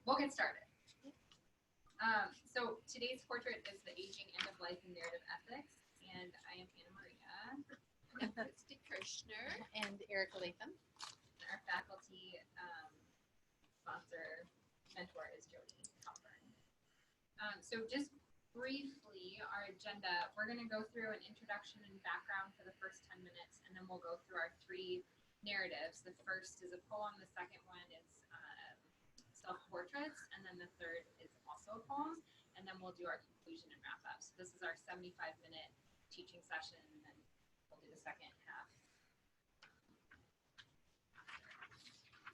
we'll get started. So today's portrait is the aging end of life and narrative ethics, and I am Anna Maria. I'm Christy Kirshner and Erica Latham. And our faculty sponsor mentor is Jody Halpern. So just briefly, our agenda, we're going to go through an introduction and background for the first 10 minutes, and then we'll go through our three narratives. The first is a poem, the second one is self-portraits, and then the third is also a poem, and then we'll do our conclusion and wrap up. So this is our 75-minute teaching session, and then we'll do the second half.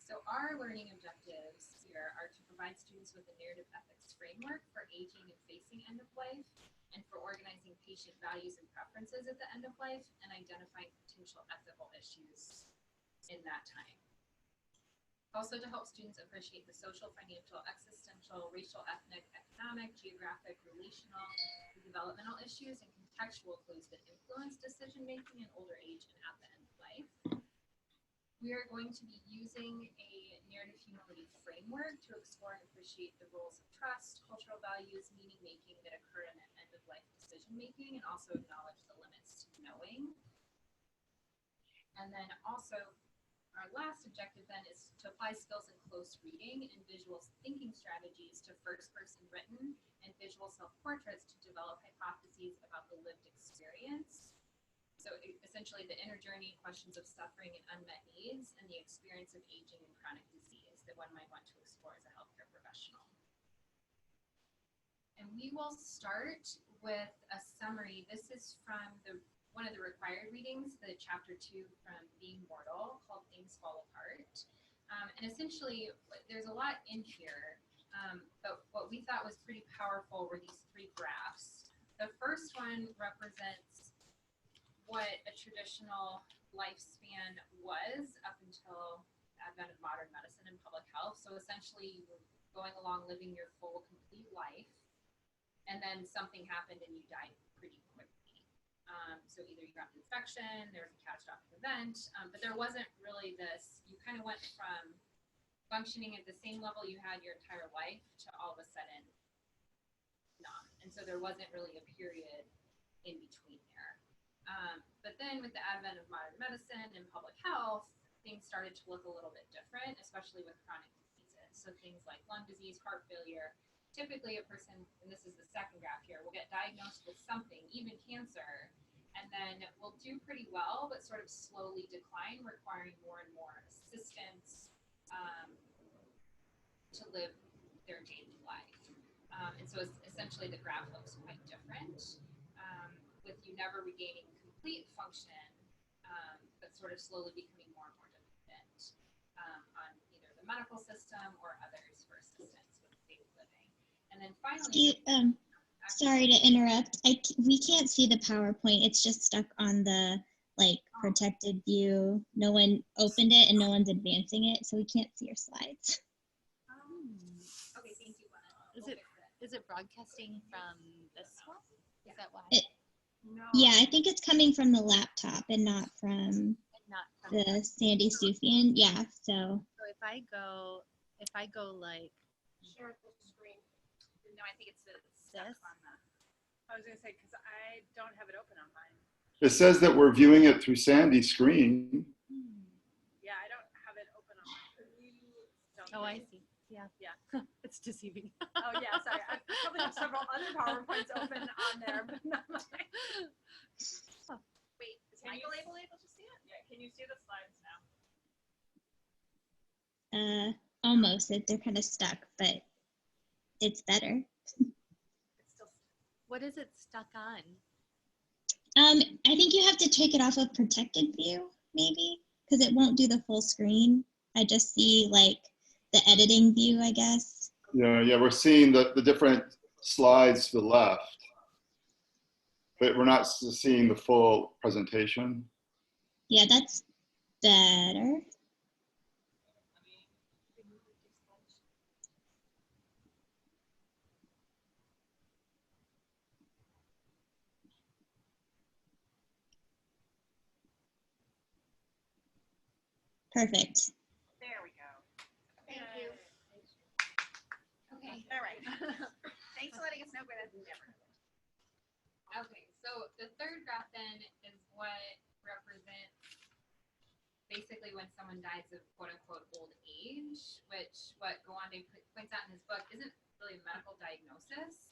So our learning objectives here are to provide students with a narrative ethics framework for aging and facing end of life, and for organizing patient values and preferences at the end of life, and identifying potential ethical issues in that time. Also to help students appreciate the social, financial, existential, racial, ethnic, economic, geographic, relational, and developmental issues and contextual clues that influence decision-making in older age and at the end of life. We are going to be using a narrative humility framework to explore and appreciate the roles of trust, cultural values, meaning-making that occur in end-of-life decision-making, and also acknowledge the limits to knowing. And then also, our last objective then is to apply skills in close reading and visual thinking strategies to first-person written and visual self-portraits to develop hypotheses about the lived experience. So essentially the inner journey, questions of suffering and unmet needs, and the experience of aging and chronic disease that one might want to explore as a healthcare professional. And we will start with a summary. This is from one of the required readings, the chapter 2 from Being Mortal, called Things Fall Apart. And essentially, there's a lot in here, but what we thought was pretty powerful were these three graphs. The first one represents what a traditional lifespan was up until the advent of modern medicine and public health. So essentially, you were going along living your full, complete life, and then something happened and you died pretty quickly. So either you got an infection, there was a catastrophic event, but there wasn't really this, you kind of went from functioning at the same level you had your entire life to all of a sudden not. And so there wasn't really a period in between there. But then with the advent of modern medicine and public health, things started to look a little bit different, especially with chronic diseases. So things like lung disease, heart failure. Typically a person, and this is the second graph here, will get diagnosed with something, even cancer, and then will do pretty well, but sort of slowly decline, requiring more and more assistance to live their daily life. And so essentially the graph looks quite different, with you never regaining complete function, but sort of slowly becoming more and more dependent on either the medical system or others for assistance with daily living. And then finally, sorry to interrupt. We can't see the PowerPoint. It's just stuck on the protected view. No one opened it and no one's advancing it, so we can't see your slides. Okay, thank you. Is it broadcasting from this one? Is that why? No. Yeah, I think it's coming from the laptop and not from the Sandy Sufjan. Yeah, so. So if I go like Share the screen. No, I think it's this. I was going to say, because I don't have it open on mine. It says that we're viewing it through Sandy's screen. Yeah, I don't have it open on mine. Oh, I see. Yeah. Yeah. It's deceiving. Oh, yeah, sorry. I probably have several other PowerPoints open on there, but not mine. Oh. Wait, is Michael able to see it? Yeah, can you see the slides now? Almost. They're kind of stuck, but it's better. It's still. What is it stuck on? I think you have to take it off of protected view, maybe, because it won't do the full screen. I just see the editing view, I guess. Yeah, we're seeing the different slides to the left, but we're not seeing the full presentation. Yeah, that's better. Perfect. There we go. Thank you. All right. Thanks for letting us know, but that's never. Okay, so the third graph then is what represents basically when someone dies of quote unquote old age, which what Gawande points out in his book isn't really a medical diagnosis.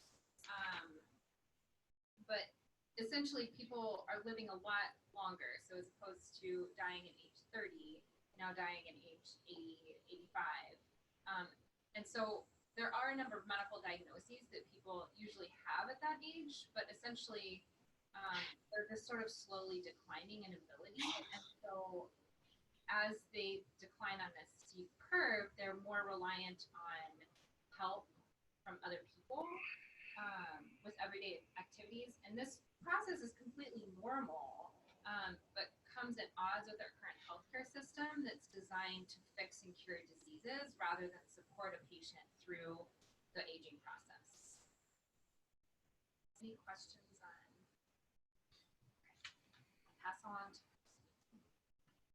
But essentially people are living a lot longer. So as opposed to dying at age 30, now dying at age 80, 85. And so there are a number of medical diagnoses that people usually have at that age, but essentially they're just sort of slowly declining in ability. And so as they decline on this steep curve, they're more reliant on help from other people with everyday activities. And this process is completely normal, but comes at odds with our current healthcare system that's designed to fix and cure diseases rather than support a patient through the aging process. Any questions on? Okay. Pass on.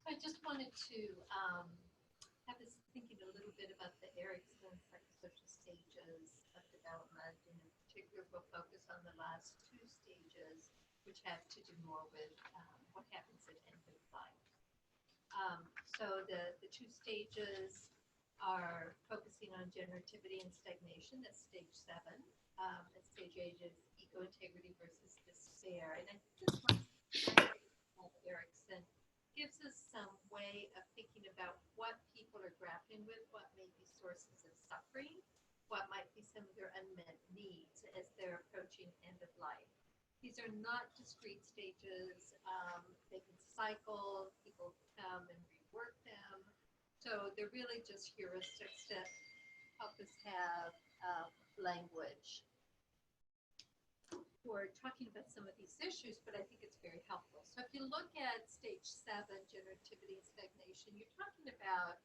I just wanted to have us thinking a little bit about the Erikson psychosocial stages of development, and in particular, we'll focus on the last two stages, which have to do more with what happens at end of life. So the two stages are focusing on generativity and stagnation. That's stage 7. At stage 8 is ego integrity versus despair. And I think this one, Erikson, gives us some way of thinking about what people are grappling with, what may be sources of suffering, what might be some of their unmet needs as they're approaching end of life. These are not discrete stages. They can cycle, people come and rework them. So they're really just heuristics that help us have language for talking about some of these issues, but I think it's very helpful. So if you look at stage 7, generativity and stagnation, you're talking about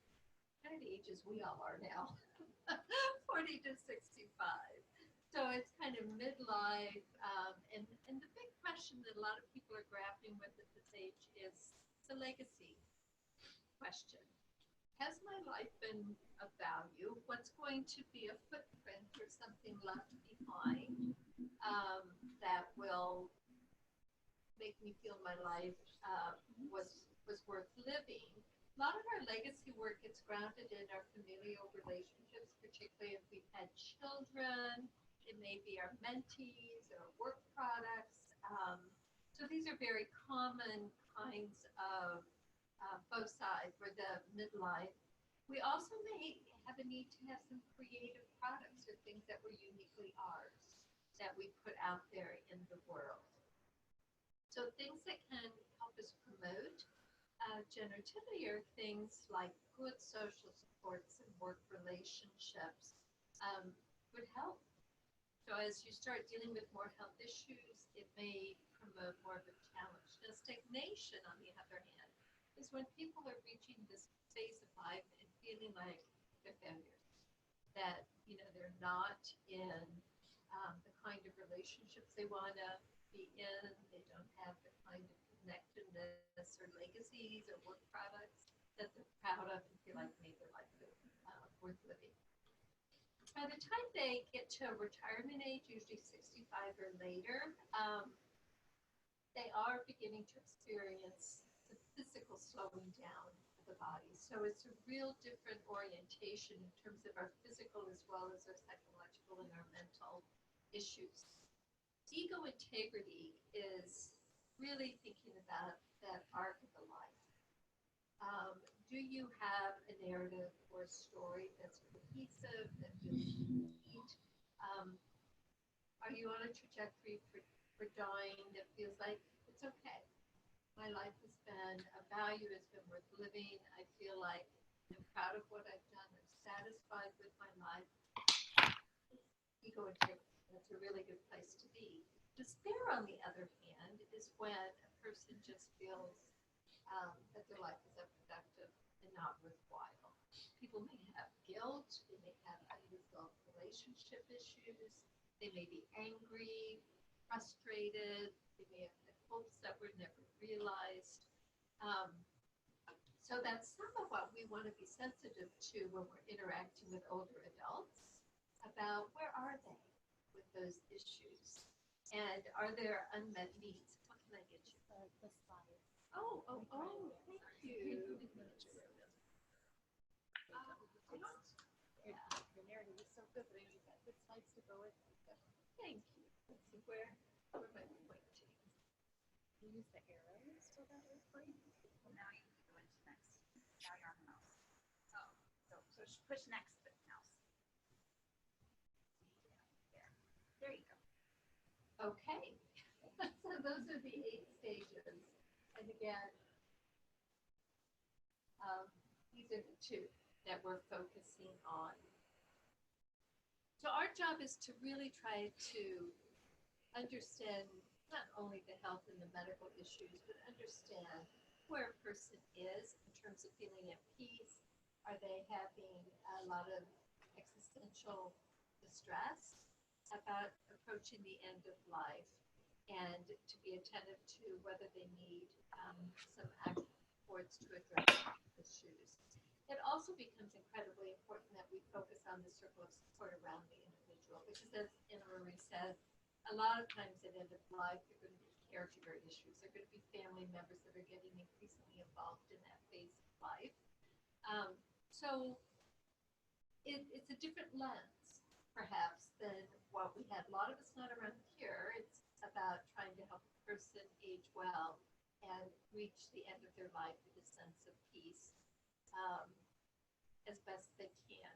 kind of the ages we all are now, 40 to 65. So it's kind of midlife, and the big question that a lot of people are grappling with at this age is the legacy question. Has my life been of value? What's going to be a footprint or something left behind that will make me feel my life was worth living? A lot of our legacy work gets grounded in our familial relationships, particularly if we've had children. It may be our mentees or work products. So these are very common kinds of both sides for the midlife. We also may have a need to have some creative products or things that were uniquely ours that we put out there in the world. So things that can help us promote generativity are things like good social supports and work relationships would help. So as you start dealing with more health issues, it may promote more of a challenge. Now, stagnation, on the other hand, is when people are reaching this phase of life and feeling like they're failures, that they're not in the kind of relationships they want to be in. They don't have the kind of connectedness or legacies or work products that they're proud of and feel like made their life worth living. By the time they get to retirement age, usually 65 or later, they are beginning to experience the physical slowing down of the body. So it's a real different orientation in terms of our physical as well as our psychological and our mental issues. Ego integrity is really thinking about that arc of the life. Do you have a narrative or a story that's cohesive, that feels complete? Are you on a trajectory for dying that feels like it's okay? My life has been of value, it's been worth living. I feel like I'm proud of what I've done. I'm satisfied with my life. Ego integrity, that's a really good place to be. Despair, on the other hand, is when a person just feels that their life is unproductive and not worthwhile. People may have guilt, they may have unresolved relationship issues, they may be angry, frustrated, they may have had hopes that were never realized. So that's some of what we want to be sensitive to when we're interacting with older adults about those issues? And are there unmet needs? What can I get you? The slide. Oh, thank you. Your narrative is so good, but I need that good slides to go with it. Thank you. Let's see, where am I pointing? You use the arrows so that it's free. Well, now you can go into next. Now you're on the mouse. Oh, so push next, but mouse. There you go. Okay. So those are the 8 stages. And again, these are the 2 that we're focusing on. So our job is to really try to understand not only the health and the medical issues, but understand where a person is in terms of feeling at peace. Are they having a lot of existential distress about approaching the end of life? And to be attentive to whether they need some action towards to address issues. It also becomes incredibly important that we focus on the circle of support around the individual, because as Anna Marie said, a lot of times at end of life, there are going to be caregiver issues. There are going to be family members that are getting increasingly involved in that phase of life. So it's a different lens, perhaps, than what we had. A lot of us not around here. It's about trying to help a person age well and reach the end of their life with a sense of peace as best they can.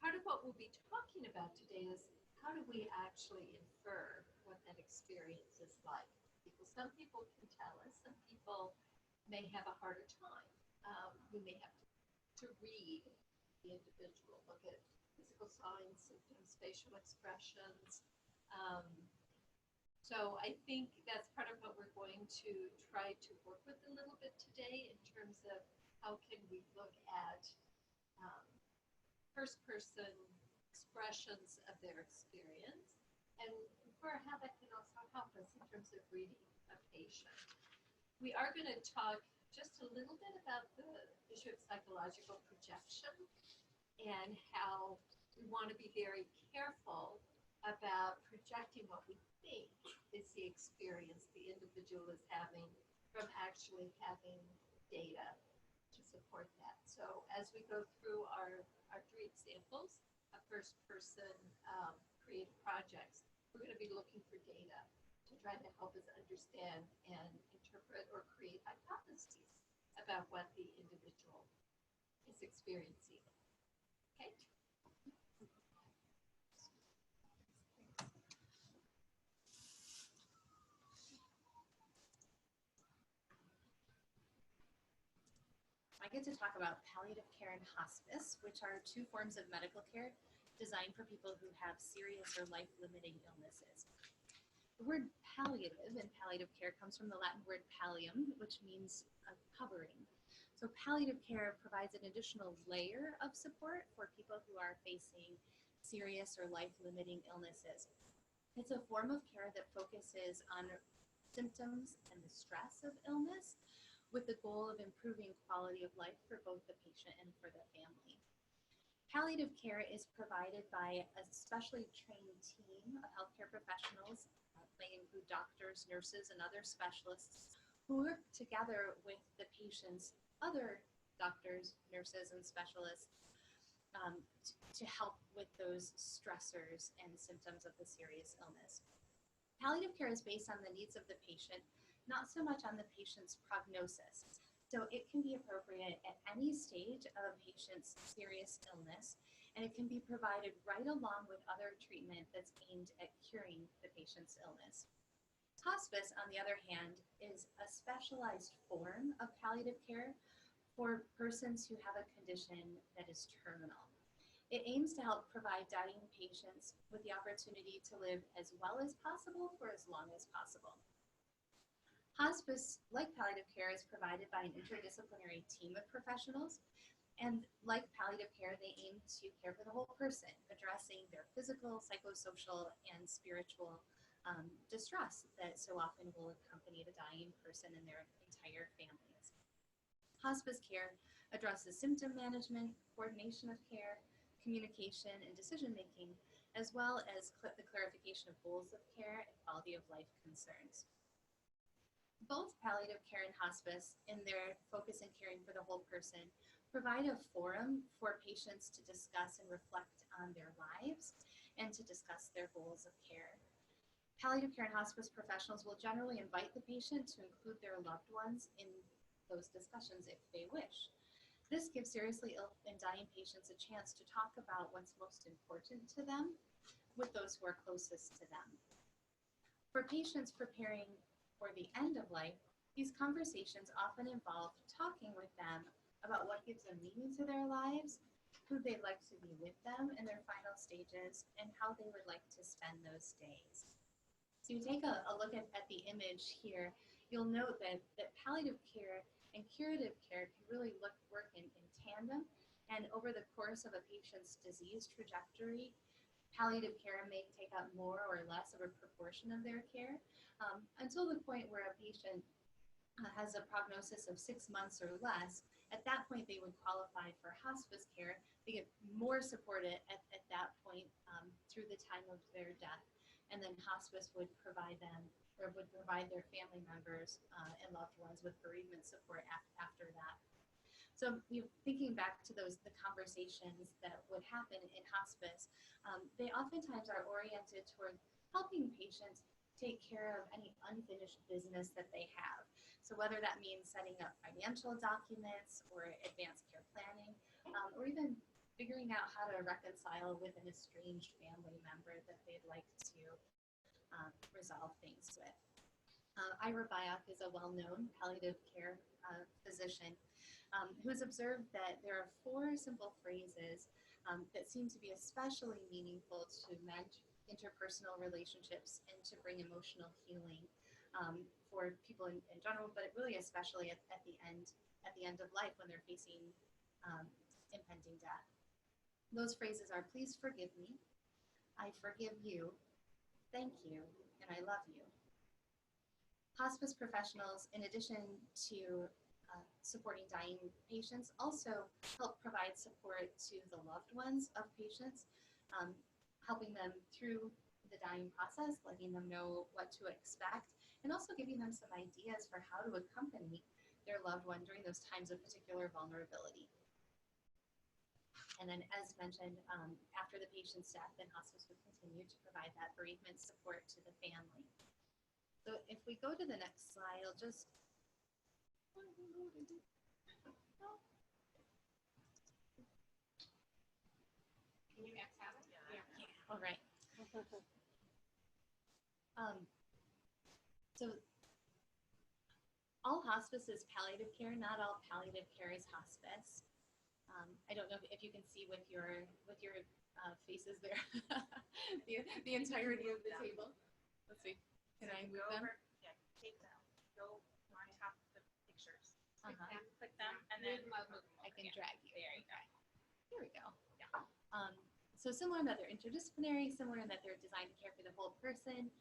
Part of what we'll be talking about today is how do we actually infer what that experience is like? Some people can tell us, some people may have a harder time. We may have to read the individual, look at physical signs, symptoms, facial expressions. So I think that's part of what we're going to try to work with a little bit today in terms of how can we look at first-person expressions of their experience, and for how that can also help us in terms of reading a patient. We are going to talk just a little bit about the issue of psychological projection and how we want to be very careful about projecting what we think is the experience the individual is having from actually having data to support that. So as we go through our 3 examples of first-person creative projects, we're going to be looking for data to try to help us understand and interpret or create hypotheses about what the individual is experiencing. Okay? I get to talk about palliative care and hospice, which are 2 forms of medical care designed for people who have serious or life-limiting illnesses. The word palliative in palliative care comes from the Latin word pallium, which means a covering. So palliative care provides an additional layer of support for people who are facing serious or life-limiting illnesses. It's a form of care that focuses on symptoms and the stress of illness, with the goal of improving quality of life for both the patient and for the family. Palliative care is provided by a specially trained team of healthcare professionals. They include doctors, nurses, and other specialists who work together with the patient's other doctors, nurses, and specialists to help with those stressors and symptoms of the serious illness. Palliative care is based on the needs of the patient, not so much on the patient's prognosis. So it can be appropriate at any stage of a patient's serious illness, and it can be provided right along with other treatment that's aimed at curing the patient's illness. Hospice, on the other hand, is a specialized form of palliative care for persons who have a condition that is terminal. It aims to help provide dying patients with the opportunity to live as well as possible for as long as possible. Hospice, like palliative care, is provided by an interdisciplinary team of professionals. And like palliative care, they aim to care for the whole person, addressing their physical, psychosocial, and spiritual distress that so often will accompany the dying person and their entire families. Hospice care addresses symptom management, coordination of care, communication, and decision-making, as well as the clarification of goals of care and quality of life concerns. Both palliative care and hospice, in their focus in caring for the whole person, provide a forum for patients to discuss and reflect on their lives and to discuss their goals of care. Palliative care and hospice professionals will generally invite the patient to include their loved ones in those discussions if they wish. This gives seriously ill and dying patients a chance to talk about what's most important to them with those who are closest to them. For patients preparing for the end of life, these conversations often involve talking with them about what gives them meaning to their lives, who they'd like to be with them in their final stages, and how they would like to spend those days. So you take a look at the image here, you'll note that palliative care and curative care can really work in tandem, and over the course of a patient's disease trajectory, palliative care may take up more or less of a proportion of their care until the point where a patient has a prognosis of 6 months or less. At that point, they would qualify for hospice care. They get more support at that point through the time of their death. And then hospice would provide them, or would provide their family members and loved ones with bereavement support after that. So thinking back to the conversations that would happen in hospice, they oftentimes are oriented toward helping patients take care of any unfinished business that they have. So whether that means setting up financial documents or advanced care planning, or even figuring out how to reconcile with an estranged family member that they'd like to resolve things with. Ira Byock is a well-known palliative care physician who's observed that there are 4 simple phrases that seem to be especially meaningful to mend interpersonal relationships and to bring emotional healing for people in general, but really especially at the end of life when they're facing impending death. Those phrases are, please forgive me, I forgive you, thank you, and I love you. Hospice professionals, in addition to supporting dying patients, also help provide support to the loved ones of patients, helping them through the dying process, letting them know what to expect, and also giving them some ideas for how to accompany their loved one during those times of particular vulnerability. And then, as mentioned, after the patient's death, then hospice would continue to provide that bereavement support to the family. So if we go to the next slide, I'll just... Can you X out? Yeah. All right. So all hospice is palliative care. Not all palliative care is hospice. I don't know if you can see with your faces there the entirety of the table. Let's see. Can I move them? Yeah, take them. Go on top of the pictures. Uh-huh. Click them, and then I can drag you. there you go. Here we go. Yeah. So similar in that they're interdisciplinary, similar in that they're designed to care for the whole person.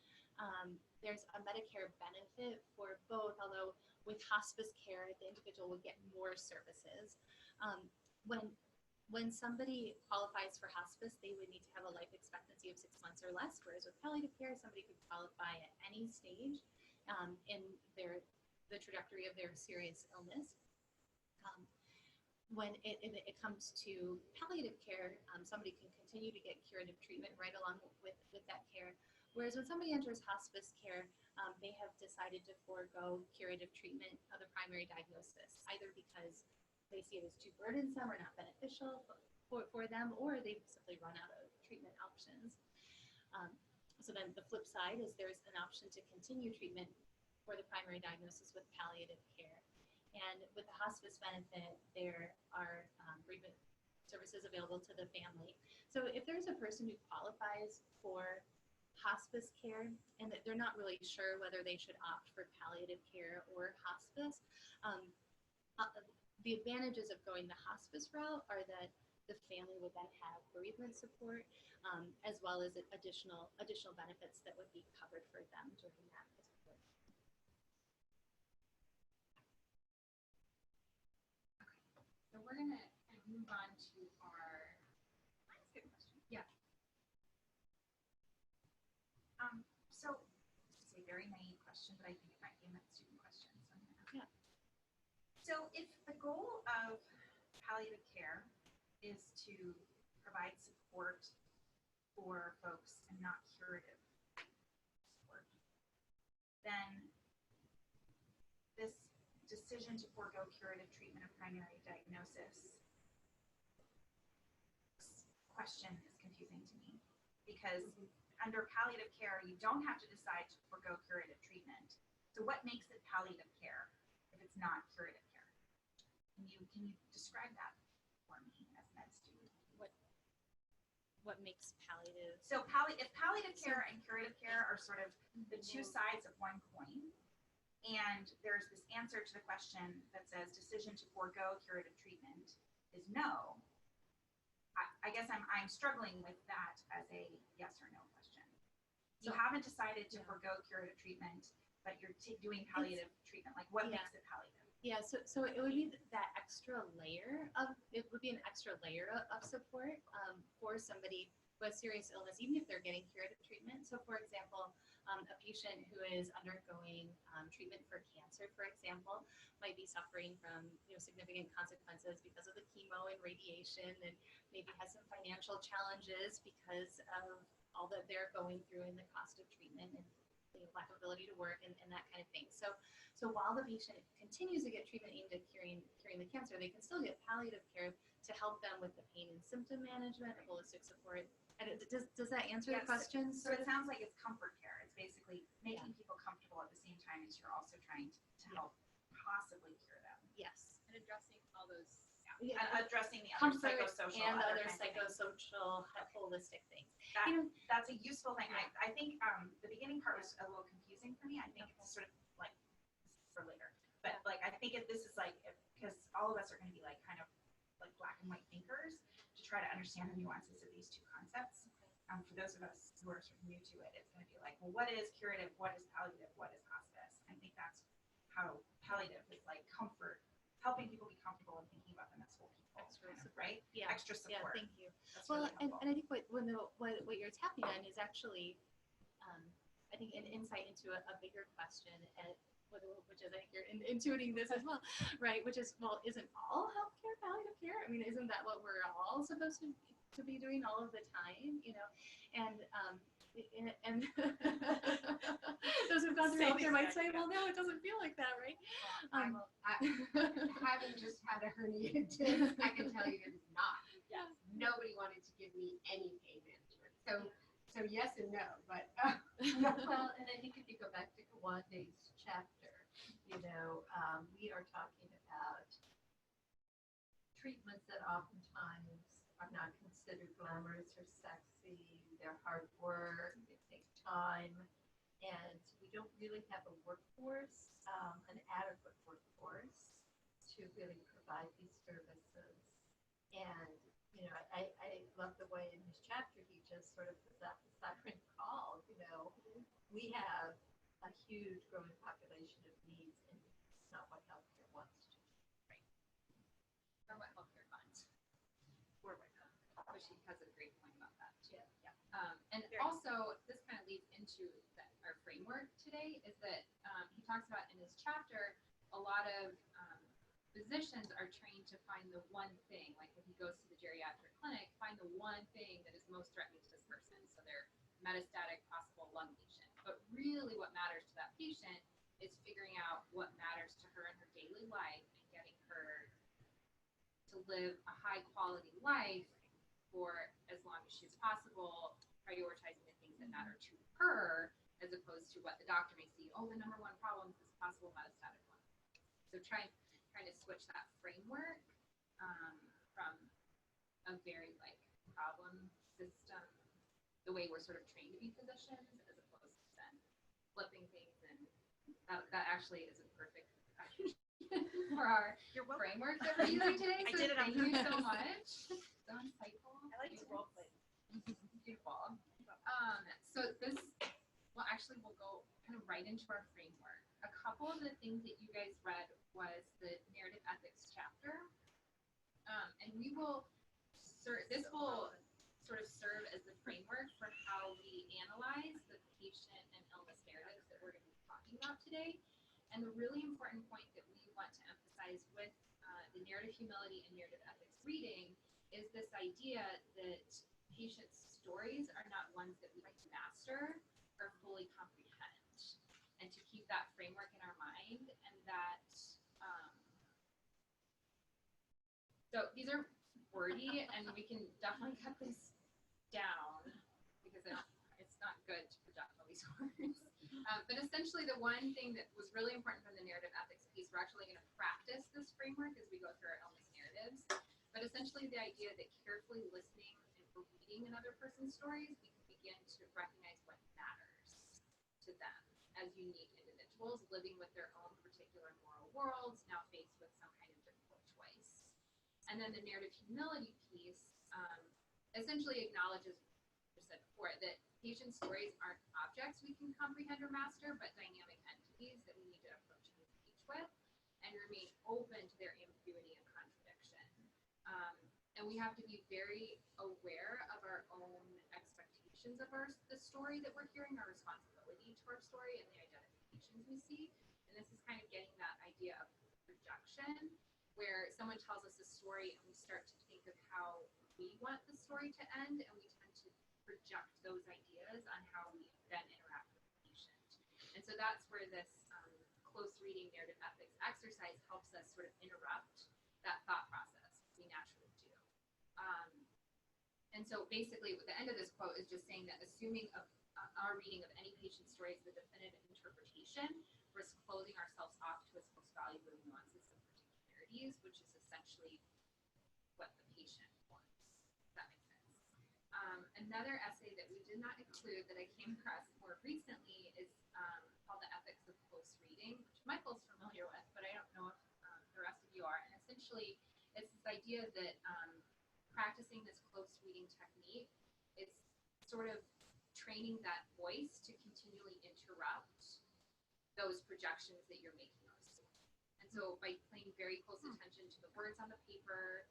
There's a Medicare benefit for both, although with hospice care, the individual would get more services. When somebody qualifies for hospice, they would need to have a life expectancy of 6 months or less, whereas with palliative care, somebody could qualify at any stage in the trajectory of their serious illness. When it comes to palliative care, somebody can continue to get curative treatment right along with that care. Whereas when somebody enters hospice care, they have decided to forego curative treatment of the primary diagnosis, either because they see it as too burdensome or not beneficial for them, or they've simply run out of treatment options. So then the flip side is there's an option to continue treatment for the primary diagnosis with palliative care. And with the hospice benefit, there are bereavement services available to the family. So if there's a person who qualifies for hospice care and that they're not really sure whether they should opt for palliative care or hospice, the advantages of going the hospice route are that the family would then have bereavement support, as well as additional benefits that would be covered for them during that particular time. So we're gonna move on to our. That's a good question. Yeah. question, but I think it might be a med student question. So I'm gonna ask. Yeah. So if the goal of palliative care is to provide support for folks and not curative support, then this decision to forego curative treatment of primary diagnosis question is confusing to me, because under palliative care, you don't have to decide to forego curative treatment. So what makes it palliative care if it's not curative care? Can you describe that for me as a med student? What makes palliative? So if palliative care and curative care are sort of the two sides of one coin, and there's this answer to the question that says decision to forego curative treatment is no, I guess I'm struggling with that as a yes or no question. You haven't decided to forego curative treatment, but you're doing palliative treatment. Like, what makes it palliative? Yeah, so it would be that extra layer of, it would be an extra layer of support for somebody who has serious illness, even if they're getting curative treatment. So for example, a patient who is undergoing treatment for cancer, for example, might be suffering from significant consequences because of the chemo and radiation, and maybe has some financial challenges because of all that they're going through and the cost of treatment and lack of ability to work and that kind of thing. So while the patient continues to get treatment aimed at curing the cancer, they can still get palliative care to help them with the pain and symptom management, holistic support. And does that answer the question? So it sounds like it's comfort care. It's basically making people comfortable at the same time as you're also trying to help possibly cure them. Yes. And addressing all those. And addressing the other Comfort psychosocial and other kinds of things. psychosocial holistic things. That's a useful thing. I think the beginning part was a little confusing for me. I think it's sort of like for later, but like I think this is like because all of us are going to be like kind of like black and white thinkers to try to understand the nuances of these two concepts. For those of us who are sort of new to it, it's going to be like, well, what is curative? What is palliative? What is hospice? I think that's how palliative is like comfort, helping people be comfortable and thinking about them as whole people, Extra kind of, support. right? Yeah. Extra Yeah, support. thank you. That's Well, really and helpful. I think what you're tapping on is actually, I think, an insight into a bigger question, which is I think you're intuiting this as well, right? Which is, well, isn't all healthcare palliative care? I mean, isn't that what we're all supposed to be doing all of the time? And those who've gone through healthcare might say, well, no, it doesn't feel like that, right? Having just had a herniated disc, I can tell you it is not. Yes. Nobody wanted to give me any pain management. So yes and no, but Well, and I think if you go back to Kawande's chapter, we are talking about treatments that oftentimes are not considered glamorous or sexy. They're hard work, they take time, and we don't really have a workforce, an adequate workforce to really provide these services. And I love the way in his chapter he just sort of puts out the siren call. We have a huge growing population of needs, and it's not what healthcare wants to do. Right. Or what healthcare funds. Or what healthcare, but she has a great point about that too. Yeah. And also, this kind of leads into our framework today, is that he talks about in his chapter, a lot of physicians are trained to find the one thing, like when he goes to the geriatric clinic, find the one thing that is most threatening to this person. So their metastatic possible lung lesion. But really what matters to that patient is figuring out what matters to her in her daily life and getting her to live a high quality life for as long as she's possible, prioritizing the things that matter to her as opposed to what the doctor may see. Oh, the number one problem is this possible metastatic one. So trying to switch that framework from a very like problem system, the way we're sort of trained to be physicians, as opposed to then flipping things, and that actually is a perfect for our framework that we're using today. So thank you so much. So insightful. I like to role play. Beautiful. So this, well, actually, we'll go kind of right into our framework. A couple of the things that you guys read was the narrative ethics chapter, and we will. This will sort of serve as the framework for how we analyze the patient and illness narratives that we're going to be talking about about today. And the really important point that we want to emphasize with the narrative humility and narrative ethics reading is this idea that patients' stories are not ones that we can master or fully comprehend, and to keep that framework in our mind, and that so these are wordy, and we can definitely cut this down because it's not good to project all these words. But essentially, the one thing that was really important from the narrative ethics piece, we're actually going to practice this framework as we go through our illness narratives. But essentially, the idea that carefully listening and reading another person's stories, we can begin to recognize what matters to them as unique individuals living with their own particular moral worlds, now faced with some kind of difficult choice. And then the narrative humility piece essentially acknowledges, as I said before, that patient stories aren't objects we can comprehend or master, but dynamic entities that we need to approach and engage with and remain open to their ambiguity and contradiction. And we have to be very aware of our own expectations of the story that we're hearing, our responsibility to our story, and the identifications we see. And this is kind of getting that idea of projection, where someone tells us a story and we start to think of how we want the story to end, and we tend to project those ideas on how we then interact with the patient. And so that's where this close reading narrative ethics exercise helps us sort of interrupt that thought process we naturally do. And so basically, the end of this quote is just saying that assuming our reading of any patient story is the definitive interpretation, risks closing ourselves off to its most valuable nuances and particularities, which is essentially what the patient wants. Does that make sense? Another essay that we did not include that I came across more recently is called The Ethics of Close Reading, which Michael's familiar with, but I don't know if the rest of you are. And essentially, it's this idea that practicing this close reading technique is sort of training that voice to continually interrupt those projections that you're making on a story. And so by paying very close attention to the words on the paper,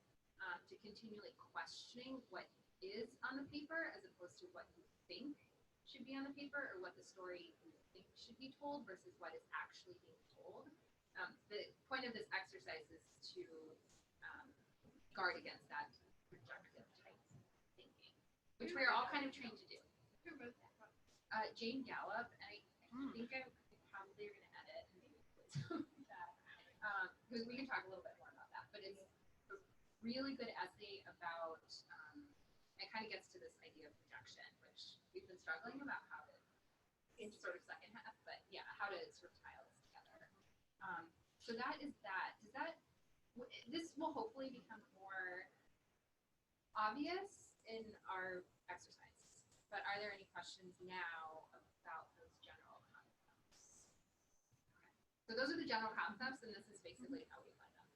to continually questioning what is on the paper as opposed to what you think should be on the paper, or what the story you think should be told versus what is actually being told. The point of this exercise is to guard against that projective type thinking, which we are all kind of trained to do. Who wrote that book? Jane Gallup, and I think I probably are going to edit and maybe put some of that, because we can talk a little bit more about that. But it's a really good essay about, it kind of gets to this idea of projection, which we've been struggling about how to, in sort of second half, but yeah, how to sort of tie all this together. So that is that. Does that, this will hopefully become more obvious in our exercise, but are there any questions now about those general concepts? Okay. So those are the general concepts, and this is basically how we find them,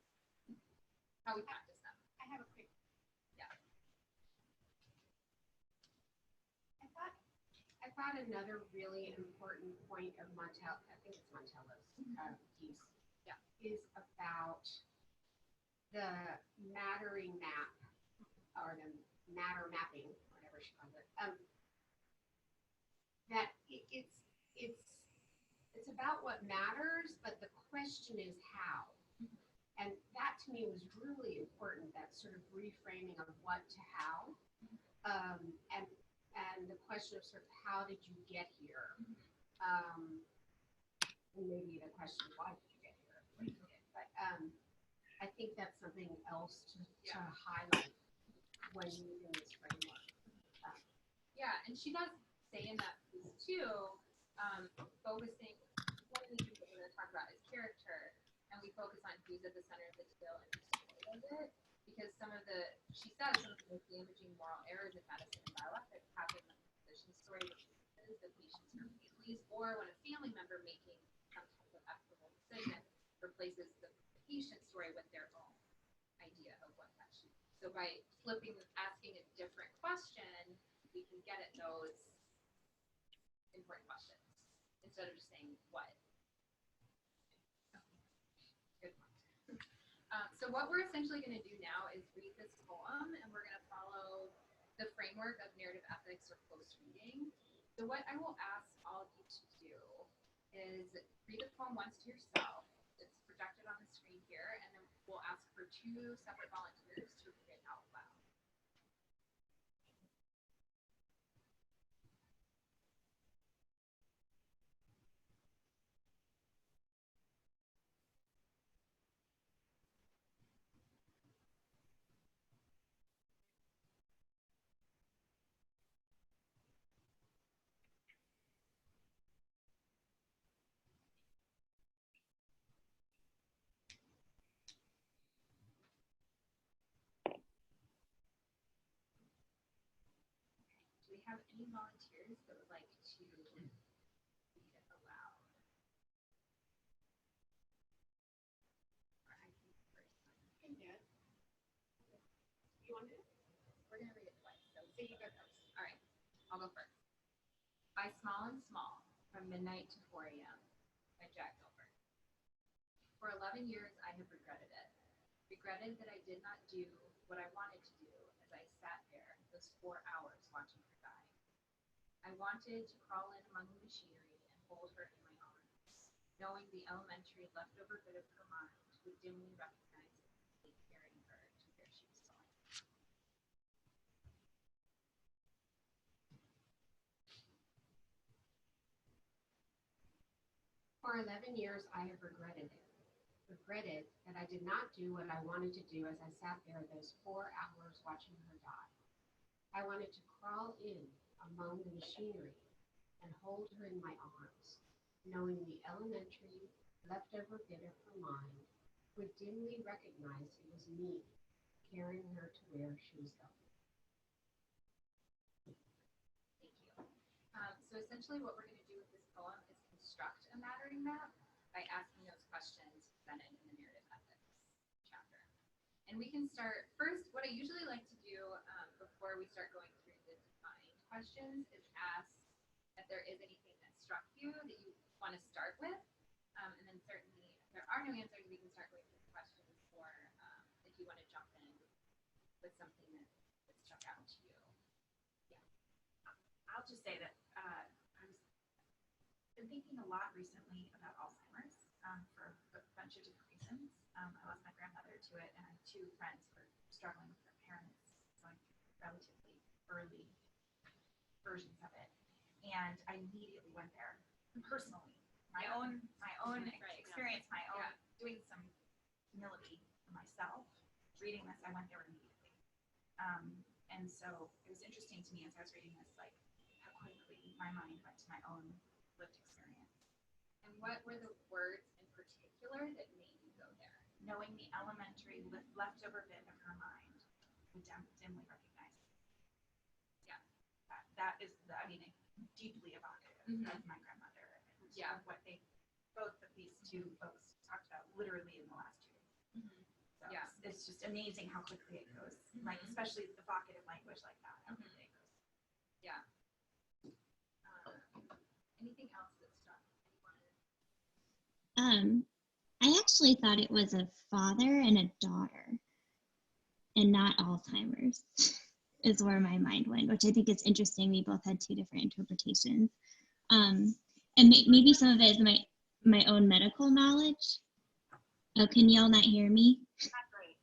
how we practice them. I have a quick. Yeah. I thought another really important point of Montel, I think it's Montello's piece, Yeah, is about the mattering map, or the matter mapping, whatever she calls it. That it's about what matters, but the question is how. And that to me was really important, that sort of reframing of what to how. And the question of sort of how did you get here? And maybe the question of why did you get here? What you did. But I think that's something else to highlight when using this framework. Yeah, and she does say in that piece too, focusing, one of the things that we're going to talk about is character, and we focus on who's at the center of the tale and who's story of it, because she says some of the most damaging moral errors in medicine and bioethics happen when the physician's story replaces the patient's or families, or when a family member making some type of ethical decision replaces the patient's story with their own idea of what that should be. So by asking a different question, we can get at those important questions instead of just saying what. Good point. So what we're essentially going to do now is read this poem, and we're going to follow the framework of narrative ethics or close reading. So what I will ask all of you to do is read the poem once to yourself. It's projected on the screen here, and then we'll ask for 2 separate volunteers to read it out loud. Do we have any volunteers that would like to read it aloud? Or I can first. Yeah. You want to? We're gonna read it twice, so you go first. All right, I'll go first. By Small and Small, from midnight to 4 a.m. by Jack Gilbert. For 11 years, I have regretted it. Regretted that I did not do what I wanted to do as I sat there those 4 hours watching her die. I wanted to crawl in among the machinery and hold her in my arms, knowing the elementary leftover bit of her mind would dimly recognize me carrying her to where she was going. For 11 years, I have regretted it. Regretted that I did not do what I wanted to do as I sat there those 4 hours watching her die. I wanted to crawl in among the machinery and hold her in my arms, knowing the elementary leftover bit of her mind would dimly recognize it was me carrying her to where she was going. Thank you. So essentially what we're going to do with this poem is construct a mattering map by asking those questions presented in the narrative ethics chapter. And we can start first, what I usually like to do before we start going through the defined questions is ask if there is anything that struck you that you want to start with. And then certainly if there are no answers, we can start going through the questions, or if you want to jump in with something that stuck out to you. I'll just say that I've been thinking a lot recently about Alzheimer's for a bunch of different reasons. I lost my grandmother to it, and I have 2 friends who are struggling with their parents going through relatively early versions of it. And I immediately went there personally. My own experience, my own doing some humility for myself. Reading this, I went there immediately. And so it was interesting to me as I was reading this, like how quickly my mind went to my own lived experience. And what were the words in particular that made you go there? Knowing the elementary leftover bit of her mind would dimly recognize it. Yeah. That is, deeply evocative of my grandmother. And what both of these 2 folks talked about literally in the last 2 days. So it's just amazing how quickly it goes. Like, especially evocative language like that, how quickly it goes. Yeah. Anything else that struck anyone? I actually thought it was a father and a daughter, and not Alzheimer's, is where my mind went, which I think is interesting. We both had 2 different interpretations. And maybe some of it is my own medical knowledge. Oh, can y'all not hear me? Not great.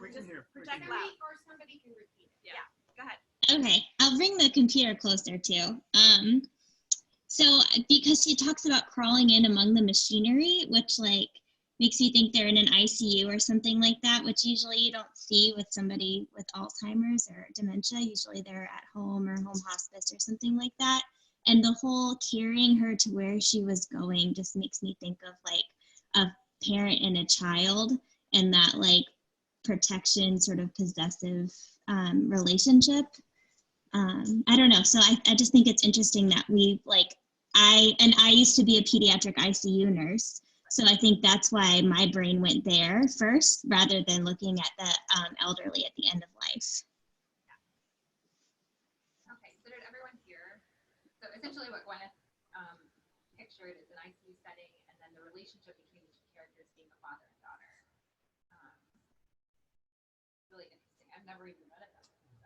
We can hear. Project loud. Or somebody can repeat it. Yeah. Go ahead. Okay, I'll bring the computer closer too. So because she talks about crawling in among the machinery, which like makes you think they're in an ICU or something like that, which usually you don't see with somebody with Alzheimer's or dementia. Usually they're at home or home hospice or something like that. And the whole carrying her to where she was going just makes me think of like a parent and a child, and that like protection, sort of possessive relationship. I don't know. So I just think it's interesting that we like, I used to be a pediatric ICU nurse. So I think that's why my brain went there first, rather than looking at the elderly at the end of life. Okay, so did everyone hear? So essentially what Gwyneth pictured is an ICU setting, and then the relationship between the 2 characters being a father and daughter. Really interesting. I've never even read it that way. So.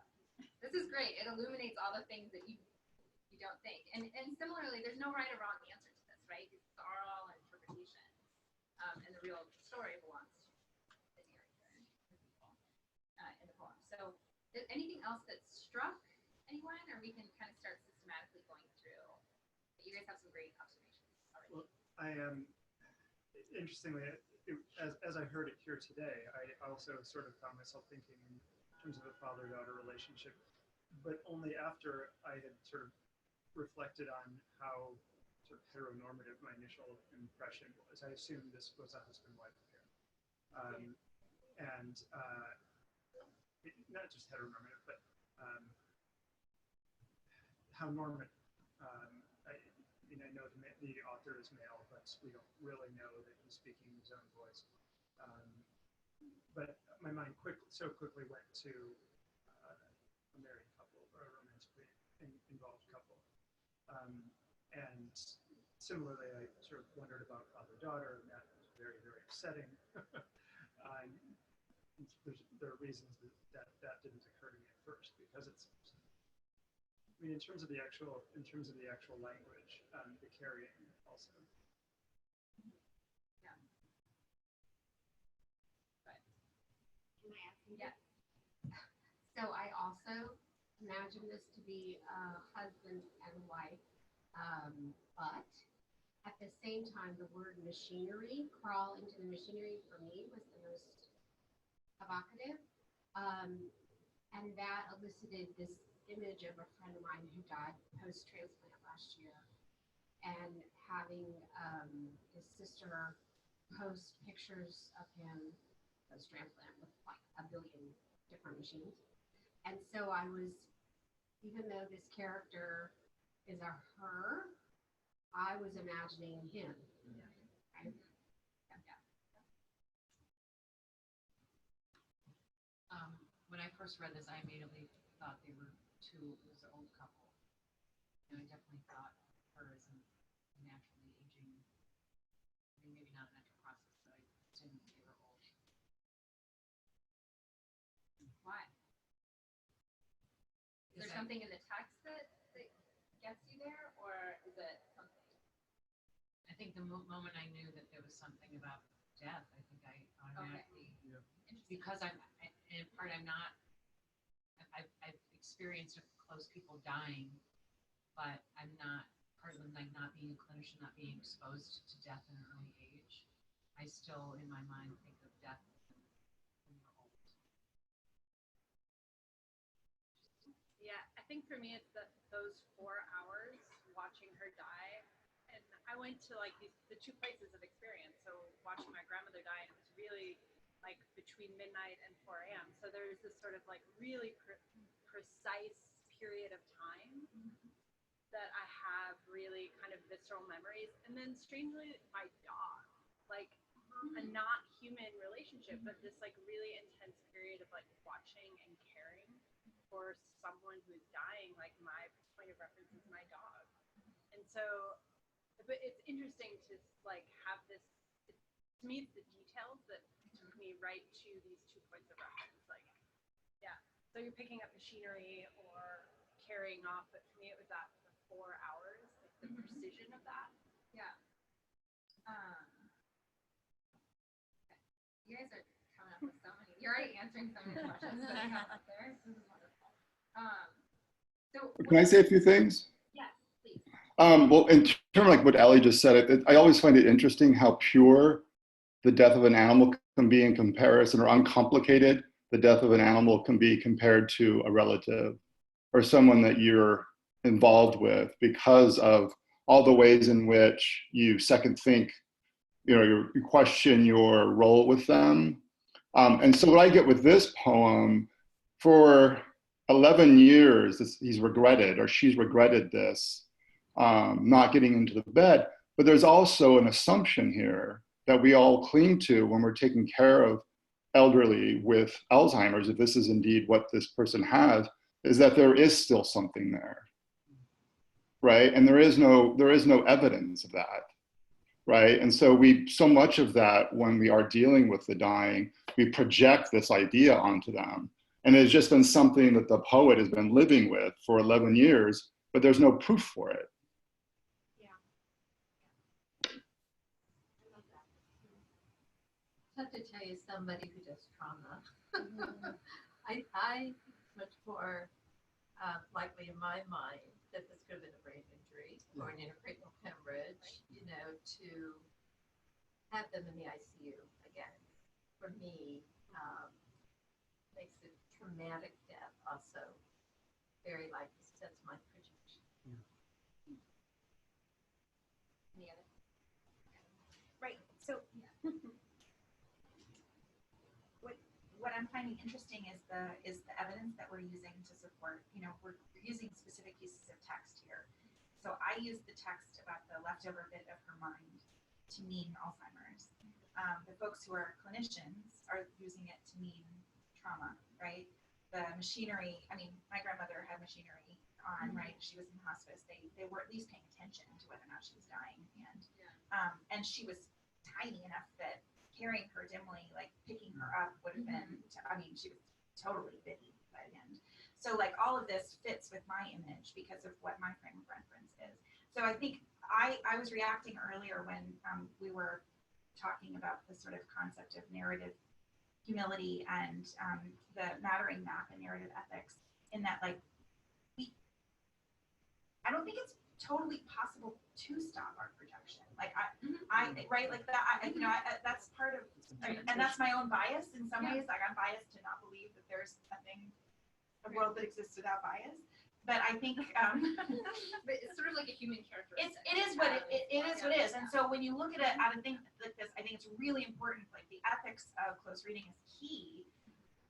This is great. It illuminates all the things that you don't think. And similarly, there's no right or wrong answer to this. right? It's our all interpretation, and the real story belongs to the narrator, the people, in the poem. So, anything else that struck anyone, or we can kind of start systematically going through? You guys have some great observations already. Well, I am, interestingly, as I heard it here today, I also sort of found myself thinking in terms of a father-daughter relationship, but only after I had sort of reflected on how sort of heteronormative my initial impression was. I assumed this was a husband-wife affair. And not just heteronormative, but how normative. I know the author is male, but we don't really know that he's speaking in his own voice. But my mind so quickly went to a married couple or a romantically involved couple. And similarly, I sort of wondered about father-daughter, and that was very, very upsetting. There are reasons that didn't occur to me at first, because it's, I mean, in terms of the actual language, the carrying also. Yeah. But, Can I ask you? yeah. So I also imagine this to be a husband and wife, but at the same time, the word machinery, crawl into the machinery, for me was the most evocative. And that elicited this image of a friend of mine who died post-transplant last year, and having his sister post pictures of him post-transplant with like a billion different machines. And so I was, even though this character is a her, I was imagining him. Yeah. Right? When I first read this, I immediately thought it was an old couple. And I definitely thought her as a naturally aging, I mean, maybe not a natural process, but I assumed they were old. Why? Is there something in the text that gets you there, or is it something? I think the moment I knew that there was something about death, I think I automatically, because in part I've experienced close people dying, but I'm not, partly like not being a clinician, not being exposed to death in an early age. I still, in my mind, think of death when you're old. Yeah, I think for me it's those 4 hours watching her die. And I went to like the two places of experience. So watching my grandmother die, and it was really like between midnight and 4 a.m. So there's this sort of like really precise period of time that I have really kind of visceral memories. And then strangely, my dog, like a not human relationship, but this like really intense period of like watching and caring for someone who's dying. Like my point of reference is my dog. And so, but it's interesting to like have this, to me it's the details that took me right to these 2 points of reference. Like, yeah, so you're picking up machinery or carrying off, but for me it was that the 4 hours, like the precision of that. Yeah. You guys are coming up with so many. You're already answering so many questions that I have up there. This is wonderful. Can I say a few things? Yes, please. Well, in terms of like what Ellie just said, I always find it interesting how pure the death of an animal can be in comparison, or uncomplicated the death of an animal can be compared to a relative or someone that you're involved with, because of all the ways in which you second think, you question your role with them. And so what I get with this poem, for 11 years, he's regretted, or she's regretted this, not getting into the bed. But there's also an assumption here that we all cling to when we're taking care of elderly with Alzheimer's, if this is indeed what this person has, is that there is still something there, right? And there is no evidence of that, right? And so so much of that, when we are dealing with the dying, we project this idea onto them. And it's just been something that the poet has been living with for 11 years, but there's no proof for it. have to tell you, somebody who does trauma, I much more likely in my mind that this could have been a brain injury or an intracranial hemorrhage, to have them in the ICU again, for me, makes a traumatic death also very likely. So that's my projection. Any other? Right. So what I'm finding interesting is the evidence that we're using to support. We're using specific pieces of text here. So I use the text about the leftover bit of her mind to mean Alzheimer's. The folks who are clinicians are using it to mean trauma, right? The machinery. I mean, my grandmother had machinery on, right? She was in hospice. They were at least paying attention to whether or not she was dying, and she was tiny enough that carrying her dimly, like picking her up would have been, she was totally bitty by the end. So like all of this fits with my image because of what my frame of reference is. So I think I was reacting earlier when we were talking about the sort of concept of narrative humility and the mattering map and narrative ethics, in that like I don't think it's totally possible to stop our projection. Like I right, like that. That's part of, and that's my own bias in some ways. Like I'm biased to not believe that there's a world that exists without bias. But I think but it's sort of like a human characteristic. It is what it is. What it is. And so when you look at it out of things like this, I think it's really important. Like the ethics of close reading is key.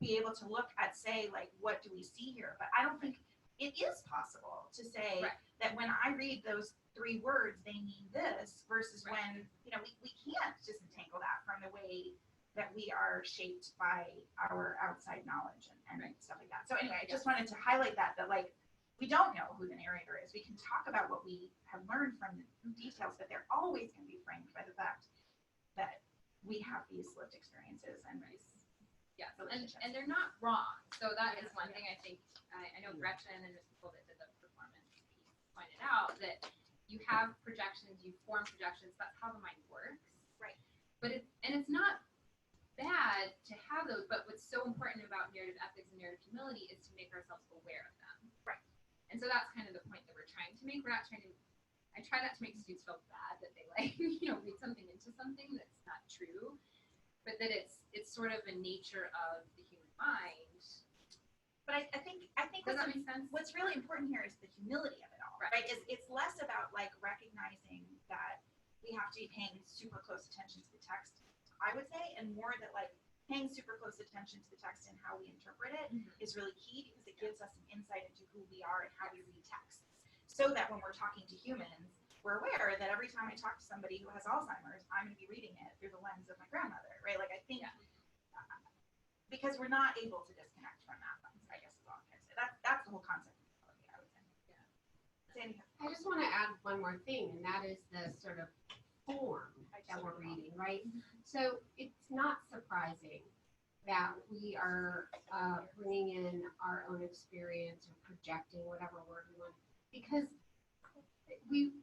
Be able to look at, say, like, what do we see here? But I don't think it is possible to say that when I read those 3 words, they mean this, versus when we can't disentangle that from the way that we are shaped by our outside knowledge and stuff like that. So anyway, I just wanted to highlight that like we don't know who the narrator is. We can talk about what we have learned from the details, but they're always going to be framed by the fact that we have these lived experiences and these. Yeah, and they're not wrong. So that is one thing I think. I know Gretchen and the people that did the performance piece pointed out that you have projections, you form projections. That's how the mind works, right? But it's not bad to have those. But what's so important about narrative ethics and narrative humility is to make ourselves aware of them, right? And so that's kind of the point that we're trying to make. We're not trying to. I try not to make students feel bad that they read something into something that's not true, but that it's sort of a nature of the human mind. But I think Does that make sense? What's really important here is the humility of it all, right? It's less about like recognizing that we have to be paying super close attention to the text, I would say, and more that like paying super close attention to the text and how we interpret it is really key, because it gives us an insight into who we are and how we read text. So that when we're talking to humans, we're aware that every time I talk to somebody who has Alzheimer's, I'm going to be reading it through the lens of my grandmother, right? Like I think because we're not able to disconnect from that lens, I guess is all I'm going to say. That's the whole concept of humility, I would say. Sandy. I just want to add one more thing, and that is the sort of form that we're reading, right? So it's not surprising that we are bringing in our own experience or projecting whatever word we want, because we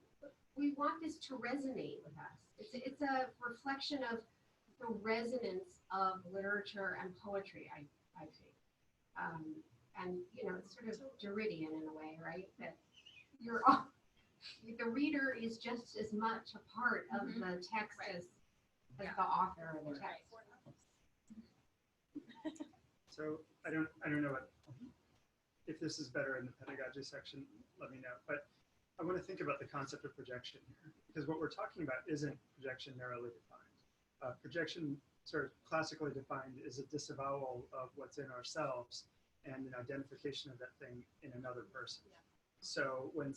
want this to resonate with us. It's a reflection of the resonance of literature and poetry, I think. And, it's sort of Derridian in a way, right? That the reader is just as much a part of the text as the author of the text. So I don't know if this is better in the pedagogy section, let me know. But I want to think about the concept of projection here, because what we're talking about isn't projection narrowly defined. Projection, sort of classically defined, is a disavowal of what's in ourselves and an identification of that thing in another person. Yeah. So when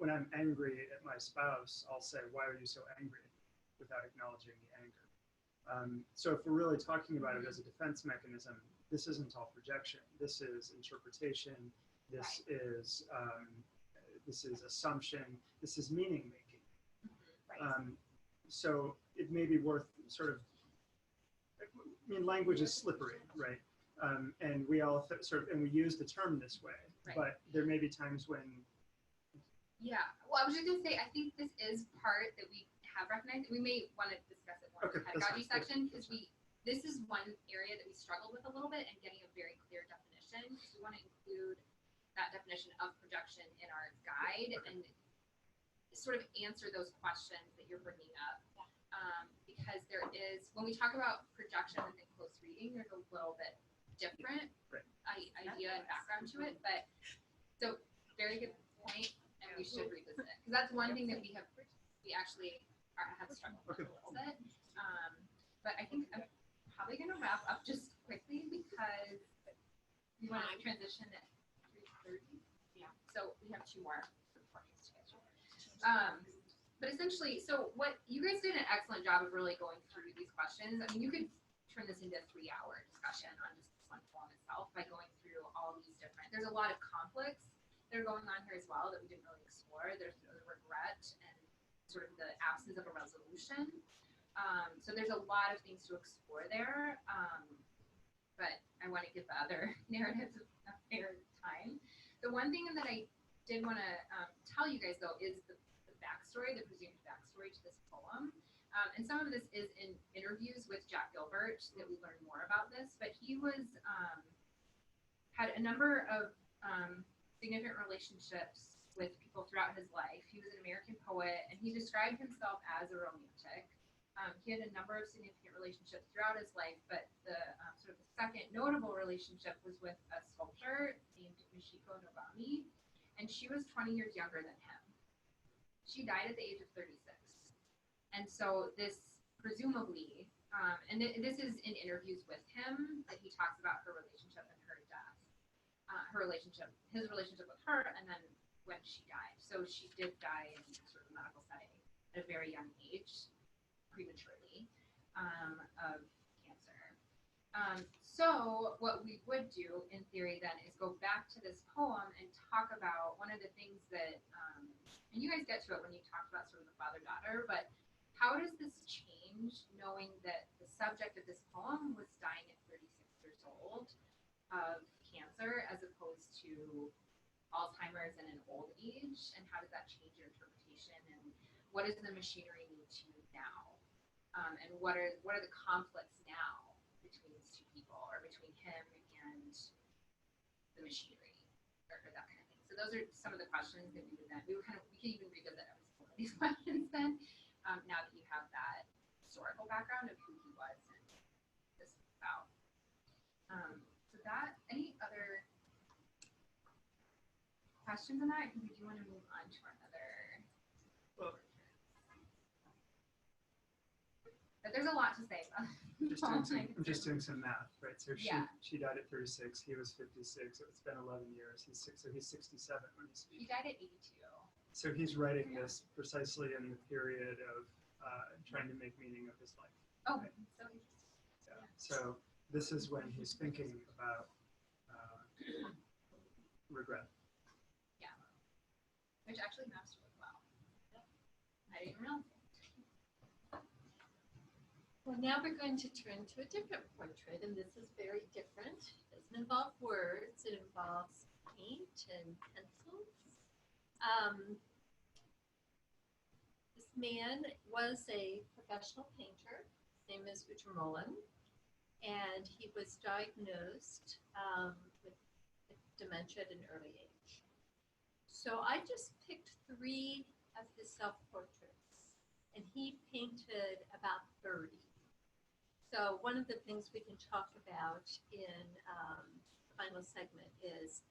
I'm angry at my spouse, I'll say, "Why are you so angry?" without acknowledging the anger. So if we're really talking about it as a defense mechanism, this isn't all projection. This is interpretation. This is assumption. This is meaning making. Right. So it may be worth sort of. I mean, language is slippery, right? And we all and we use the term this way, but there may be times when. Yeah. Well, I was just gonna say, I think this is part that we have recognized, we may want to discuss it more in the Okay, that's pedagogy fine. section, Yeah, because this is one area that we struggled with a little bit and getting a very clear definition. So we want to include that definition of projection in our guide and sort of answer those questions that you're bringing up. Because there is, when we talk about projection within close reading, there's a little bit different idea and background to it. But so very good point, and we should revisit it, because that's one thing that we actually have struggled with a little bit. But I think I'm probably going to wrap up just quickly because we want to transition at 3:30. Yeah. So we have 2 more recordings to get through. But essentially, so what you guys did an excellent job of really going through these questions. I mean, you could turn this into a 3-hour discussion on just this one poem itself by going through all these different. There's a lot of conflicts that are going on here as well that we didn't really explore. There's the regret and sort of the absence of a resolution. So there's a lot of things to explore there. But I want to give the other narratives a fair time. The one thing that I did want to tell you guys, though, is the backstory, the presumed backstory to this poem. And some of this is in interviews with Jack Gilbert that we learn more about this, but he was had a number of significant relationships with people throughout his life. He was an American poet, and he described himself as a romantic. He had a number of significant relationships throughout his life, but the sort of the second notable relationship was with a sculptor named Michiko Nogami, and she was 20 years younger than him. She died at the age of 36. And so this presumably, and this is in interviews with him that he talks about her relationship and her death, his relationship with her, and then when she died. So she did die in sort of a medical setting at a very young age, prematurely, of cancer. So what we would do in theory then is go back to this poem and talk about one of the things that, and you guys get to it when you talk about sort of the father-daughter, but how does this change knowing that the subject of this poem was dying at 36 years old of cancer as opposed to Alzheimer's and an old age? And how does that change your interpretation? And what does the machinery need to now? And what are the conflicts now between these two people, or between him and the machinery, or that kind of thing? So those are some of the questions that we could even revisit every single one of these questions then. Now that you have that historical background of who he was and this was about. So that, any other questions on that? Because we do want to move on to our other. Well, but there's a lot to say. I'm just doing some math, right? So she died at 36. He was 56. It's been 11 years. He's 67 when he speaks. He died at 82. So he's writing this precisely in the period of trying to make meaning of his life. Oh, right? so interesting. Yeah. So this is when he's thinking about regret. Yeah, which actually maps really well. I didn't realize it. Well, now we're going to turn to a different portrait, and this is very different. It doesn't involve words, it involves paint and pencils. This man was a professional painter, same as Utermohlen, and he was diagnosed with dementia at an early age. So I just picked 3 of his self-portraits, and he painted about 30. So one of the things we can talk about in the final segment is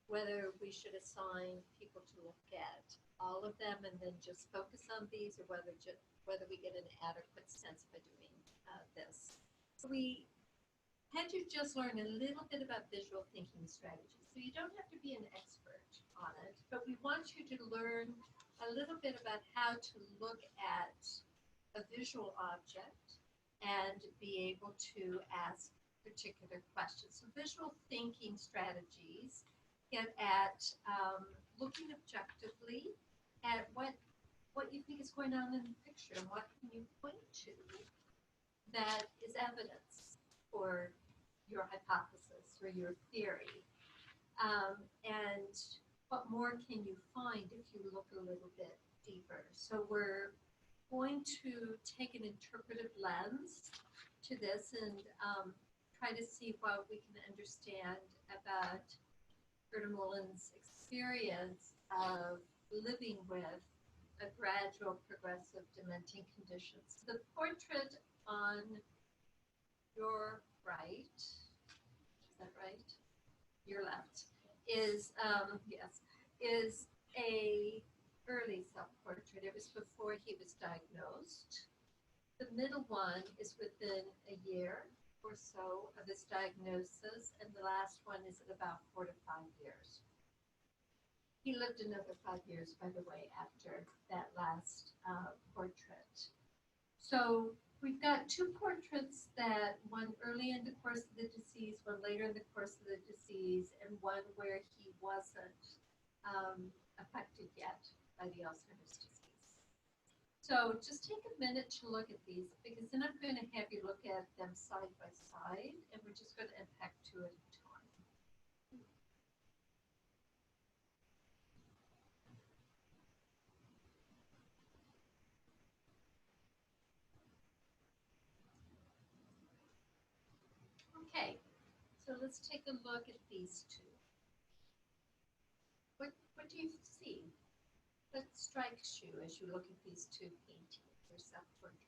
whether we should assign people to look at all of them and then just focus on these, or whether we get an adequate sense by doing this. So we had you just learn a little bit about visual thinking strategies. So you don't have to be an expert on it, but we want you to learn a little bit about how to look at a visual object and be able to ask particular questions. So visual thinking strategies get at looking objectively at what you think is going on in the picture, and what can you point to that is evidence for your hypothesis or your theory. And what more can you find if you look a little bit deeper? So we're going to take an interpretive lens to this and try to see what we can understand about Gerda Mullen's experience of living with a gradual progressive dementing condition. So the portrait on your right, is that right? Your left is, yes, is a early self-portrait. It was before he was diagnosed. The middle one is within a year or so of his diagnosis, and the last one is at about 4 to 5 years. He lived another 5 years, by the way, after that last portrait. So we've got two portraits, that one early in the course of the disease, one later in the course of the disease, and one where he wasn't affected yet by the Alzheimer's disease. So just take a minute to look at these, because then I'm going to have you look at them side by side, and we're just going to unpack two at a time. Okay, so let's take a look at these two. What do you see? What strikes you as you look at these two paintings or self-portraits?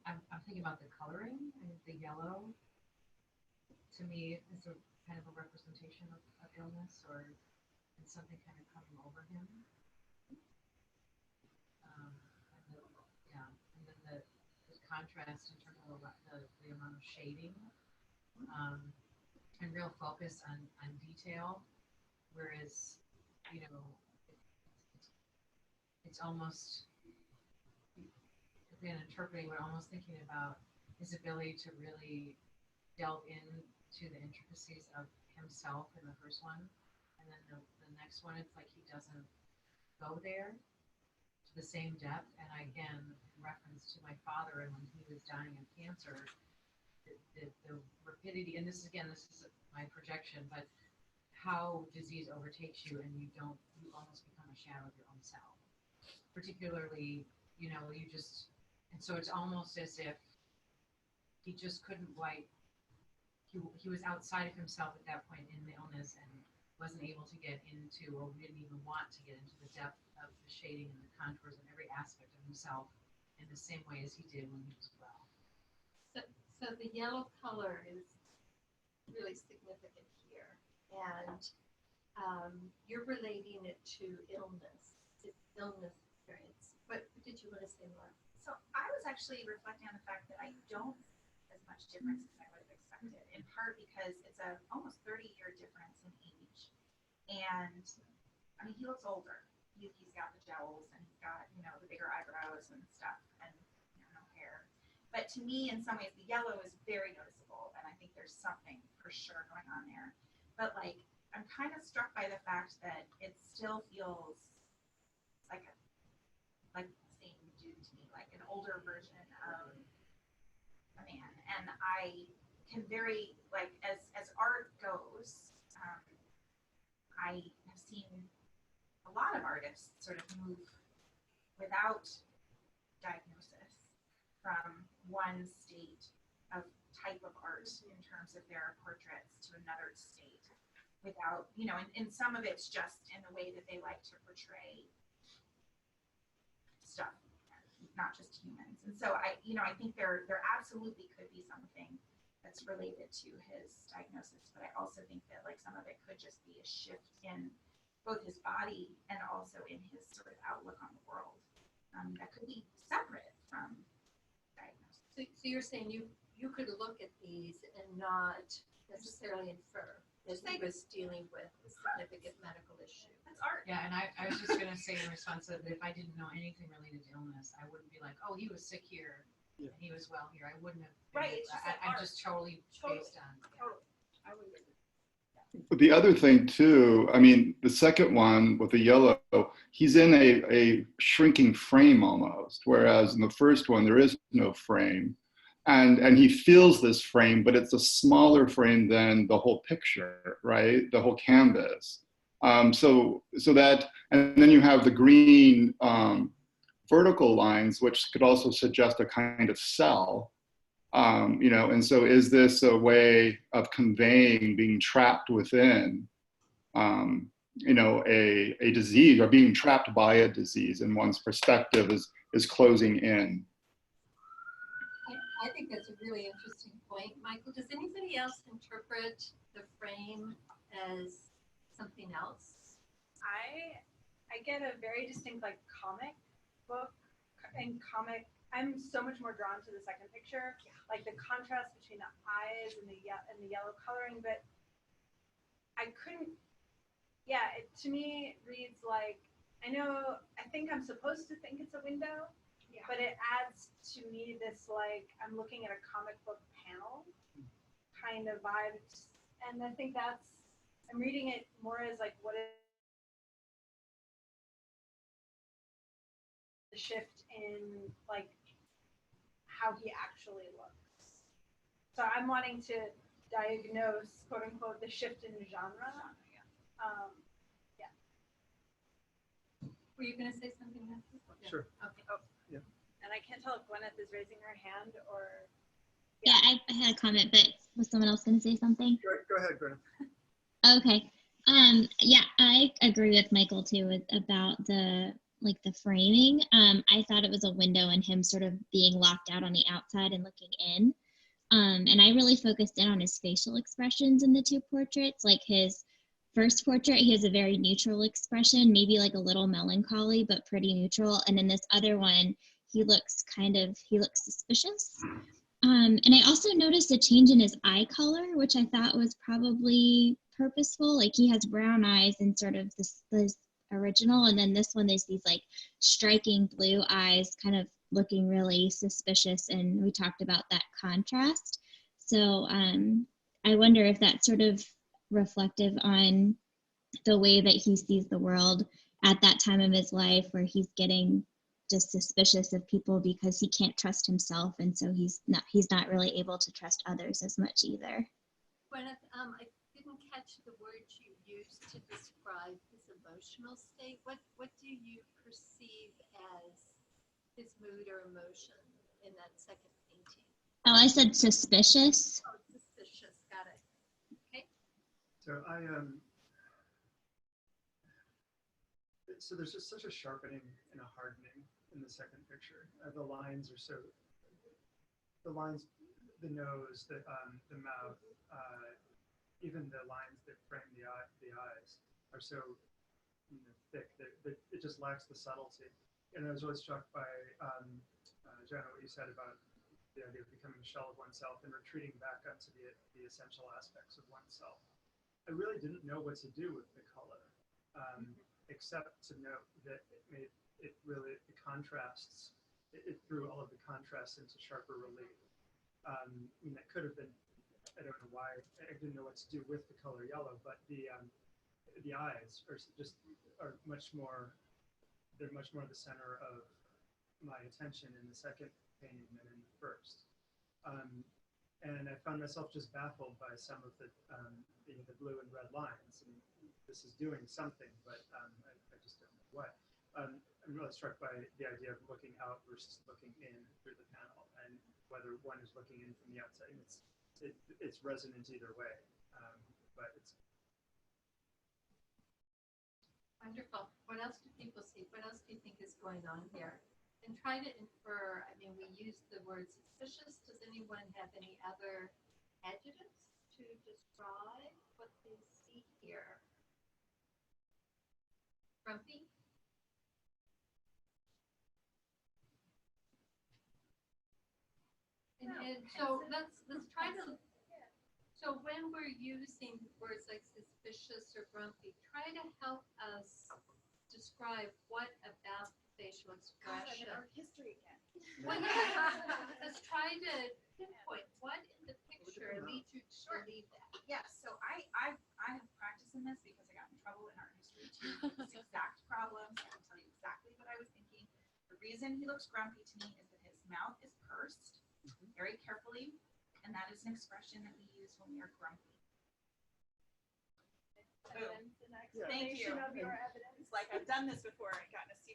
I'm thinking about the coloring. I think the yellow, to me, is a kind of a representation of illness, or something kind of coming over him. And then the contrast in terms of the amount of shading, and real focus on detail, whereas, it's almost, again, interpreting, but almost thinking about his ability to really delve into the intricacies of himself in the first one, and then the next one, it's like he doesn't go there to the same depth. And again, in reference to my father, and when he was dying of cancer, the rapidity, and this is my projection, but how disease overtakes you, and you almost become a shadow of your own self. Particularly, and so it's almost as if he just couldn't he was outside of himself at that point in the illness, and wasn't able to get into, or didn't even want to get into the depth of the shading and the contours and every aspect of himself in the same way as he did when he was well. So the yellow color is really significant here, and you're relating it to illness experience. What did you want to say, Laura? So I was actually reflecting on the fact that I don't see as much difference as I would have expected, in part because it's a almost 30-year difference in age. And I mean, he looks older. He's got the jowls, and he's got, the bigger eyebrows and stuff, and no hair. But to me, in some ways, the yellow is very noticeable, and I think there's something for sure going on there. But I'm kind of struck by the fact that it still feels like the same dude to me, like an older version of a man. And I can very, as art goes, I have seen a lot of artists sort of move without diagnosis from one state of type of art in terms of their portraits to another state without, and some of it's just in the way that they like to portray stuff, not just humans. And so I think there absolutely could be something that's related to his diagnosis, but I also think that some of it could just be a shift in both his body and also in his sort of outlook on the world, that could be separate from diagnosis. So you're saying you could look at these and not necessarily infer that he was dealing with a significant medical issue. That's art. Yeah, and I was just going to say in response to that, if I didn't know anything related to illness, I wouldn't be like, oh, he was sick here, and he was well here. I wouldn't have. Right. It's just I'm just totally based on. Totally. I would agree. But the other thing too, I mean, the second one with the yellow, he's in a shrinking frame almost, whereas in the first one there is no frame. and he feels this frame, but it's a smaller frame than the whole picture, right? The whole canvas. So that, and then you have the green vertical lines, which could also suggest a kind of cell. You know, and so is this a way of conveying being trapped within, you know, a disease, or being trapped by a disease, and one's perspective is closing in? I think that's a really interesting point. Michael, does anybody else interpret the frame as something else? I get a very distinct like comic book and comic. I'm so much more drawn to the second picture, like the contrast between the eyes and the yellow coloring. But I couldn't. Yeah, it to me reads like I think I'm supposed to think it's a window, but it adds to me this like I'm looking at a comic book panel kind of vibe, and I think I'm reading it more as like what is the shift in like how he actually looks. So I'm wanting to diagnose, quote unquote, the shift in genre. Yeah. Were you going to say something, Matthew? Sure. Okay. Oh. Yeah. And I can't tell if Gwyneth is raising her hand or. Yeah, I had a comment, but was someone else going to say something? Go ahead, Gwyneth. Okay. Yeah, I agree with Michael too about the framing. I thought it was a window and him sort of being locked out on the outside and looking in. And I really focused in on his facial expressions in the two portraits. Like his first portrait, he has a very neutral expression, maybe like a little melancholy, but pretty neutral. And in this other one, he looks suspicious. And I also noticed a change in his eye color, which I thought was probably purposeful. Like he has brown eyes in sort of this original, and then this one there's these like striking blue eyes, kind of looking really suspicious. And we talked about that contrast. So I wonder if that's sort of reflective on the way that he sees the world at that time of his life, where he's getting just suspicious of people because he can't trust himself, and so he's not really able to trust others as much either. Gwyneth, I didn't catch the words you used to describe his emotional state. What do you perceive as his mood or emotion in that second painting? Oh, I said suspicious. Oh, suspicious. Got it. Okay. So so there's just such a sharpening and a hardening in the second picture. The lines are so, the nose, the mouth, even the lines that frame the eyes are so thick that it just lacks the subtlety. And I was really struck by, Jenna, what you said about the idea of becoming a shell of oneself and retreating back onto the essential aspects of oneself. I really didn't know what to do with the color, except to note that it contrasts, it threw all of the contrasts into sharper relief. I mean, that could have been, I don't know why, I didn't know what to do with the color yellow, but the eyes are much more, they're much more the center of my attention in the second painting than in the first. And I found myself just baffled by some of the blue and red lines. I mean, this is doing something, but I just don't know what. I'm really struck by the idea of looking out versus looking in through the panel, and whether one is looking in from the outside. And it's resonant either way, but it's Wonderful. What else do people see? What else do you think is going on here? And try to infer, I mean, we use the word suspicious. Does anyone have any other adjectives to describe what they see here? Grumpy? And so let's try to, so when we're using words like suspicious or grumpy, try to help us describe what about facial expression. Art history again. Well, yeah, let's try to pinpoint what in the picture leads you to believe that. Yeah, so I have practiced in this because I got in trouble in art history too. This exact problem. So I can tell you exactly what I was thinking. The reason he looks grumpy to me is that his mouth is pursed. very carefully, and that is an expression that we use when we are grumpy. Evidence and Yeah. Thank you. explanation of your evidence. It's like I've done this before and gotten a C+.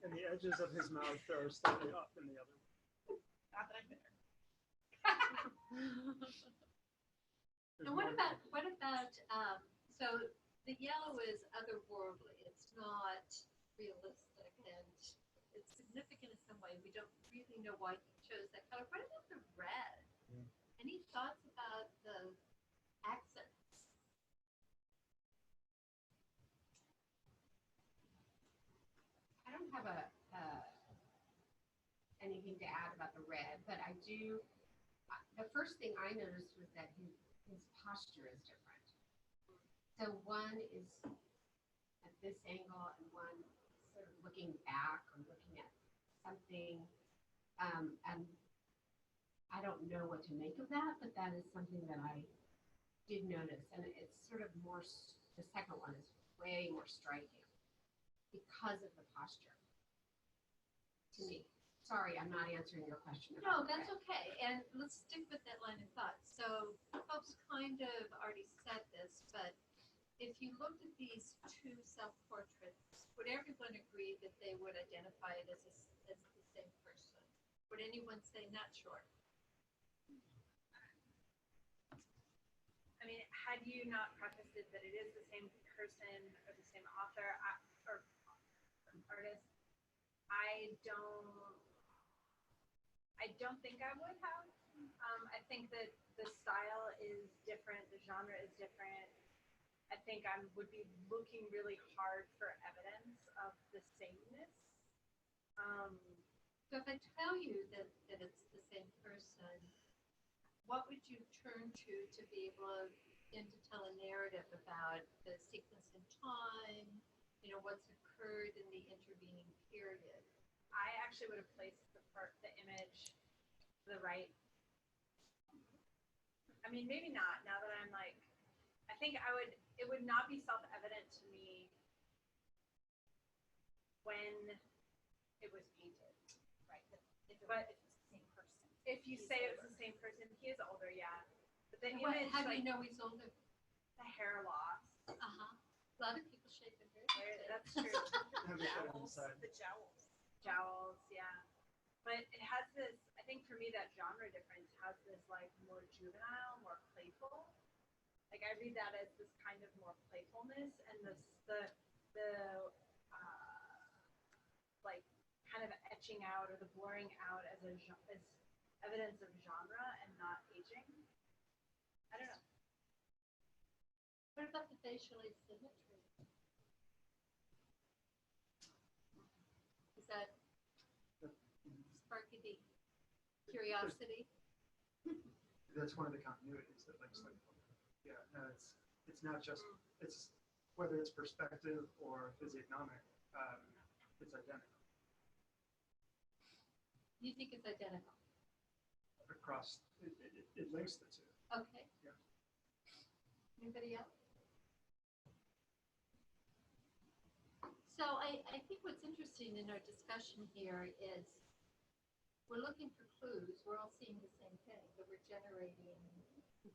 And the edges of his mouth are slightly up in the other way. Not that I'm bitter. There's And what more- about, so the yellow is otherworldly, it's not realistic, and it's significant in some way, we don't really know why he chose that color. What about the red? Yeah. Any thoughts about the accents? I don't have anything to add about the red, but I do, the first thing I noticed was that his posture is different. So one is at this angle and one sort of looking back or looking at something. And I don't know what to make of that, but that is something that I did notice. And it's sort of more, the second one is way more striking because of the posture to me. Sorry, I'm not answering your question. No, about the that's red. okay, and let's stick with that line of thought. So folks kind of already said this, but if you looked at these two self-portraits, would everyone agree that they would identify it as the same person? Would anyone say not sure? I mean, had you not prefaced it that it is the same person or the same author or artist, I don't think I would have. I think that the style is different, the genre is different. I think I would be looking really hard for evidence of the sameness. So if I tell you that it's the same person, what would you turn to be able to tell a narrative about the sequence in time, what's occurred in the intervening period? I actually would have placed the image to the right. I mean, maybe not. Now that I'm like, I think it would not be self-evident to me when it was painted. Right. But if But it's the same person. if you He's say it's older. the same person, he is older, yeah. But the What, image, how do like you know he's older? the hair loss, A lot of people shave their hair. right? That's true. Have it on the Jowls, side. the jowls. Jowls, yeah. But it has this, I think for me, that genre difference has this like more juvenile, more playful. Like I read that as this kind of more playfulness and the like kind of etching out or the blurring out as evidence of genre and not aging. I don't know. What about the facial asymmetry? Is that sparky the curiosity? That's one of the continuities that makes like, yeah, no, it's not just, it's whether it's perspective or physiognomic, it's identical You think it's identical? across, it links the two. Okay. Yeah. Anybody else? So I think what's interesting in our discussion here is we're looking for clues. We're all seeing the same thing, but we're generating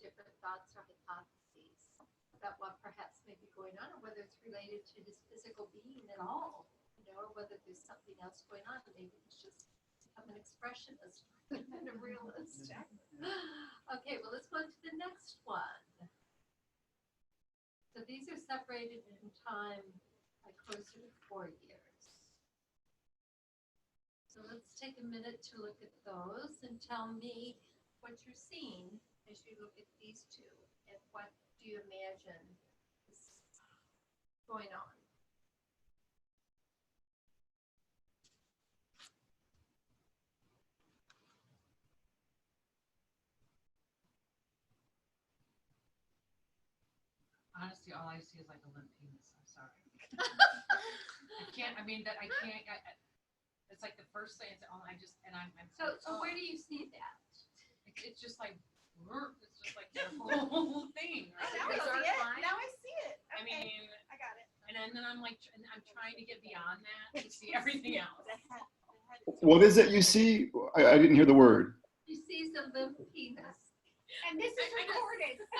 different thoughts or hypotheses about what perhaps may be going on, or whether it's related to his physical being at all, or whether there's something else going on. Maybe he's just become an expressionist rather than a realist. Okay, well, let's go to the next one. So these are separated in time by closer to 4 years. So let's take a minute to look at those and tell me what you're seeing as you look at these two, and what do you imagine is going on? Honestly, all I see is like a limp penis. I'm sorry. It's like the first thing. It's all I just, and I'm So where do you see that? it's just like, it's just like the whole thing. Right? Now I It's see it. Now I see it. I Okay. mean, I got it. and then I'm like, and I'm trying to get beyond that to see everything else. The head. What is it you see? I didn't hear the word. He sees a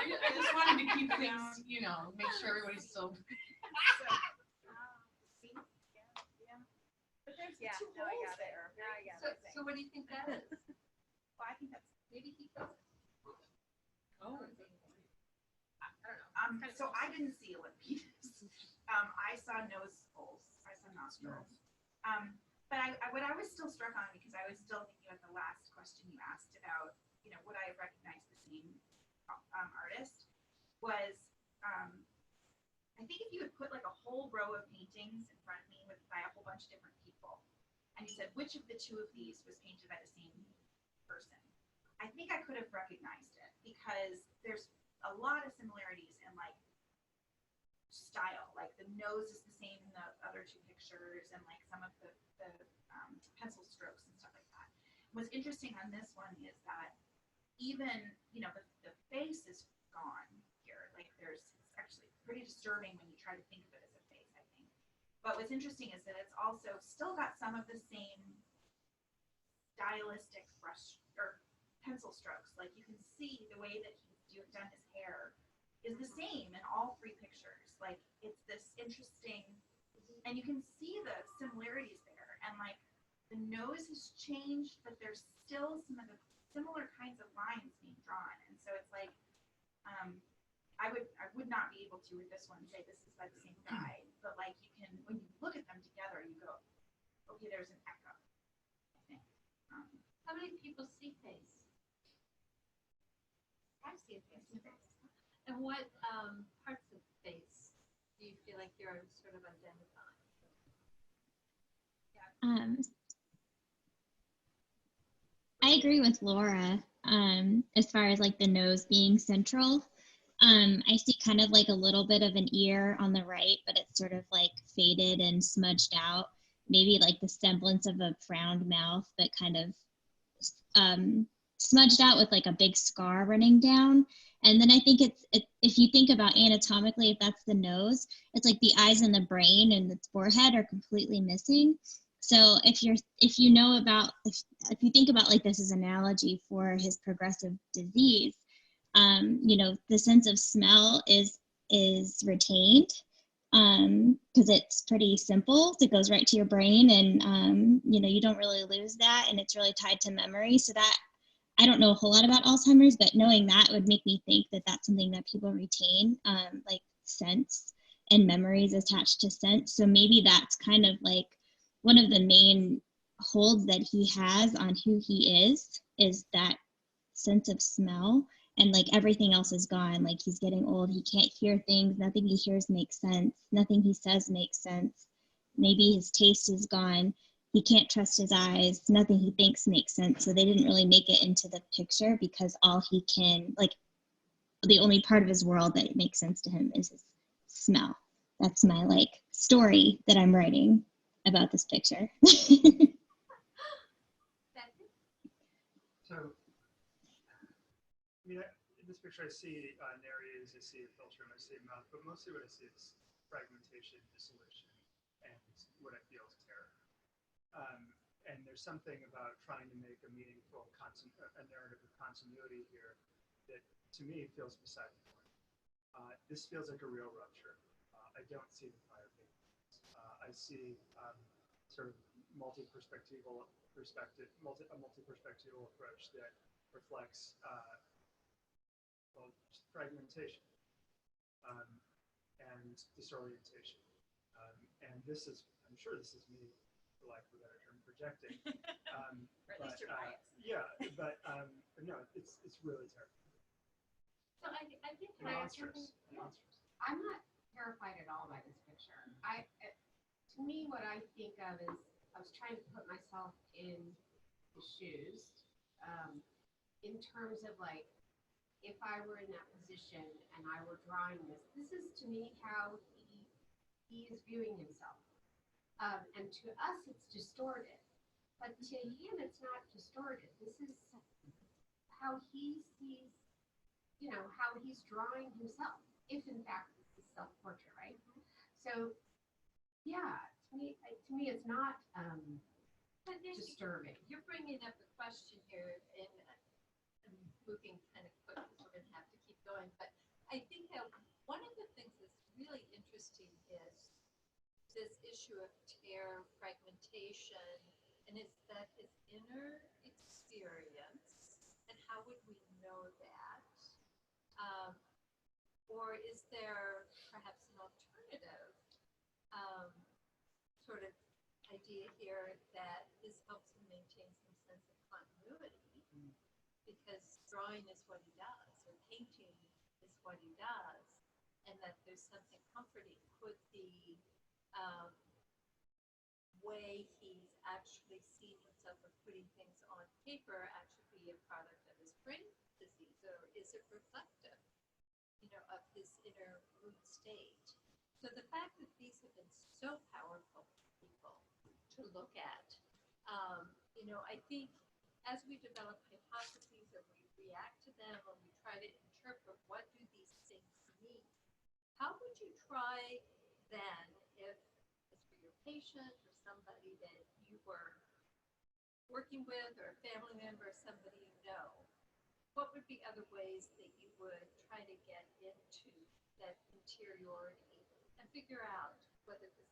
I just wanted to keep things, you know, make sure everybody's still. See? Yeah. But there's two holes there. So what do you think that is? Well, I think that's, Maybe he does. Oh. I don't know. So I didn't see a lip penis. I saw nose holes. I saw nostrils. But what I was still struck on, because I was still thinking about the last question you asked about, you know, would I have recognized the same artist, was I think if you had put like a whole row of paintings in front of me by a whole bunch of different people, and you said which of the two of these was painted by the same person, I think I could have recognized it, because there's a lot of similarities in like style. Like the nose is the same in the other two pictures, and like some of the pencil strokes and stuff like that. What's interesting on this one is that even, you know, the face is gone here. Like it's actually pretty disturbing when you try to think of it as a face, I think. But what's interesting is that it's also still got some of the same stylistic brush or pencil strokes. Like you can see the way that he's done his hair is the same in all three pictures. Like it's this interesting, and you can see the similarities there. And like the nose has changed, but there's still some of the similar kinds of lines being drawn. And so it's like, I would not be able to with this one say this is by the same guy, but like you can, when you look at them together, you go, okay, there's an echo, I think. How many people see face? I see a face. And what parts of the face do you feel like you're sort of identifying? I agree with Laura as far as like the nose being central. I see kind of like a little bit of an ear on the right, but it's sort of like faded and smudged out. Maybe like the semblance of a frowned mouth, but kind of smudged out with like a big scar running down. And then I think if you think about anatomically, if that's the nose, it's like the eyes and the brain and the forehead are completely missing. So if you think about like this as an analogy for his progressive disease, you know, the sense of smell is retained because it's pretty simple. It goes right to your brain, and you know, you don't really lose that, and it's really tied to memory. So that, I don't know a whole lot about Alzheimer's, but knowing that would make me think that that's something that people retain, like sense and memories attached to sense. So maybe that's kind of like one of the main holds that he has on who he is that sense of smell, and like everything else is gone. Like he's getting old, he can't hear things, nothing he hears makes sense, nothing he says makes sense. Maybe his taste is gone, he can't trust his eyes, nothing he thinks makes sense. So they didn't really make it into the picture because all he can, like the only part of his world that makes sense to him is his smell. That's my like story that I'm writing about this picture. So, I mean, in this picture, I see narratives, I see a filter, and I see a mouth, but mostly what I see is fragmentation, dissolution, and what I feel is terror. And there's something about trying to make a meaningful a narrative of continuity here that, to me, feels beside the point. This feels like a real rupture. I don't see the prior paintings. I see sort of multi-perspectival approach that reflects just fragmentation and disorientation. And this is, I'm sure this is me, for lack of a better term, projecting. Or at least you're biased. Yeah, but no, it's really terrible. So I think Monstrous. I'm not terrified at all by this picture. To me, what I think of is I was trying to put myself in the shoes, in terms of like, if I were in that position and I were drawing this, this is to me how he is viewing himself. And to us, it's distorted. But to him, it's not distorted. This is how he sees, you know, how he's drawing himself, if in fact it's a self-portrait, right? So, yeah, to me, it's not disturbing. You're bringing up a question here, and I'm moving kind of quickly, so we're going to have to keep going, but I think that one of the things that's really interesting is this issue of tear fragmentation, and it's that his inner experience, and how would we know that? Or is there perhaps an alternative sort of idea here that this helps him maintain some sense of continuity, because drawing is what he does, or painting is what he does, and that there's something comforting. Could the way he's actually seen himself or putting things on paper actually be a product of his brain disease, or is it reflective, of his inner mood state? So the fact that these have been so powerful for people to look at, I think as we develop hypotheses or we react to them or we try to interpret what do these things mean, how would you try then, if it's for your patient or somebody that you were working with, or a family member, or somebody you know, what would be other ways that you would try to get into that interiority and figure out whether he's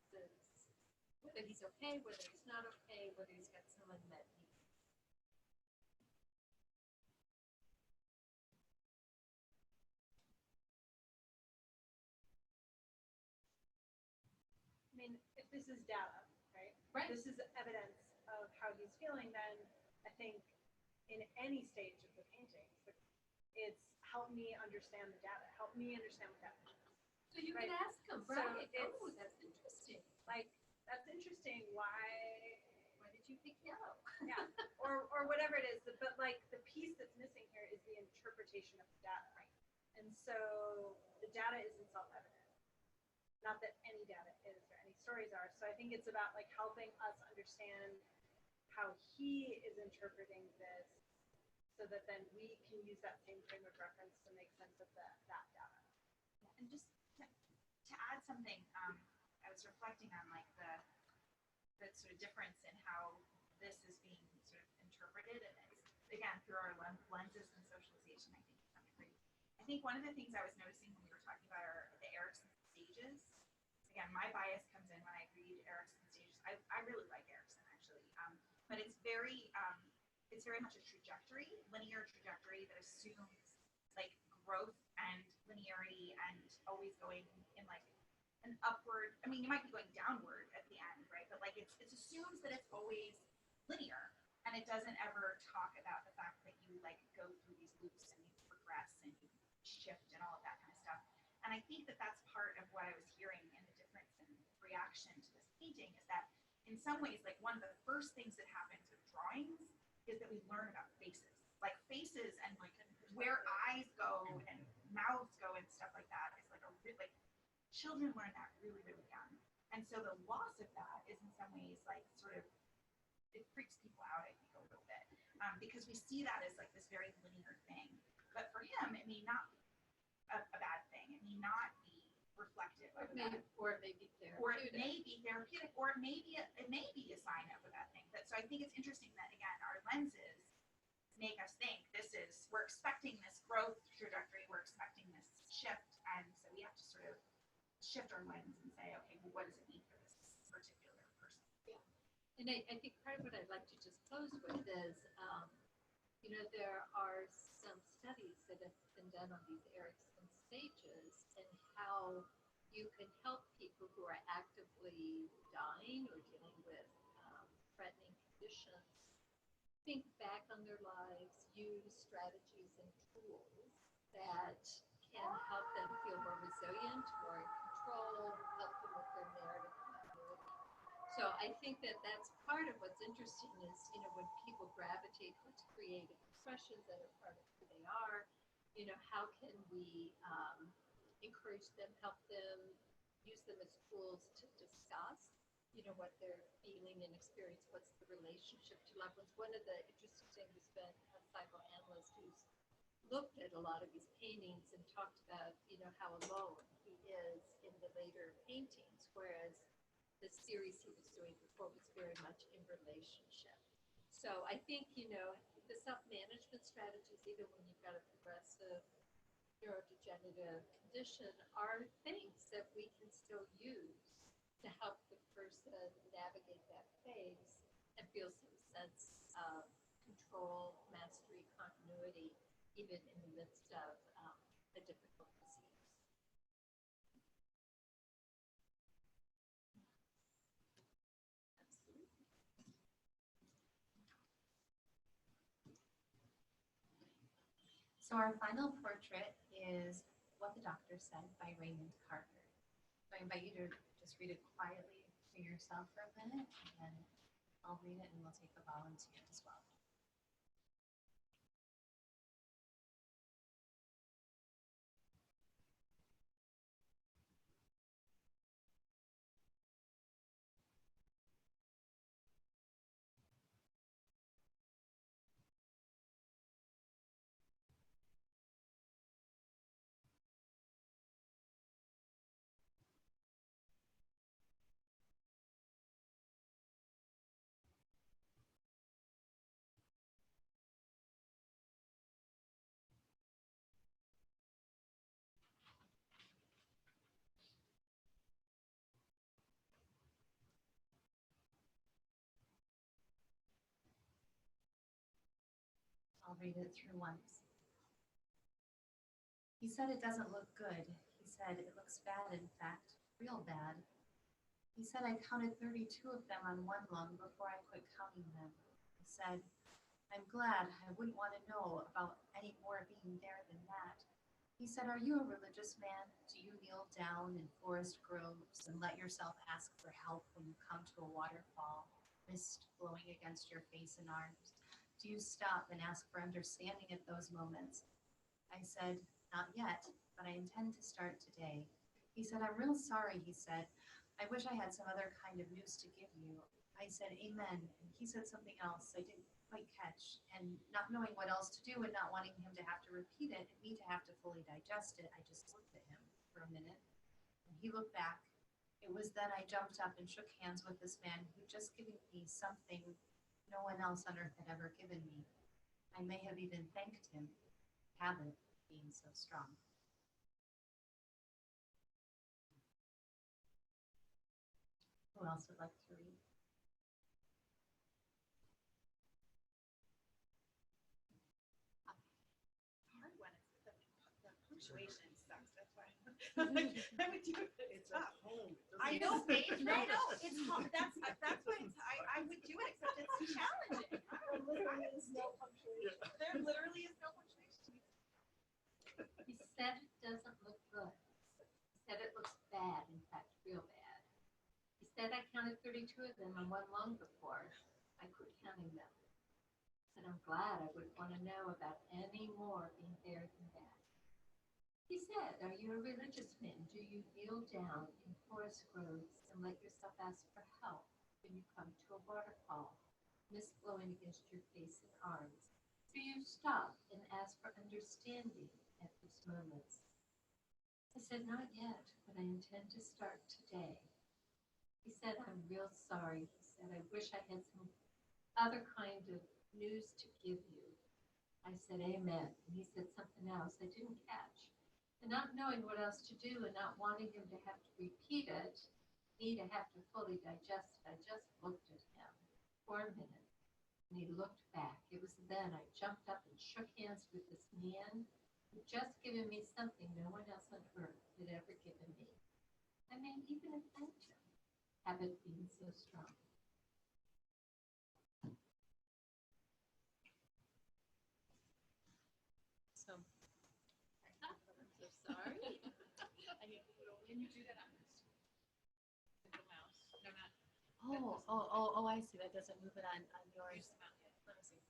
okay, whether he's not okay, whether he's got some unmet needs? I mean, if this is data, right? Right. This is evidence of how he's feeling, then I think in any stage of the painting, it's help me understand the data, help me understand what that means. So you Right. could ask him, So right? it's- Oh, that's interesting. Like, that's interesting, why did you pick yellow? yeah, or whatever it is. But like the piece that's missing here is the interpretation of the data. Right. And so the data isn't self-evident. Not that any data is or any stories are. So I think it's about like helping us understand how he is interpreting this, so that then we can use that same frame of reference to make sense of that data. And just to add something, I was reflecting on like the sort of difference in how this is being sort of interpreted, and it's again through our lenses and socialization, I think, to some degree. I think one of the things I was noticing when we were talking about the Erikson stages, again, my bias comes in when I read Erikson stages. I really like Erikson actually, but it's very much a trajectory, linear trajectory that assumes like growth and linearity and always going in like an upward. I mean, you might be going downward at the end, right? But like it assumes that it's always linear, and it doesn't ever talk about the fact that you like go through these loops and you progress and you shift and all of that kind of stuff. And I think that that's part of what I was hearing in the difference in reaction to this painting, is that in some ways, like one of the first things that happens with drawings is that we learn about faces, like faces and like where eyes go and mouths go and stuff like that is like like children learn that really, really young. And so the loss of that is in some ways like sort of, it freaks people out, I think, a little bit, because we see that as like this very linear thing. But for him, it may not be a bad thing. It may not be reflective of that. Or it may be therapeutic. Or it may be therapeutic, or it may be a sign of a bad thing. But so I think it's interesting that again, our lenses make us think we're expecting this growth trajectory, we're expecting this shift, and so we have to sort of shift our lens and say, okay, well, what does it mean for this particular person? Yeah. And I think part of what I'd like to just close with is, there are some studies that have been done on these Erikson stages and how you can help people who are actively dying or dealing with threatening conditions think back on their lives, use strategies and tools that can help them feel more resilient, more in control, help them with their narrative continuity. So I think that that's part of what's interesting is, when people gravitate towards creative expressions that are part of who they are, how can we encourage them, help them, use them as tools to discuss, what they're feeling and experience, what's the relationship to loved ones. One of the interesting things has been a psychoanalyst who's looked at a lot of these paintings and talked about, how alone he is in the later paintings, whereas the series he was doing before was very much in relationship. So I think, the self-management strategies, even when you've got a progressive neurodegenerative condition are things that we can still use to help the person navigate that phase and feel some sense of control, mastery, continuity, even in the midst of a difficult disease. So our final portrait is What the Doctor Said by Raymond Carver. So I invite you to just read it quietly to yourself for a minute, and then I'll read it and we'll take a volunteer as well. I'll read it through once. He said it doesn't look good. He said it looks bad, in fact, real bad. He said I counted 32 of them on one lung before I quit counting them. He said, I'm glad. I wouldn't want to know about any more being there than that. He said, are you a religious man? Do you kneel down in forest groves and let yourself ask for help when you come to a waterfall, mist blowing against your face and arms? Do you stop and ask for understanding at those moments? I said, not yet, but I intend to start today. He said, I'm real sorry, he said. I wish I had some other kind of news to give you. I said, amen. And he said something else I didn't quite catch. And not knowing what else to do and not wanting him to have to repeat it and me to have to fully digest it, I just looked at him for a minute. And he looked back. It was then I jumped up and shook hands with this man who'd just given me something no one else on earth had ever given me. I may have even thanked him. Habit being so strong. Who else would like to read? Hard one. The punctuation sucks. That's why I would do it. It's tough. I know, babe. I know. It's hard. That's why I would do it, except it's challenging. There literally is no punctuation. There literally is no punctuation. He said it doesn't look good. He said it looks bad, in fact, real bad. He said I counted 32 of them on one lung before I quit counting them. He said I'm glad. I wouldn't want to know about any more being there than that. He said, are you a religious man? Do you kneel down in forest groves and let yourself ask for help when you come to a waterfall, mist blowing against your face and arms? Do you stop and ask for understanding at those moments? I said, not yet, but I intend to start today. He said, I'm real sorry. He said, I wish I had some other kind of news to give you. I said, amen. And he said something else I didn't catch. And not knowing what else to do and not wanting him to have to repeat it, me to have to fully digest it, I just looked at him for a minute. And he looked back. It was then I jumped up and shook hands with this man who'd just given me something no one else on earth had ever given me. I may even have thanked him, habit being so strong. So, I'm so sorry. Can you do that on this? With the mouse? No, not. Oh, I see. That doesn't move it on yours. Use the mouse. Let me see.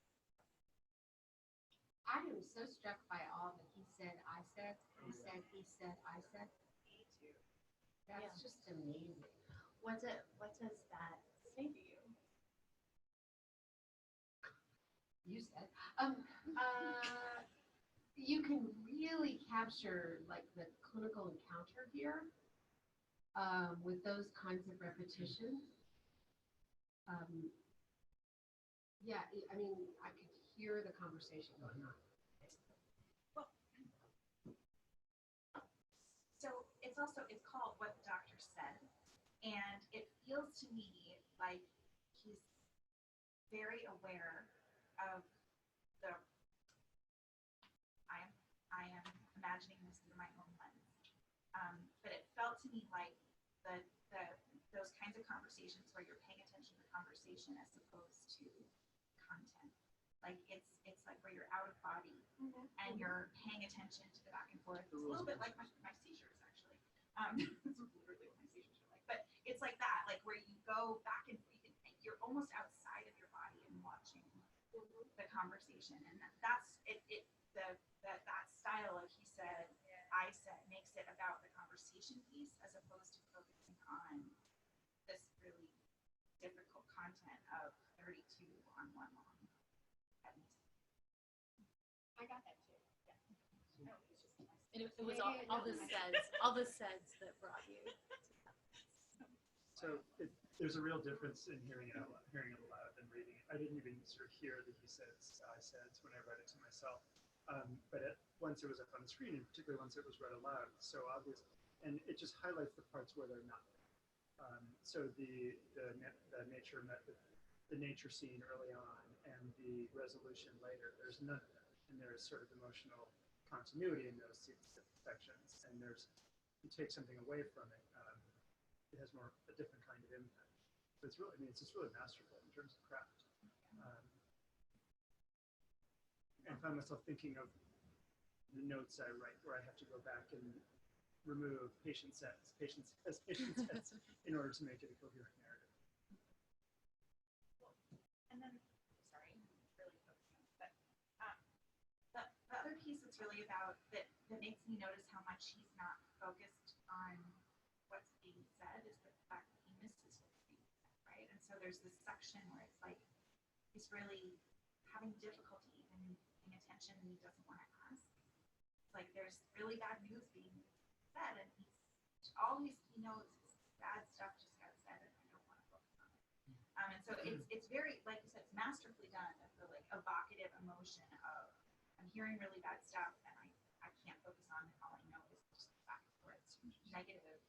I am so struck by all that he said, I said, he said, he said, I said. Me too. That's Yeah. just amazing. What does that say to you? You said. You can really capture like the clinical encounter here with those kinds of repetitions. Yeah, I mean, I could hear the conversation going on. it's called What the Doctor Said, and it feels to me like he's very aware of the. I am imagining this through my own lens, but it felt to me like the those kinds of conversations where you're paying attention to the conversation as opposed to content. Like it's like where you're out of body and you're paying attention to the back and forth. It's a little bit like my seizures actually. It's literally what my seizures are like. But it's like that, like where you go back and you're almost outside of your body and watching the conversation, and that's it. That style, like he said, I said, makes it about the conversation piece as opposed to focusing on this really difficult content of 32 on one long. I got that too. Yeah. No, it's just And it was all the says that brought you. So there's a real difference in hearing it aloud than reading it. I didn't even sort of hear the he says, I says when I read it to myself. But once it was up on the screen, and particularly once it was read aloud, so obvious, and it just highlights the parts where they're not there. So the nature scene early on and the resolution later, there's none of that, and there's sort of emotional continuity in those sections, and you take something away from it. It has a different kind of impact. But it's just really masterful in terms of craft. And I find myself thinking of the notes I write where I have to go back and remove patient sets in order to make it a coherent narrative. And then, sorry, really focusing, but the other piece that's really about that makes me notice how much he's not focused on what's being said is the fact that he misses what's being said, right? And so there's this section where it's like he's really having difficulty even paying attention and he doesn't want to ask. It's like there's really bad news being said and he knows is bad stuff just got said and I don't want to focus on it. And so it's very, like you said, it's masterfully done of the like evocative emotion of I'm hearing really bad stuff and I can't focus on it. All I know is just back and forth, negative.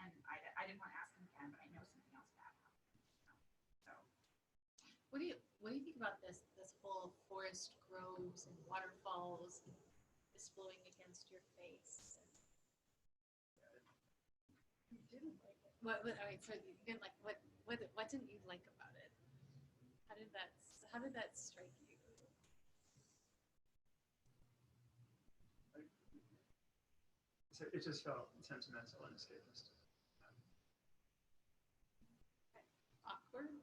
And I didn't want to ask him again, but I know something else bad happened. So, what do you think about this whole forest groves and waterfalls and this blowing against your face? You didn't like it. What? All right, so you didn't like what didn't you like about it? How did that strike you? So it just felt sentimental and escapist. Awkward?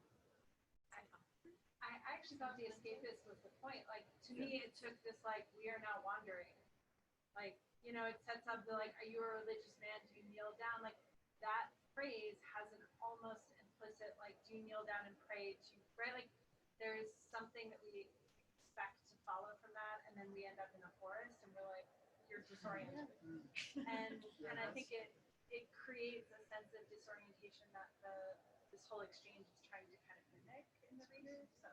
I actually thought the escapist was the point. Like, to me, it took this, like, we are now wandering. Like, it sets up the, like, are you a religious man? Do you kneel down? Like, that phrase has an almost implicit, like, do you kneel down and pray to, right? Like, there's something that we expect to follow from that, and then we end up in the forest, and we're like, you're disoriented. And I think it creates a sense of disorientation that this whole exchange is trying to kind of mimic in the reader. So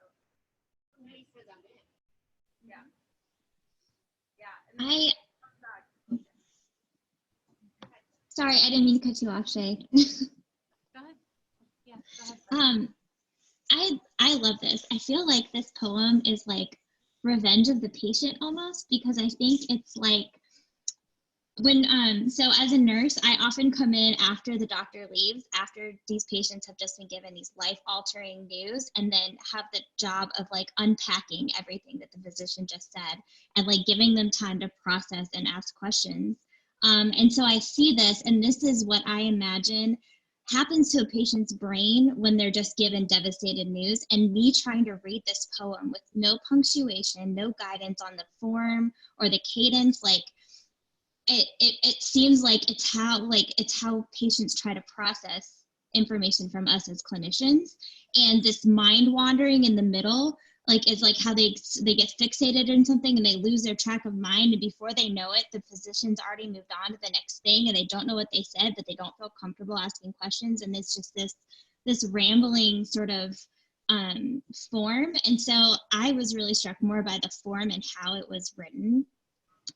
he says I'm in. yeah. Sorry, I didn't mean to cut you off, Shay. Go ahead. Yeah, go ahead. I love this. I feel like this poem is like revenge of the patient almost, because I think it's like when so as a nurse, I often come in after the doctor leaves, after these patients have just been given these life-altering news, and then have the job of like unpacking everything that the physician just said and like giving them time to process and ask questions. And so I see this, and this is what I imagine happens to a patient's brain when they're just given devastated news, and me trying to read this poem with no punctuation, no guidance on the form or the cadence, like it seems like it's how patients try to process information from us as clinicians, and this mind wandering in the middle is like how they get fixated in something and they lose their track of mind, and before they know it, the physician's already moved on to the next thing and they don't know what they said, but they don't feel comfortable asking questions, and it's just this rambling sort of form. And so I was really struck more by the form and how it was written.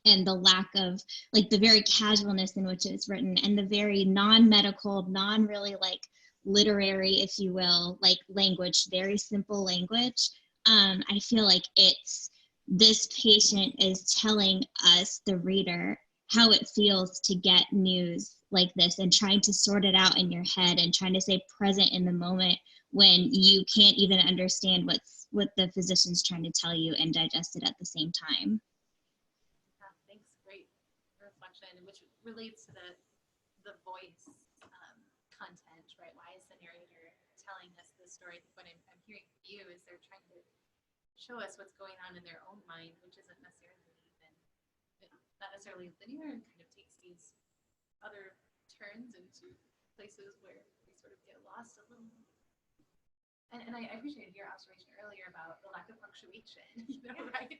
and the lack of like the very casualness in which it's written and the very non-medical, non-really like literary, if you will, like language, very simple language. I feel like it's this patient is telling us, the reader, how it feels to get news like this and trying to sort it out in your head and trying to stay present in the moment when you can't even understand what the physician's trying to tell you and digest it at the same time. Thanks, great reflection, which relates to the voice content, right? Why is the narrator telling us this story? I think what I'm hearing from you is they're trying to show us what's going on in their own mind, which isn't necessarily even, not necessarily linear, and kind of takes these other turns into places where we sort of get lost a little. And I appreciated your observation earlier about the lack of punctuation, right?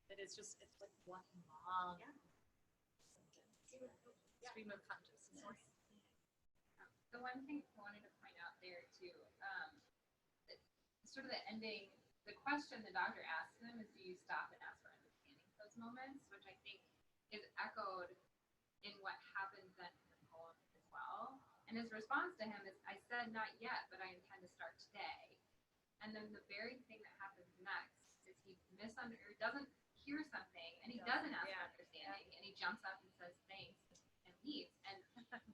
That it's like one long stream of consciousness. The one thing I wanted to point out there too, sort of the ending, the question the doctor asks him is, do you stop and ask for understanding those moments, which I think is echoed in what happens then in the poem as well. And his response to him is, I said not yet, but I intend to start today. And then the very thing that happens next is he doesn't hear something, and he doesn't ask for understanding, and he jumps up and says thanks and leaves. And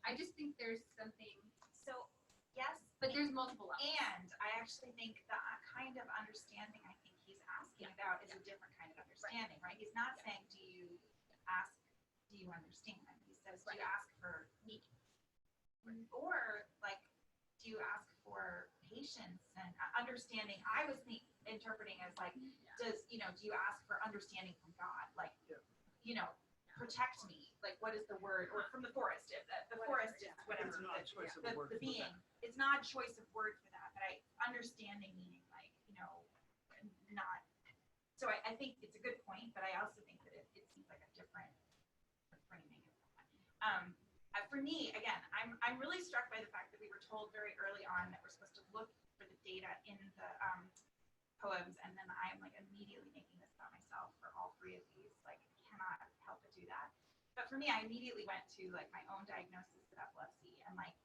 I just think there's something. So yes, but there's multiple levels. And I actually think the kind of understanding I think he's asking about is a different kind of understanding, right? He's not saying, do you understand? He says, do you ask for meaning? Or like, do you ask for patience and understanding? I was interpreting as like, do you ask for understanding from God? Like, protect me. Like, what is the word? Or from the forest. The forest is whatever. It's not a choice of a word the for being. that. It's not a choice of word for that. But understanding meaning like, not. So I think it's a good point, but I also think that it seems like a different framing of that. For me, again, I'm really struck by the fact that we were told very early on that we're supposed to look for the data in the poems, and then I'm like immediately making this about myself for all three of these. Like, I cannot help but do that. But for me, I immediately went to like my own diagnosis of epilepsy, and like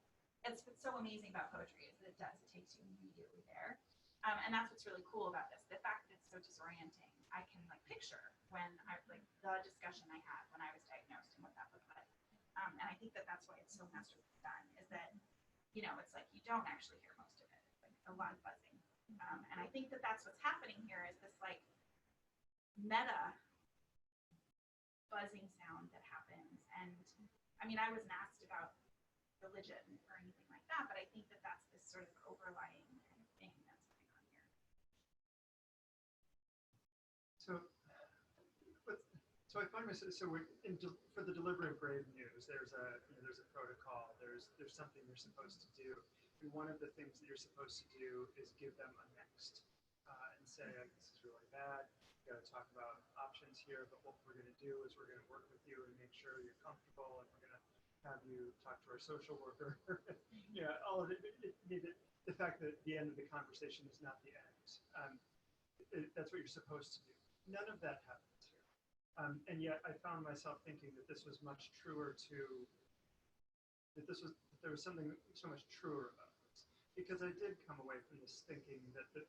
it's what's so amazing about poetry is that it takes you immediately there. And that's what's really cool about this. The fact that it's so disorienting, I can like picture when I like the discussion I had when I was diagnosed and what that looked like. And I think that that's why it's so masterfully done, is that, it's like you don't actually hear most of it. It's like a lot of buzzing. And I think that that's what's happening here is this like meta buzzing sound that happens. And I mean, I wasn't asked about religion or anything like that, but I think that that's this sort of overlying kind of thing that's going on here. So I find myself, for the delivery of brave news, there's a protocol, there's something you're supposed to do. And one of the things that you're supposed to do is give them a next and say, this is really bad. We got to talk about options here, but what we're going to do is we're going to work with you and make sure you're comfortable, and we're going to have you talk to our social worker. All of it. The fact that the end of the conversation is not the end. That's what you're supposed to do. None of that happens here. And yet I found myself thinking that this was much truer that there was something so much truer about this, because I did come away from this thinking that the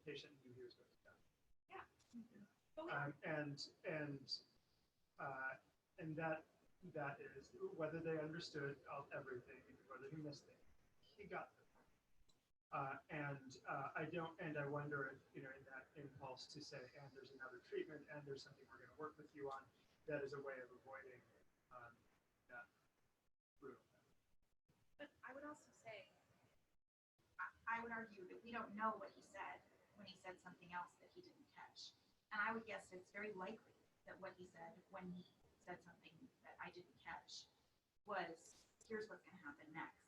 patient knew he was going to die. And that is whether they understood everything, whether he missed it, he got them. And I wonder if, in that impulse to say, and there's another treatment, and there's something we're going to work with you on, that is a way of avoiding that room. But I would also say, I would argue that we don't know what he said when he said something else that he didn't catch. And I would guess it's very likely that what he said when he said something that I didn't catch was, here's what's going to happen next.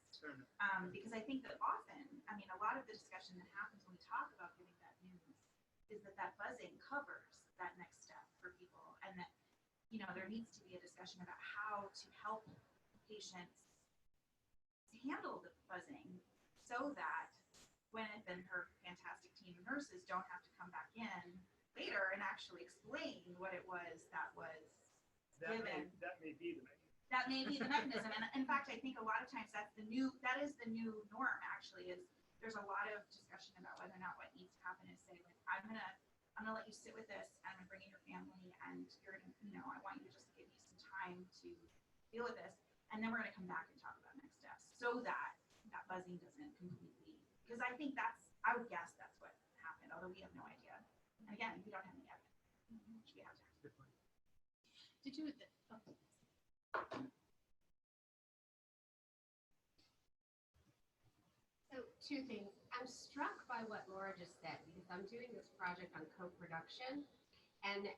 Because I think that often, a lot of the discussion that happens when we talk about giving that news is that buzzing covers that next step for people, and that, there needs to be a discussion about how to help patients handle the buzzing so that Gwyneth and her fantastic team of nurses don't have to come back in later and actually explain what it was that was That may, given. that may be the mechanism. That may be the mechanism. And in fact, I think a lot of times that is the new norm actually, is there's a lot of discussion about whether or not what needs to happen is say, like, I'm gonna let you sit with this, and I'm gonna bring in your family, and you're gonna, I want you to just give me some time to deal with this, and then we're gonna come back and talk about next steps, so that that buzzing doesn't completely, because I think I would guess that's what happened, although we have no idea. And again, we don't have any evidence, which we have to. Good point. Did you? So two things. I'm struck by what Laura just said, because I'm doing this project on co-production, and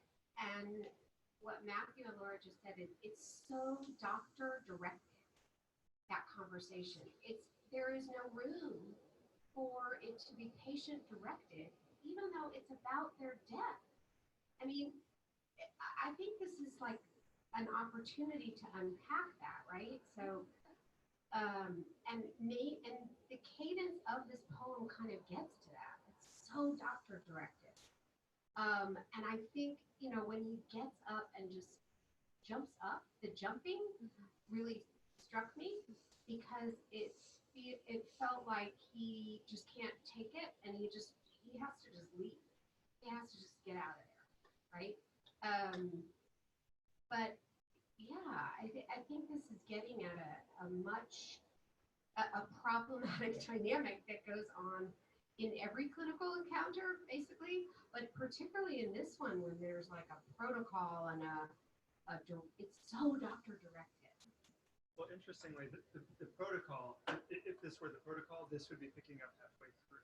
what Matthew and Laura just said is it's so doctor directed, that conversation. There is no room for it to be patient directed, even though it's about their death. I mean, I think this is like an opportunity to unpack that, right? So, and the cadence of this poem kind of gets to that. It's so doctor directed. And I think, when he gets up and just jumps up, the jumping really struck me, because it felt like he just can't take it, and he has to just leave. He has to just get out of there, right? But yeah, I think this is getting at a problematic dynamic that goes on in every clinical encounter, basically, but particularly in this one, when there's like a protocol and it's so doctor directed. Well, interestingly, the protocol, if this were the protocol, this would be picking up halfway through,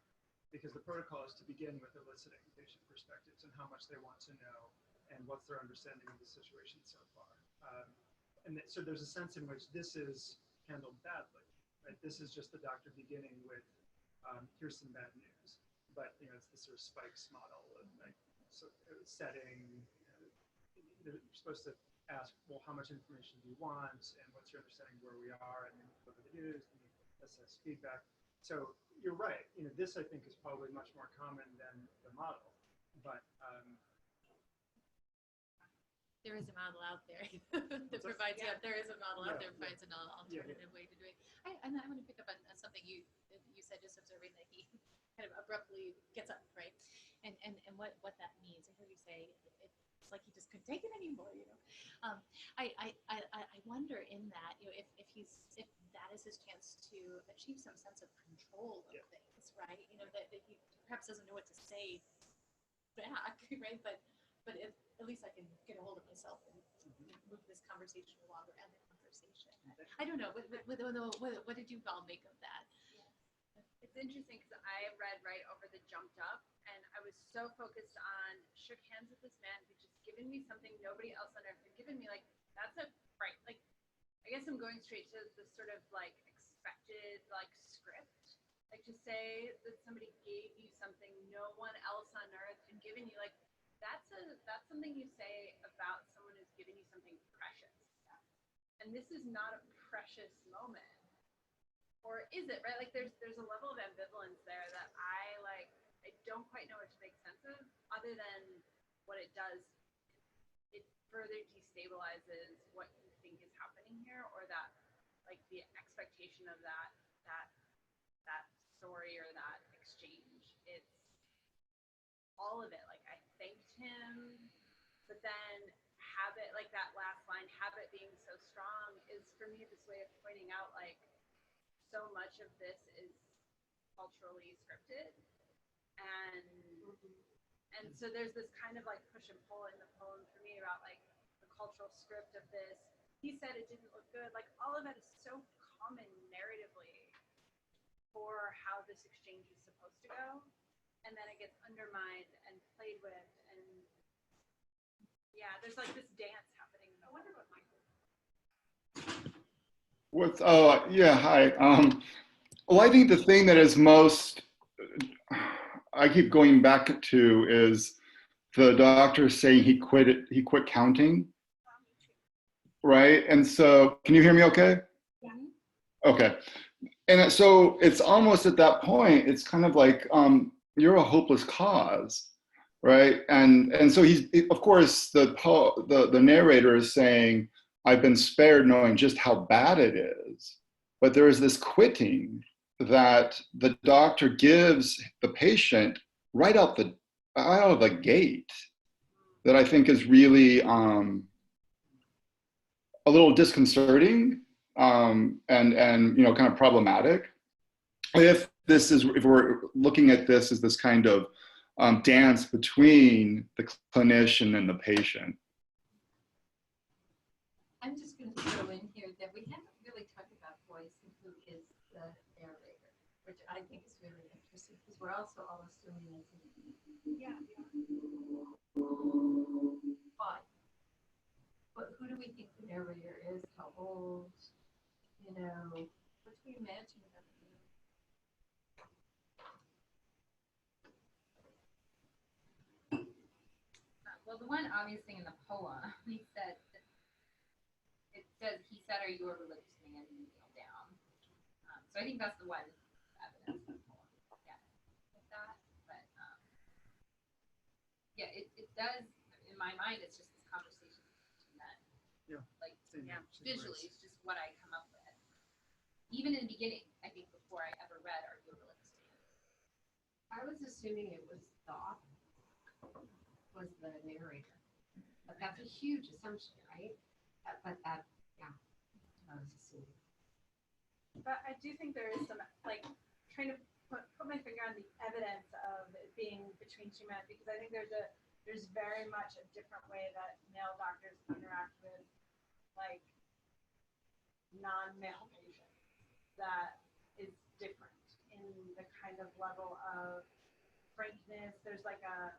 because the protocol is to begin with eliciting patient perspectives and how much they want to know and what's their understanding of the situation so far. So there's a sense in which this is handled badly, right? This is just the doctor beginning with, here's some bad news, but it's the sort of spikes model of setting. You're supposed to ask, well, how much information do you want, and what's your understanding of where we are, and then go to the news, and assess feedback. So you're right. This I think is probably much more common than the model, but There is a model out there that provides. Yeah, there is a model out there that provides an alternative way to do it. And I want to pick up on something you said, just observing that he kind of abruptly gets up, right? And what that means. I heard you say it's like he just couldn't take it anymore. I wonder in that, if that is his chance to achieve some sense of control of things, right? That he perhaps doesn't know what to say back, right? But at least I can get a hold of myself and move this conversation along, or end the conversation. I don't know. What did you all make of that? It's interesting because I read right over the jumped up, and I was so focused on shook hands with this man who just given me something nobody else on earth had given me. Like, that's a right. Like, I guess I'm going straight to the sort of like expected like script. Like, to say that somebody gave you something no one else on earth had given you, like, that's something you say about someone who's given you something precious. And this is not a precious moment. Or is it, right? Like, there's a level of ambivalence there that I don't quite know what to make sense of, other than what it does. It further destabilizes what you think is happening here, or that, like, the expectation of that story or that exchange. It's all of it. Like, I thanked him, but then habit, like that last line, habit being so strong, is for me this way of pointing out, like, so much of this is culturally scripted, and so there's this kind of like push and pull in the poem for me about like the cultural script of this. He said it didn't look good. Like, all of that is so common narratively for how this exchange is supposed to go, and then it gets undermined and played with, and yeah, there's like this dance happening. I wonder what Michael. Hi. Well, I think the thing that is most, I keep going back to, is the doctor saying he quit counting, right? And so, can you hear me okay? Yeah. Okay. And so it's almost at that point, it's kind of like, you're a hopeless cause, right? And so he's, of course, the narrator is saying, I've been spared knowing just how bad it is. But there is this quitting that the doctor gives the patient right out of the gate that I think is really a little disconcerting and kind of problematic. If we're looking at this as this kind of dance between the clinician and the patient. I'm just going to throw in here that we haven't really talked about voice and who is the narrator, which I think is really interesting because we're also all assuming it's fine. But who do we think the narrator is? How old? You know, what do we imagine about them? Well, the one obvious thing in the poem, he said, he said, are you a religious man? And you kneel down. So I think that's the one evidence in the poem. Yeah, with that. But yeah, it does, in my mind, it's just this conversation between men. Yeah. Like, Yeah. visually, it's just what I come up with. Even in the beginning, I think before I ever read Are You a Religious Man? I was assuming it was the author, was the narrator. But that's a huge assumption, right? But that, yeah, I was assuming. But I do think there is some, like, trying to put my finger on the evidence of it being between two men, because I think there's very much a different way that male doctors interact with, like, non-male patients that is different in the kind of level of frankness. There's like a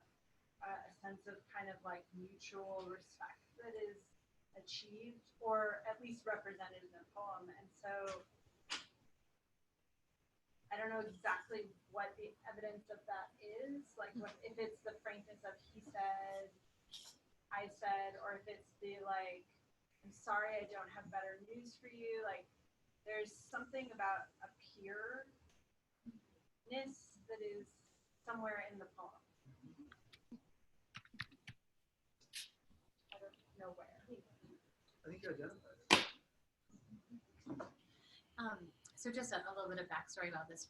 sense of kind of like mutual respect that is achieved, or at least represented in the poem. And so I don't know exactly what the evidence of that is, like if it's the frankness of he said, I said, or if it's the like, I'm sorry, I don't have better news for you. Like there's something about a pureness that is somewhere in the poem. I don't know where. I think you identified it. So just a little bit of backstory about this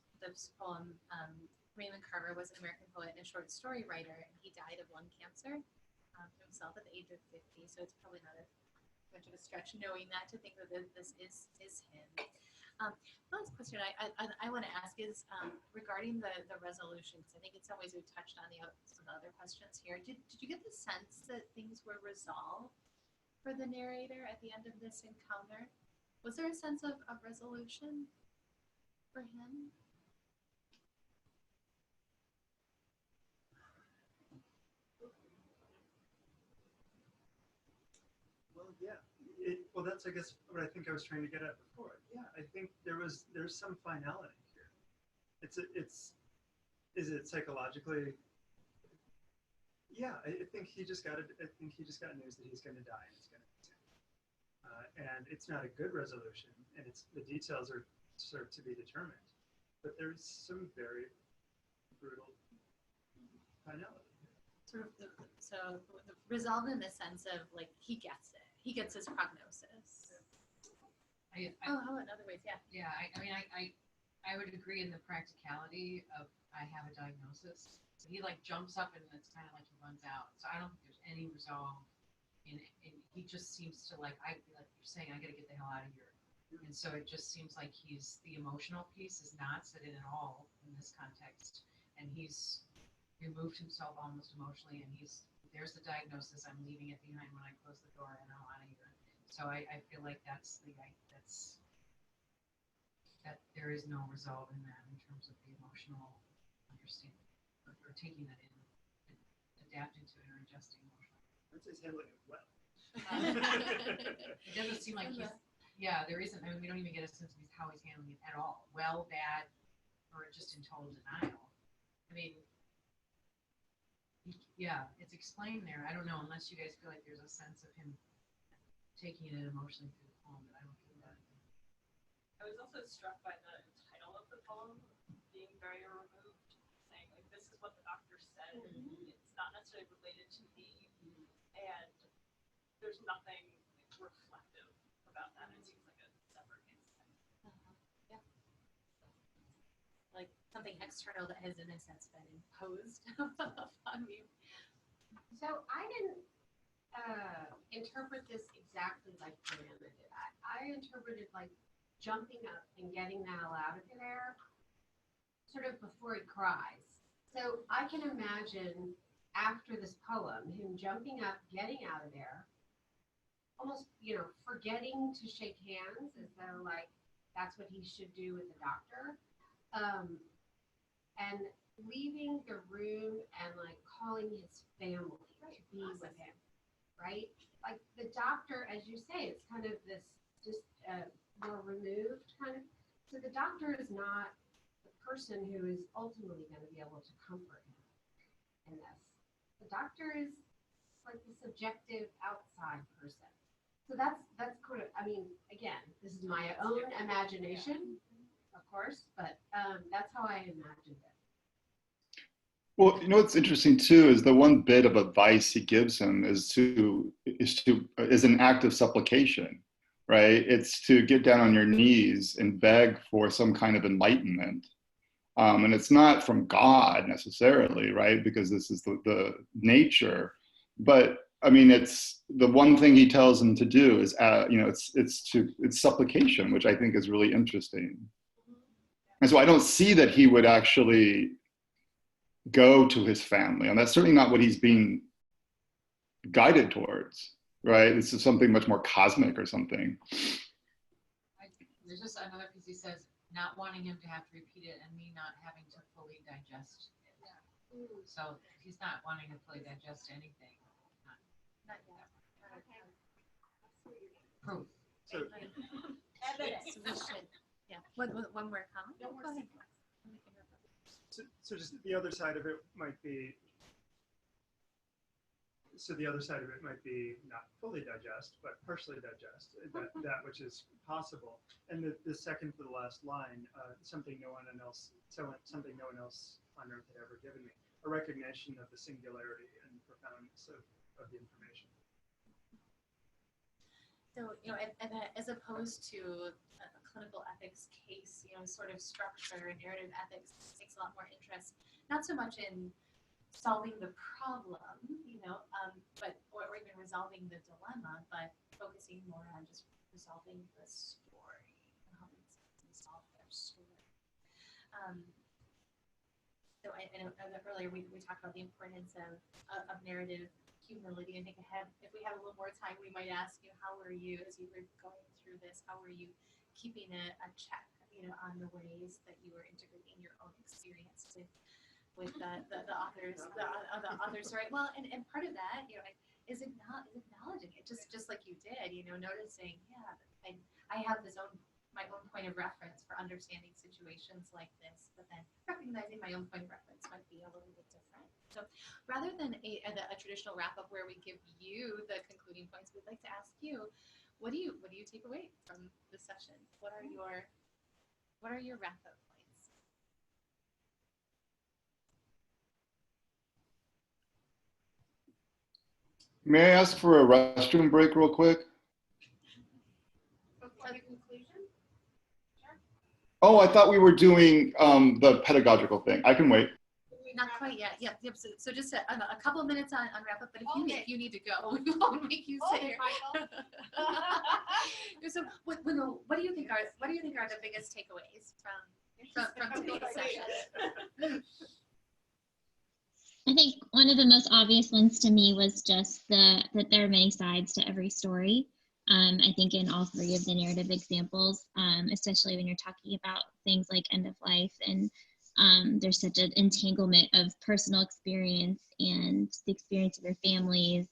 poem. Raymond Carver was an American poet and a short story writer, and he died of lung cancer himself at the age of 50. So it's probably not much of a stretch knowing that, to think that this is him. The last question I want to ask is regarding the resolution, because I think in some ways we've touched on some other questions here. Did you get the sense that things were resolved for the narrator at the end of this encounter? Was there a sense of resolution for him? Well, yeah. Well, that's, I guess, what I think I was trying to get at before. Yeah, I think there's some finality here. Is it psychologically? Yeah, I think he just got news that he's going to die, and it's going to continue. And it's not a good resolution, and the details are sort of to be determined. But there's some very brutal finality. Sort of resolved in the sense of like he gets it. He gets his prognosis. How in other ways? Yeah. Yeah, I would agree in the practicality of I have a diagnosis. So he like jumps up and it's kind of like he runs out. So I don't think there's any resolve in he just seems to like you're saying, I got to get the hell out of here. And so it just seems like the emotional piece is not set in at all in this context. And he's removed himself almost emotionally, and there's the diagnosis. I'm leaving it behind when I close the door and I'm out of here. So I feel like that there is no resolve in that in terms of the emotional understanding or taking that in, and adapting to it or adjusting emotionally. I'd say he's handling it well. It doesn't seem like there isn't. I mean, we don't even get a sense of how he's handling it at all. Well, bad, or just in total denial. I mean, yeah, it's explained there. I don't know, unless you guys feel like there's a sense of him taking it emotionally through the poem, but I don't feel that. I was also struck by the title of the poem being very removed, saying like this is what the doctor said. It's not necessarily related to me, and there's nothing reflective about that. It seems like a separate case. Yeah. Like something external that has, in a sense, been imposed on you. So I didn't interpret this exactly like Diana did. I interpreted like jumping up and getting the hell out of there sort of before he cries. So I can imagine after this poem, him jumping up, getting out of there, almost, forgetting to shake hands as though like that's what he should do with the doctor. And leaving the room and like calling his family to be with him, right? Like the doctor, as you say, it's kind of this just more removed kind of. So the doctor is not the person who is ultimately going to be able to comfort him in this. The doctor is like the subjective outside person. So that's kind of, again, this is my own imagination, of course, but that's how I imagined it. Well, what's interesting too is the one bit of advice he gives him is an act of supplication, right? It's to get down on your knees and beg for some kind of enlightenment. And it's not from God necessarily, right? Because this is the nature. But it's the one thing he tells him to do is, it's supplication, which I think is really interesting. And so I don't see that he would actually go to his family, and that's certainly not what he's being guided towards, right? This is something much more cosmic or something. There's just another piece he says, not wanting him to have to repeat it and me not having to fully digest it. Yeah. So he's not wanting to fully digest anything. Not yet. Okay. Proof. So, Evidence. Yeah. One more comment. No, go ahead. so just the other side of it might be, not fully digest, but partially digest that which is possible. And the second to the last line, something no one else on earth had ever given me, a recognition of the singularity and profoundness of the information. So, as opposed to a clinical ethics case, sort of structure and narrative ethics takes a lot more interest, not so much in solving the problem, but or even resolving the dilemma, but focusing more on just resolving the story and helping someone solve their story. So I know that earlier we talked about the importance of narrative humility. I think if we had a little more time, we might ask you, how were you as you were going through this? How were you keeping a check, on the ways that you were integrating your own experience with the author's story? Well, and part of that, is acknowledging it, just like you did, noticing, I have my own point of reference for understanding situations like this, but then recognizing my own point of reference might be a little bit different. So rather than a traditional wrap-up where we give you the concluding points, we'd like to ask you, what do you take away from the session? What are your wrap-up points? May I ask for a restroom break real quick? Before the conclusion? Oh, I thought we were doing the pedagogical thing. I can wait. Not quite yet. Yep. So just a couple of minutes on wrap up. But if you need to go, we won't make you sit here. So what do you think are the biggest takeaways from today's session? I think one of the most obvious ones to me was just that there are many sides to every story. I think in all three of the narrative examples, especially when you're talking about things like end of life, and there's such an entanglement of personal experience and the experience of your families.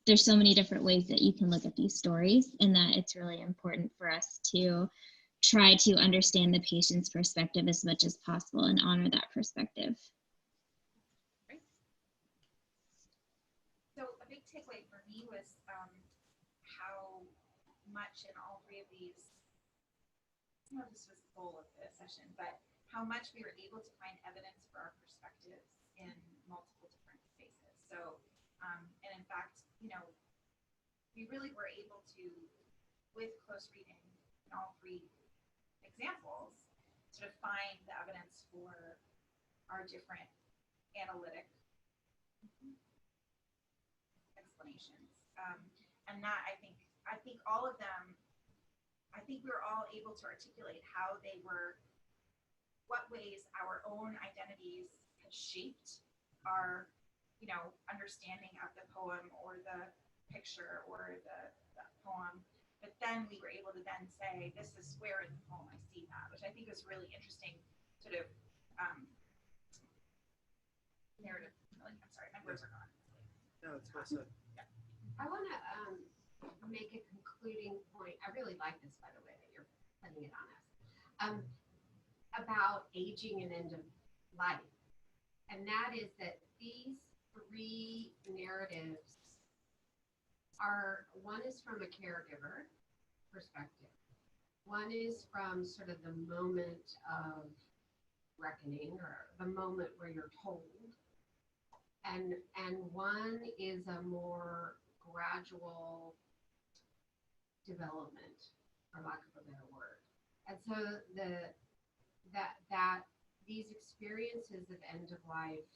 There's so many different ways that you can look at these stories, and that it's really important for us to try to understand the patient's perspective as much as possible and honor that perspective. So a big takeaway for me was how much in all three of these, I don't know if this was the goal of the session, but how much we were able to find evidence for our perspectives in multiple different spaces. So, and in fact, you know, we really were able to, with close reading in all three examples, sort of find the evidence for our different analytic explanations. And that I think all of them, I think we were all able to articulate how they were, what ways our own identities had shaped our, you know, understanding of the poem or the picture or the poem. But then we were able to then say, this is where in the poem I see that, which I think was really interesting sort of narrative. I'm sorry, my words are gone. No, it's well said. Yeah. I want to make a concluding point. I really like this, by the way, that you're putting it on us, about aging and end of life. And that is that these three narratives are, one is from a caregiver perspective. One is from sort of the moment of reckoning, or the moment where you're told. And one is a more gradual development, for lack of a better word. And so that these experiences of end of life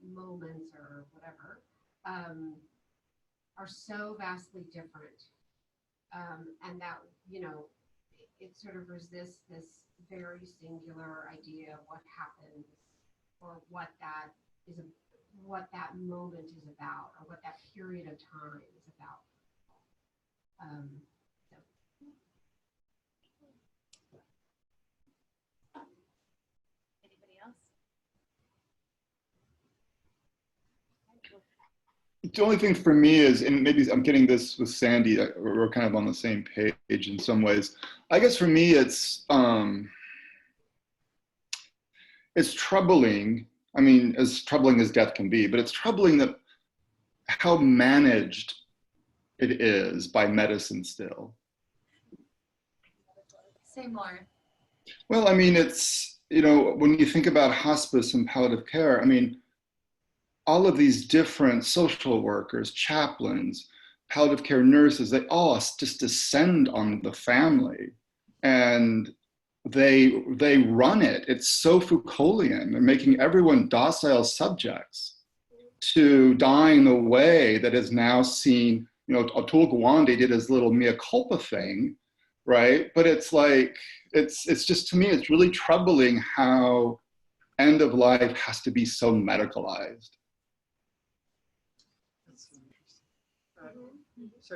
moments or whatever are so vastly different, and that, you know, it sort of resists this very singular idea of what happens or what that is, what that moment is about, or what that period of time is about. Anybody else? The only thing for me is, and maybe I'm getting this with Sandy, we're kind of on the same page in some ways. I guess for me, it's troubling. I mean, as troubling as death can be, but it's troubling that how managed it is by medicine still. Same, Lauren. Well, I mean, it's, you know, when you think about hospice and palliative care, I mean, all of these different social workers, chaplains, palliative care nurses, they all just descend on the family, and they run it. It's so Foucauldian. They're making everyone docile subjects to dying the way that is now seen. You know, Atul Gawande did his little mea culpa thing, right? But it's like, it's just, to me, it's really troubling how end of life has to be so medicalized. That's so interesting. So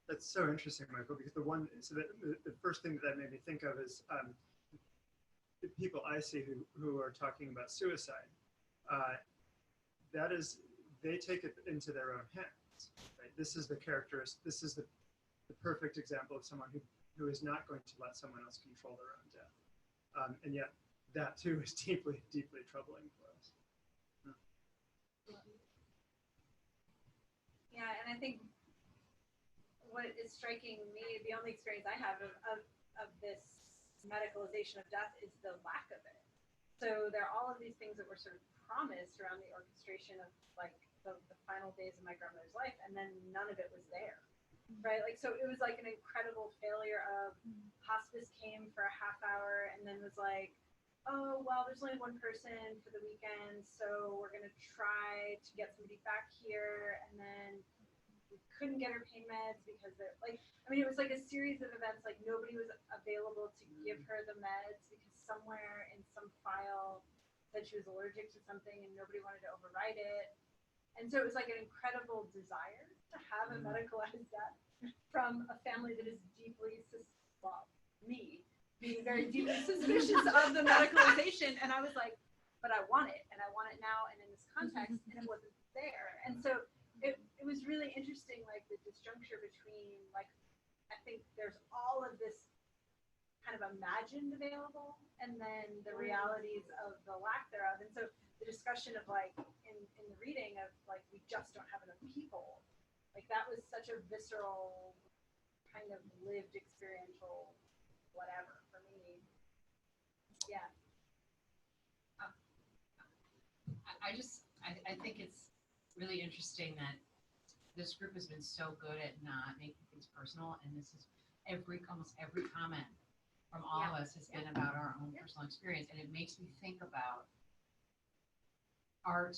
that's so interesting, Michael, because the first thing that made me think of is the people I see who are talking about suicide. That is, they take it into their own hands. Right? This is the characteristic. This is the perfect example of someone who is not going to let someone else control their own death. And yet that too is deeply, deeply troubling for us. Yeah, and I think what is striking me, the only experience I have of this medicalization of death is the lack of it. So there are all of these things that were sort of promised around the orchestration of like the final days of my grandmother's life, and then none of it was there, right? Like, so it was like an incredible failure of hospice came for a half hour and then was like, oh, well, there's only one person for the weekend, so we're going to try to get somebody back here, and then we couldn't get her pain meds because they're like, I mean, it was like a series of events, like nobody was available to give her the meds because somewhere in some file said she was allergic to something and nobody wanted to override it. And so it was like an incredible desire to have a medicalized death from a family that is deeply, well, me being very deeply suspicious of the medicalization. And I was like, but I want it, and I want it now and in this context, and it wasn't there. And so it was really interesting, like the disjuncture between, like, I think there's all of this kind of imagined available, and then the realities of the lack thereof. And so the discussion of like in the reading of like, we just don't have enough people, like that was such a visceral kind of lived experiential whatever for me. Yeah. I think it's really interesting that this group has been so good at not making things personal, and this is almost every comment from all of us has been about our own personal experience, and it makes me think about art,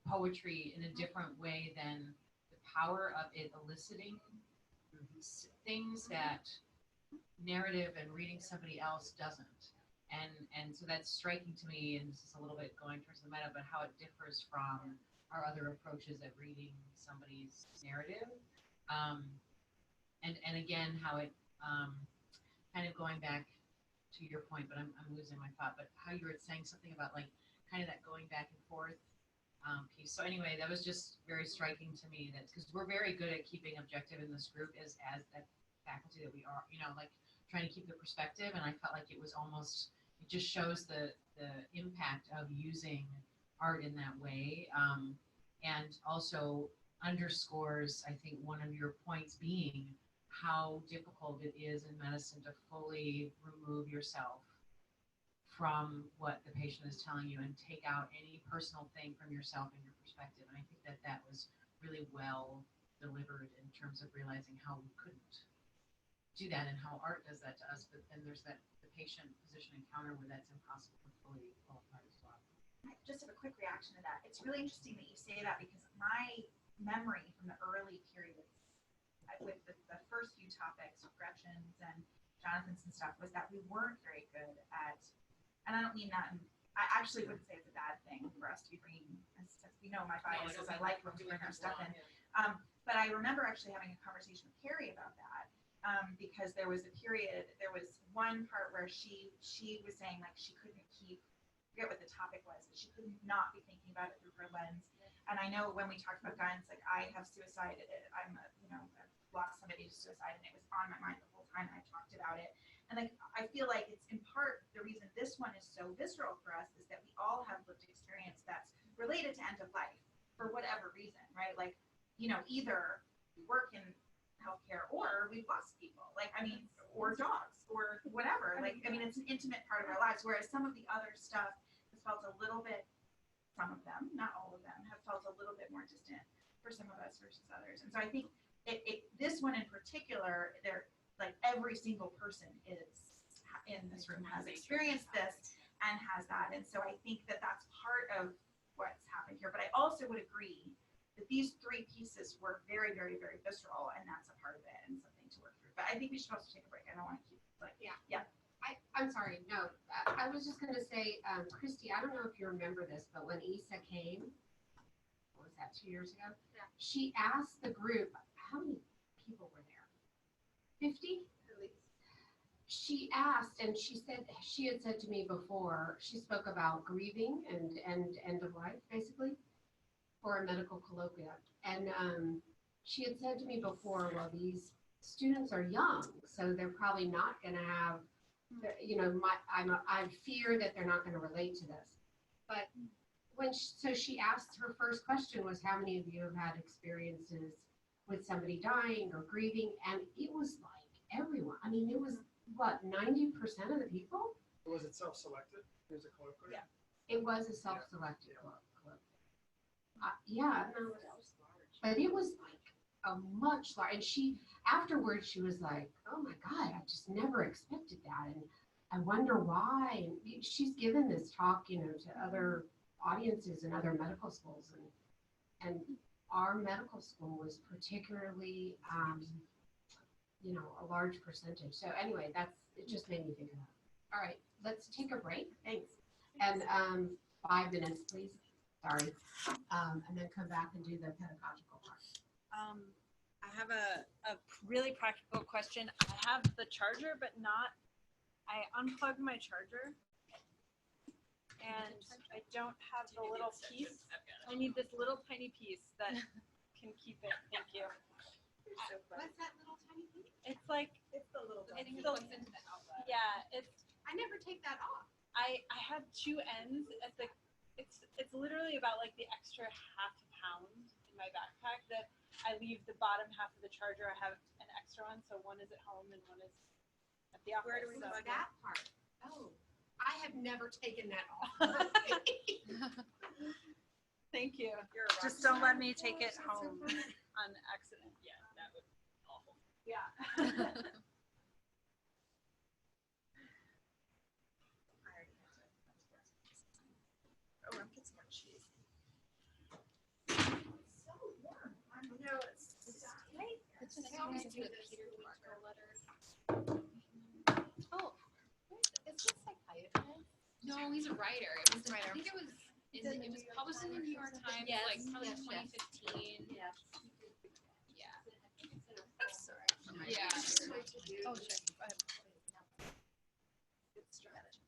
poetry in a different way than the power of it eliciting things that narrative and reading somebody else doesn't. And so that's striking to me, and this is a little bit going towards the meta, but how it differs from our other approaches at reading somebody's narrative. And again, how it kind of going back to your point, but I'm losing my thought, but how you were saying something about like kind of that going back and forth piece. So anyway, that was just very striking to me, that because we're very good at keeping objective in this group as that faculty that we are, like trying to keep the perspective. And I felt like it was almost, it just shows the impact of using art in that way. And also underscores, I think, one of your points being how difficult it is in medicine to fully remove yourself from what the patient is telling you and take out any personal thing from yourself and your perspective. And I think that was really well delivered in terms of realizing how we couldn't do that and how art does that to us. But then there's the patient physician encounter where that's impossible to fully pull apart as well. I just have a quick reaction to that. It's really interesting that you say that, because my memory from the early periods with the first few topics, Gretchen's and Jonathan's and stuff, was that we weren't very good at, and I don't mean that, I actually wouldn't say it's a bad thing for us to be bringing, as we know my biases, I like when we bring our stuff in. But I remember actually having a conversation with Carrie about that, because there was one part where she was saying like she couldn't keep, I forget what the topic was, but she could not be thinking about it through her lens. And I know when we talked about guns, like I have suicide, I've lost somebody to suicide, and it was on my mind the whole time I talked about it. And like I feel like it's in part the reason this one is so visceral for us is that we all have lived experience that's related to end of life for whatever reason, right? Like, either we work in healthcare or we've lost people, or dogs or whatever. Like, it's an intimate part of our lives, whereas some of the other stuff has felt a little bit, some of them, not all of them, have felt a little bit more distant for some of us versus others. And so I think this one in particular, like every single person is in this room has experienced this and has that. And so I think that that's part of what's happened here. But I also would agree that these three pieces were very, very, very visceral, and that's a part of it and something to work through. But I think we should also take a break. I don't want to keep I'm sorry. No, I was just going to say, Christy, I don't know if you remember this, but when Issa came, what was that, 2 years ago? Yeah. She asked the group, how many people were there? 50? At least. She asked, and she had said to me before, she spoke about grieving and end of life, basically, for a medical colloquia. And she had said to me before, well, these students are young, so they're probably not going to have, I fear that they're not going to relate to this. But so she asked, her first question was, how many of you have had experiences with somebody dying or grieving? And it was like everyone. It was what, 90% of the people? Was it self-selected? It was a colloquium? Yeah. It was a self-selected colloquium. But it was like a much larger, and afterwards she was like, oh my God, I just never expected that. And I wonder why. And she's given this talk, to other audiences in other medical schools. And our medical school was particularly, a large percentage. So anyway, it just made me think of that. All right, let's take a break. Thanks. And 5 minutes, please. Sorry. And then come back and do the pedagogical part. I have a really practical question. I have the charger, but I unplugged my charger, and I don't have the little piece. I need this little tiny piece that can keep it. Thank you. What's that little tiny piece? It's the little. It goes into the outlet. Yeah, I never take that off. I have two ends at the. It's literally about like the extra half a pound in my backpack that I leave the bottom half of the charger. I have an extra one, so one is at home and one is at the office. Where do we plug that part? Oh, I have never taken that off. Thank you. You're a rock Just don't star. let me take it home on accident. Yeah, that would be awful. Yeah. Oh, I'm getting some cheese. It's so warm. I know it's right. It's just the Peter Marco letter. Oh, is this psychiatrist? No, he's a writer. He's a writer. I think it was published in the New York Times, Yes, like probably yes, 2015. Yes. Yeah. I'm sorry. Yeah. Oh, sure. Go ahead. Good strategy.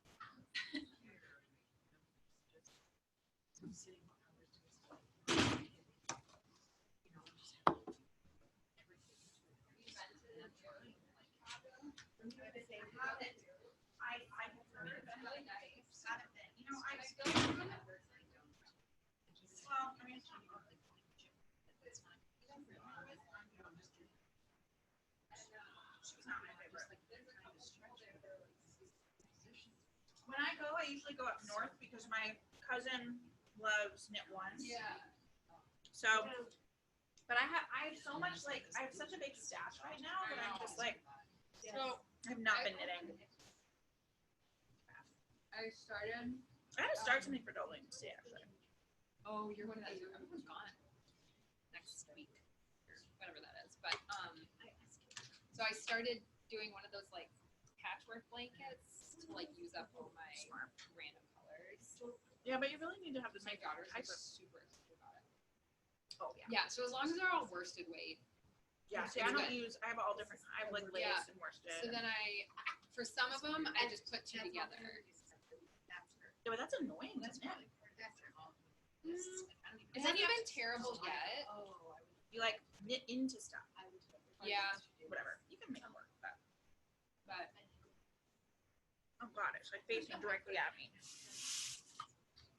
I have heard of it. Haven't been. You know, I still remember. Well, I mean, she was not my favorite. When I go, I usually go up north because my cousin loves knit ones. Yeah. So, but I have so much, like, I have such a big stash right now that I'm just like, so I have not been knitting. I started. I had to start something for Doling to see actually. Oh, you're one of those. Everyone's gone next week or whatever that is. But so I started doing one of those like patchwork blankets to like use up all my random colors. Yeah, but you really need to have this. My daughter's like super excited about it. Oh yeah. Yeah. So as long as they're all worsted weight. Yeah. See, I don't use. I have all different. I have like lace Yeah. and worsted. So then for some of them, I just put two together. Yeah, but that's annoying. That's not. It's not even terrible yet. You like knit into stuff. Yeah. Whatever. You can make it work. But Oh god, it's like facing directly at me.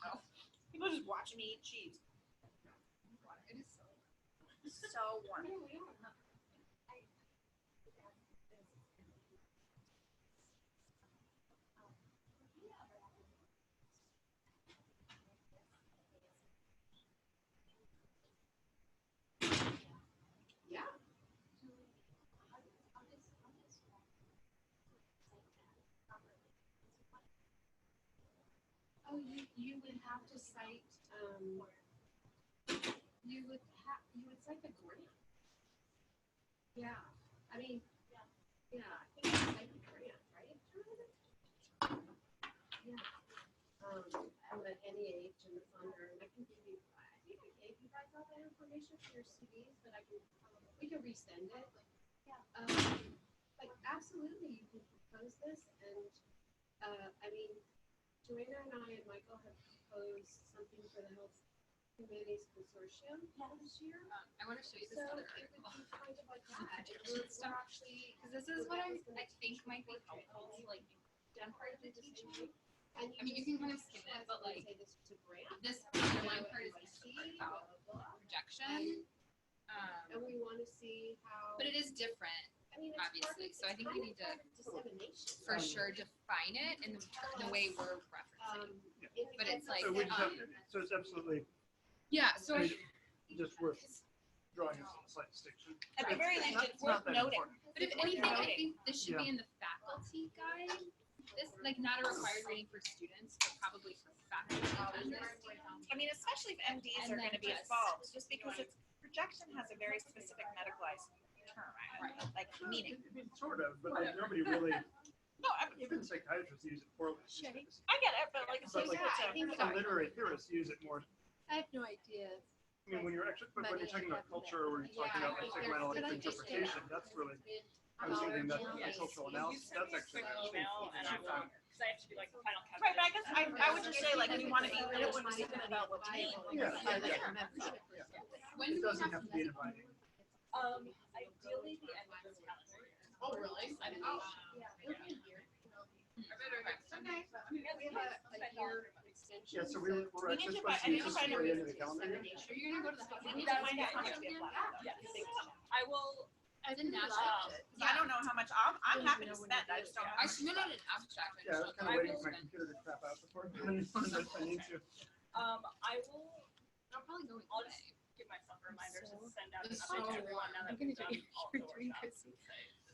Oh, people are just watching me eat cheese. it is so. So warm. Yeah. Oh, you would have to cite, you would cite the grant. Yeah, I mean, yeah, I think it's cite the grant, right? Yeah. I'm at NEH and the funder, and I can give you, I think I gave you guys all that information for your CDs, but I can, we can resend it. But absolutely, you can propose this, and, I mean, Joanna and I and Michael have proposed something for the Health Humanities Consortium this year. I want to show you this So other it would article. be kind of like that. Projection stuff actually, because this is what I think might be helpful, like done part of the teaching. And I mean, you can kind of skim it, but like say this is a grant. this underlying part is about projection. And we want to see how. But it is different, I mean, it's obviously, so I think we need to dissemination. for sure define it in the way we're referencing. But it's like, So we just have, so it's absolutely yeah, so I, just worth drawing a slight distinction. At the very least, it's Not worth that noting. important. but if anything, I think this should be in the faculty guide. This, like, not a required reading for students, but probably for faculty. I mean, especially if MDs And are going to then be just- involved, just because it's projection has a very specific medicalized term, like meaning. I mean, sort of, but like nobody really, No, I mean, even psychiatrists use it poorly. I get it, but like, it's But like, like, some literary theorists use it more. I have no idea. I mean, when you're actually, but when you're talking about culture or you're talking about like psychoanalytic interpretation, that's really, I was thinking that cultural analysis, that's actually. because I have to do like the final calculation. Right, but I guess I would just say like if you want to be critical about what we mean. Yeah, When it do we doesn't have have to be inviting. Ideally the end of this calendar. Oh, really? I didn't know. Okay. We have a year extension. Yeah, so we're We need actually to supposed find- I to need use to this find a for the end reason of the calendar year. Are you gonna go to the We need to find out how much we apply. Yes. I will I didn't really national- liked it. 'Cause I don't know how much I'm don't happy know to what spend. it I is, just don't know. yeah. how I much submitted stuff. an abstract. Yeah, I was kind of waiting for my computer to crap out before I need to. I will, I'll probably go I'll away. just give myself a reminder to So- send out a It's message so to everyone now that I'm gonna we've do done it all for the three workshops. Chrissy.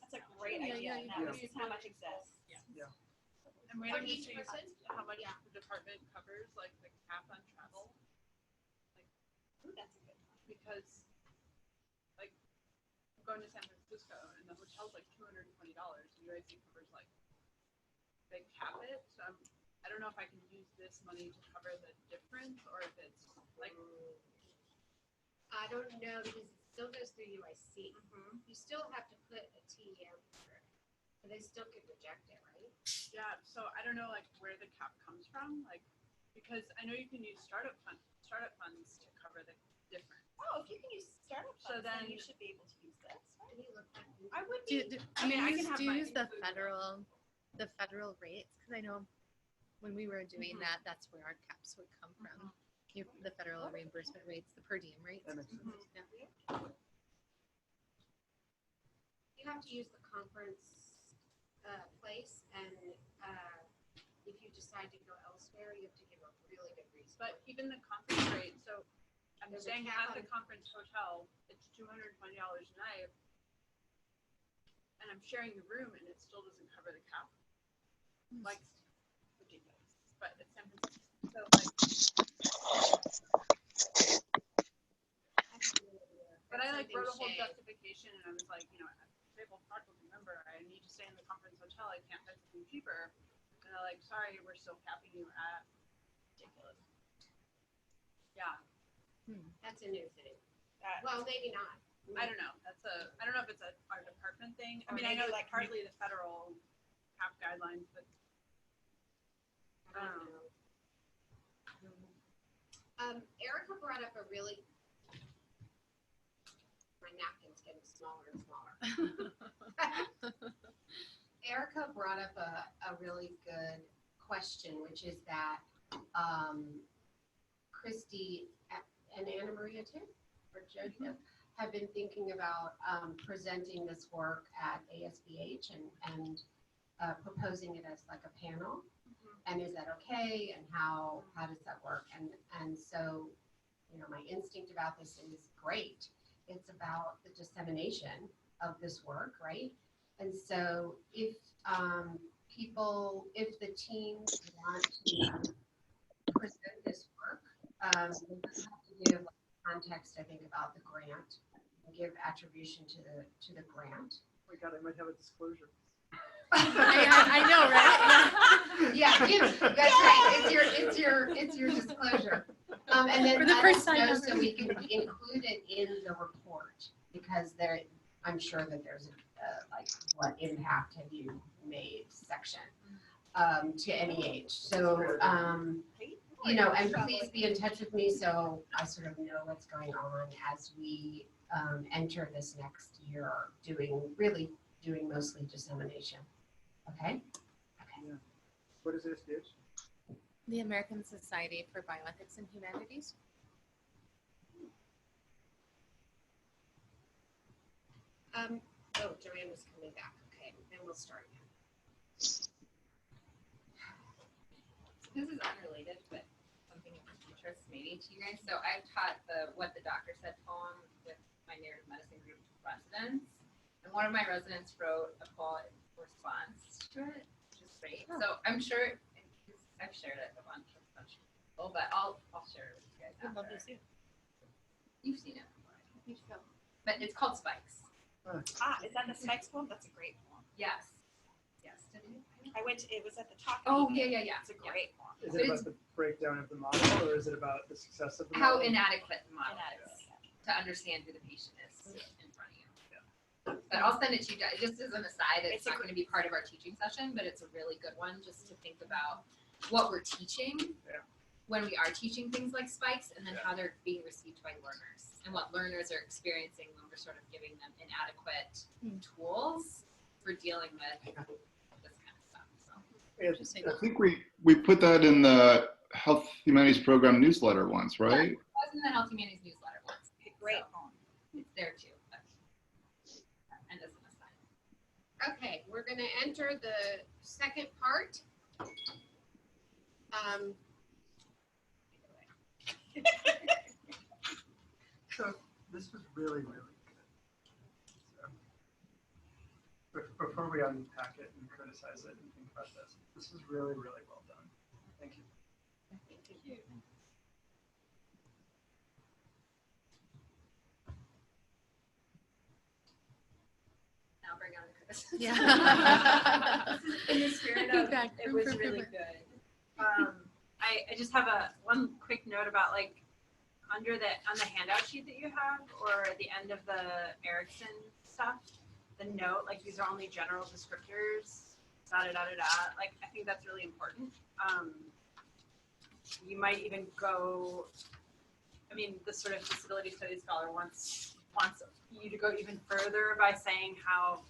That's a great Yeah, idea. yeah, Now yeah. this is how much exists. And we're For gonna each see person? how much the department covers, like the cap on travel, Ooh, that's a good one. because like I'm going to San Francisco and the hotel's like $220 and UIC covers like they cap it. So I don't know if I can use this money to cover the difference or if it's like I don't know, because it still goes through UIC. You still have to put a TEM for it, but they still could reject it, right? yeah. So I don't know like where the cap comes from, like because I know you can use startup funds to cover the difference. Oh, if you can use startup So funds, then then- you should be able to use this, right? Can you look at it? I would Do, be. I mean, I can have do you mine use the included. federal rates? Because I know when we were doing Mhm. that, that's where our caps would come from. The federal reimbursement rates, the per diem rates. That makes sense. You have to use the conference place, and if you decide to go elsewhere, you have to give a really good reason. But even the conference rate, so I'm There's a staying cap at the on- conference hotel, it's $220 a night. And I'm sharing the room and it still doesn't cover the cap. Like, ridiculous. But it's San Francisco. So like, but I like wrote a whole justification and I was like, you know, as a disabled faculty member, I need to stay in the conference hotel. I can't find something cheaper. And they're like, sorry, we're still capping you at ridiculous. Yeah. That's a new thing. That- Well, maybe not. I don't know. I don't know if it's our department thing. I Or mean, I know maybe like partly the federal cap guidelines, but I don't know. Erica brought up a really, my napkin's getting smaller and smaller. Erica brought up a really good question, which is that Christy and Anna Maria too, or Joe, have been thinking about presenting this work at ASBH and proposing it as like a panel. And is that okay? And how does that work? And so, you know, my instinct about this is great. It's about the dissemination of this work, right? And so if if the teams want to present this work, they have to give context, I think, about the grant, and give attribution to the grant. Oh my God, I might have a disclosure. I know, right? Yeah, that's right. It's your disclosure. And then For the let first us time know ever. so we can include it in the report, because I'm sure that there's like what impact have you made section to NEH. So you know, and please be in touch with me so I sort of know what's going on as we enter this next year, doing mostly dissemination. Okay? What is SDH? The American Society for Bioethics and Humanities. Joanne was coming back. Okay, then we'll start again. This is unrelated, but something of interest maybe to you guys. So I've taught the What the Doctor Said poem with my narrative medicine group residents. And one of my residents wrote a poem in response to it, which is great. So I'm sure I've shared it a bunch of people, but I'll share it with you guys I'd love to after. see it. You've seen it before. But it's called Spikes. Is that the Spikes poem? That's a great poem. Yes. Yes. Did you? It was at the talk. Oh, meeting. yeah. It's a great poem. Is But it about the breakdown of the model, or is it about the success of the How model? inadequate the model is to understand who the patient is in front of you. But I'll send it to you guys, just as an aside. It's not going to be part of our teaching session, but it's a really good one just to think about what we're teaching when we are teaching things like spikes, and then how they're being received by learners and what learners are experiencing when we're sort of giving them inadequate tools for dealing with this kind of stuff. So I think we put that in the Health Humanities Program newsletter once, right? it was in the Health Humanities newsletter once. Great poem. It's there too. But going to enter the second part. So this was really, really good. So, before we unpack it and criticize it and think about this was really, really well done. Thank you. Thank you. Now bring on the criticism. Yeah. In the spirit of, it was really good. I just have one quick note about like on the handout sheet that you have or at the end of the Erickson stuff, the note, like these are only general descriptors, da da da da da. Like I think that's really important. You might even go, I mean, the sort of disability studies scholar wants you to go even further by saying how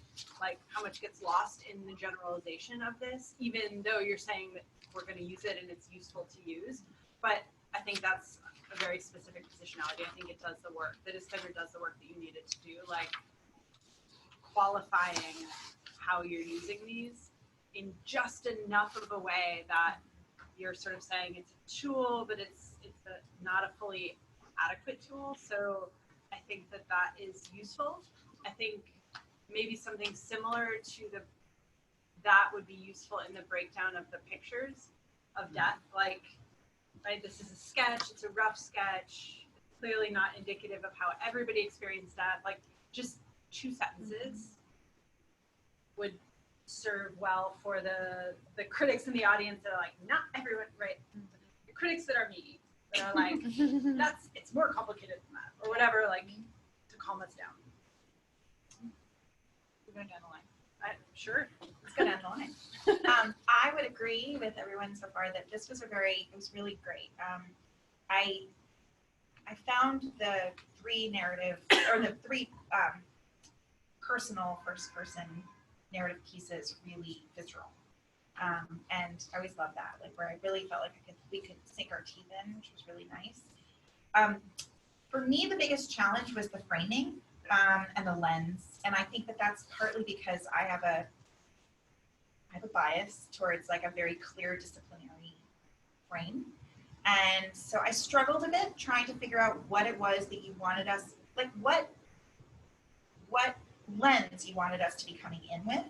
much gets lost in the generalization of this, even though you're saying that we're going to use it and it's useful to use. But I think that's a very specific positionality. I think it does the work. The discovery does the work that you needed to do, like qualifying how you're using these in just enough of a way that you're sort of saying it's a tool, but it's not a fully adequate tool. So I think that is useful. I think maybe something similar to that would be useful in the breakdown of the pictures of death. Like, right, this is a sketch, it's a rough sketch, it's clearly not indicative of how everybody experienced death. Like, just 2 sentences would serve well for the critics in the audience that are like, not everyone, right? The critics that are me, that are like, it's more complicated than that, or whatever, like, to calm us down. We're going down the line. Sure. Let's go down the line. I would agree with everyone so far that this was it was really great. I found the 3 narrative, or the 3 personal first-person narrative pieces really visceral. And I always love that, like where I really felt like we could sink our teeth in, which was really nice. For me, the biggest challenge was the framing and the lens. And I think that's partly because I have a bias towards like a very clear disciplinary frame. And so I struggled a bit trying to figure out what it was that you wanted us, like what lens you wanted us to be coming in with.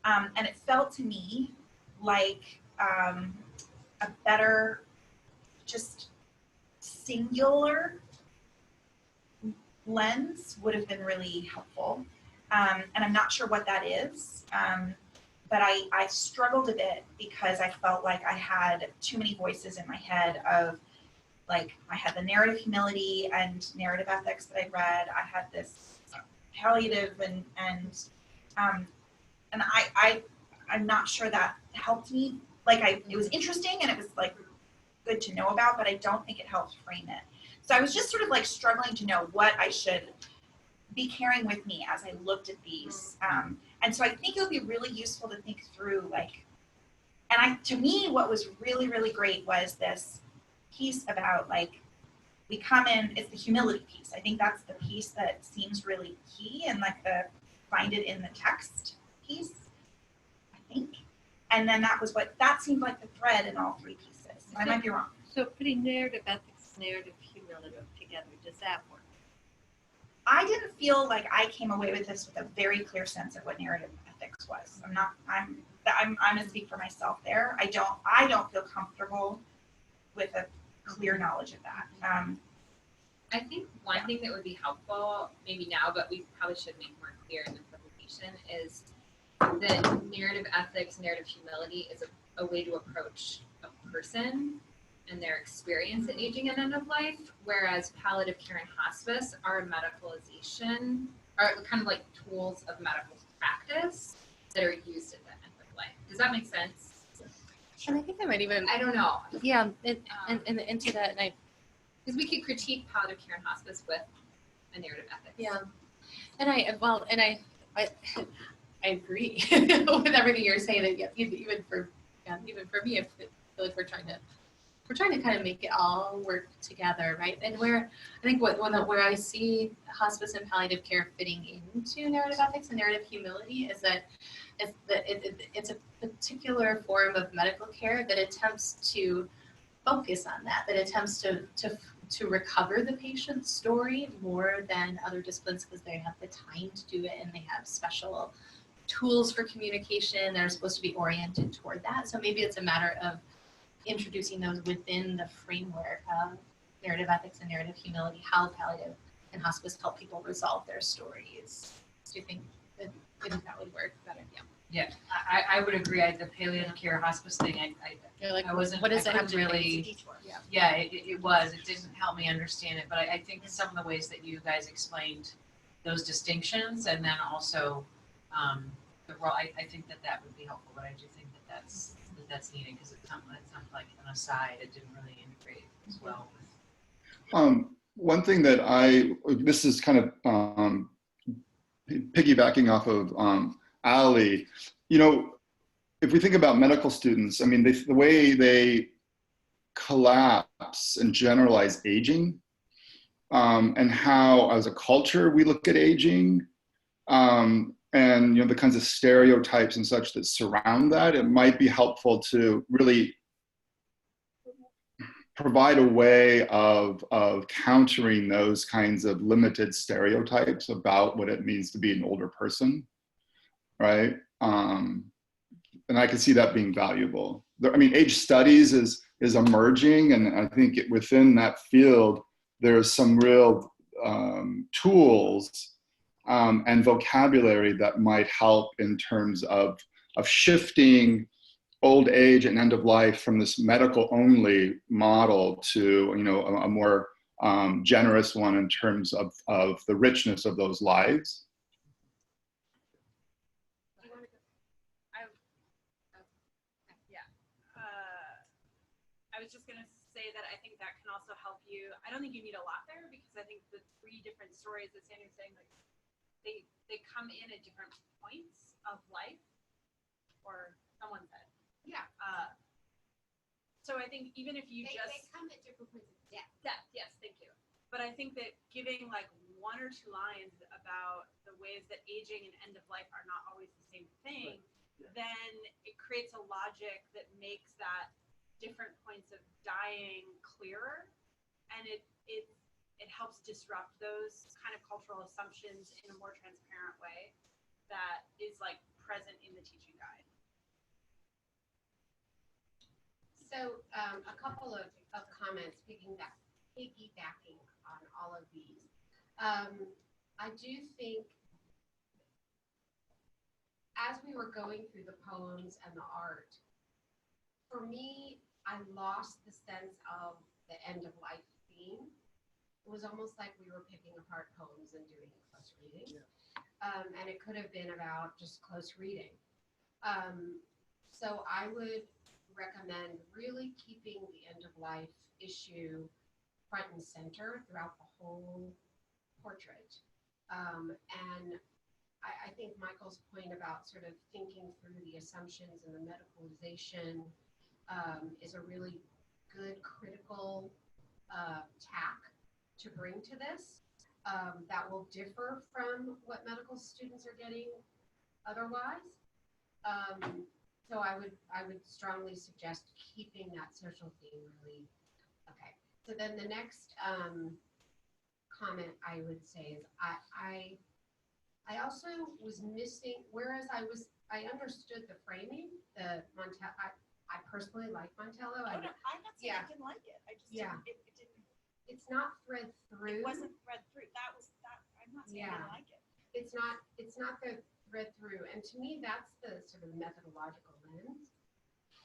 And it felt to me like a better, just singular lens would have been really helpful. And I'm not sure what that is. But I struggled a bit because I felt like I had too many voices in my head of, like, I had the narrative humility and narrative ethics that I read. I had this palliative and I'm not sure that helped me. Like, it was interesting and it was like good to know about, but I don't think it helped frame it. So I was just sort of like struggling to know what I should be carrying with me as I looked at these. And so I think it'll be really useful to think through, like, to me, what was really, really great was this piece about, like, we come in, it's the humility piece. I think that's the piece that seems really key, and like find it in the text piece, I think. And then that seemed like the thread in all 3 pieces. I might be wrong. So putting narrative ethics, narrative humility together, does that work? I didn't feel like I came away with this with a very clear sense of what narrative ethics was. I'm gonna speak for myself there. I don't feel comfortable with a clear knowledge of that. I think one thing that would be helpful, maybe now, but we probably should make more clear in the presentation, is that narrative ethics, narrative humility is a way to approach a person and their experience in aging and end of life, whereas palliative care and hospice are a medicalization, are kind of like tools of medical practice that are used at the end of life. Does that make sense? And I think I might even, I don't know. yeah, and into that, and because we could critique palliative care and hospice with a narrative ethics. yeah, and I agree with everything you're saying. That even for me, I feel like we're trying to we're trying to kind of make it all work together, right? And where I think where I see hospice and palliative care fitting into narrative ethics and narrative humility is that it's a particular form of medical care that attempts to focus on that attempts to recover the patient's story more than other disciplines because they have the time to do it and they have special tools for communication that are supposed to be oriented toward that. So maybe it's a matter of introducing those within the framework of narrative ethics and narrative humility, how palliative and hospice help people resolve their stories. Do you think that would work better? Yeah. Yeah, I would agree. The palliative care hospice thing, I wasn't. What does I it have couldn't to really? each one? Yeah. Yeah, it was. It didn't help me understand it, but I think some of the ways that you guys explained those distinctions, and then also the role, I think that would be helpful. But I do think that's needed because it sounds like an aside. It didn't really integrate as well. One thing that this is kind of piggybacking off of Ali, if we think about medical students, I mean, the way they collapse and generalize aging, and how, as a culture, we look at aging, and the kinds of stereotypes and such that surround that, it might be helpful to really provide a way of countering those kinds of limited stereotypes about what it means to be an older person, right? And I can see that being valuable. I mean, age studies is emerging, and I think within that field, there's some real tools and vocabulary that might help in terms of shifting old age and end of life from this medical only model to a more generous one in terms of the richness of those lives. I was just going to say that I think that can also help you. I don't think you need a lot there because I think the 3 different stories that Sandy's saying, like they come in at different points of life, or someone said. Yeah. So I think even if you They come at different points of death. Death, yes, thank you. But I think that giving like 1 or 2 lines about the ways that aging and end of life are not always the same thing, right. Then it creates a logic that makes that different points of dying clearer, and it helps disrupt those kind of cultural assumptions in a more transparent way that is like present in the teaching guide. So a couple of comments piggybacking on all of these. I do think as we were going through the poems and the art, for me, I lost the sense of the end of life theme. It was almost like we were picking apart poems and doing close reading. Yeah. And it could have been about just close reading. So I would recommend really keeping the end of life issue front and center throughout the whole portrait. And I think Michael's point about sort of thinking through the assumptions and the medicalization is a really good critical tack to bring to this. That will differ from what medical students are getting otherwise. So I would strongly suggest keeping that social theme really. Okay. So then the next comment I would say is I also was missing, whereas I understood the framing, the Montello. I personally like Montello. I'm not saying I didn't like it. I just didn't. It's not thread through. It wasn't thread through. That. I'm not saying I didn't like it. It's not the thread through, and to me, that's the sort of methodological lens.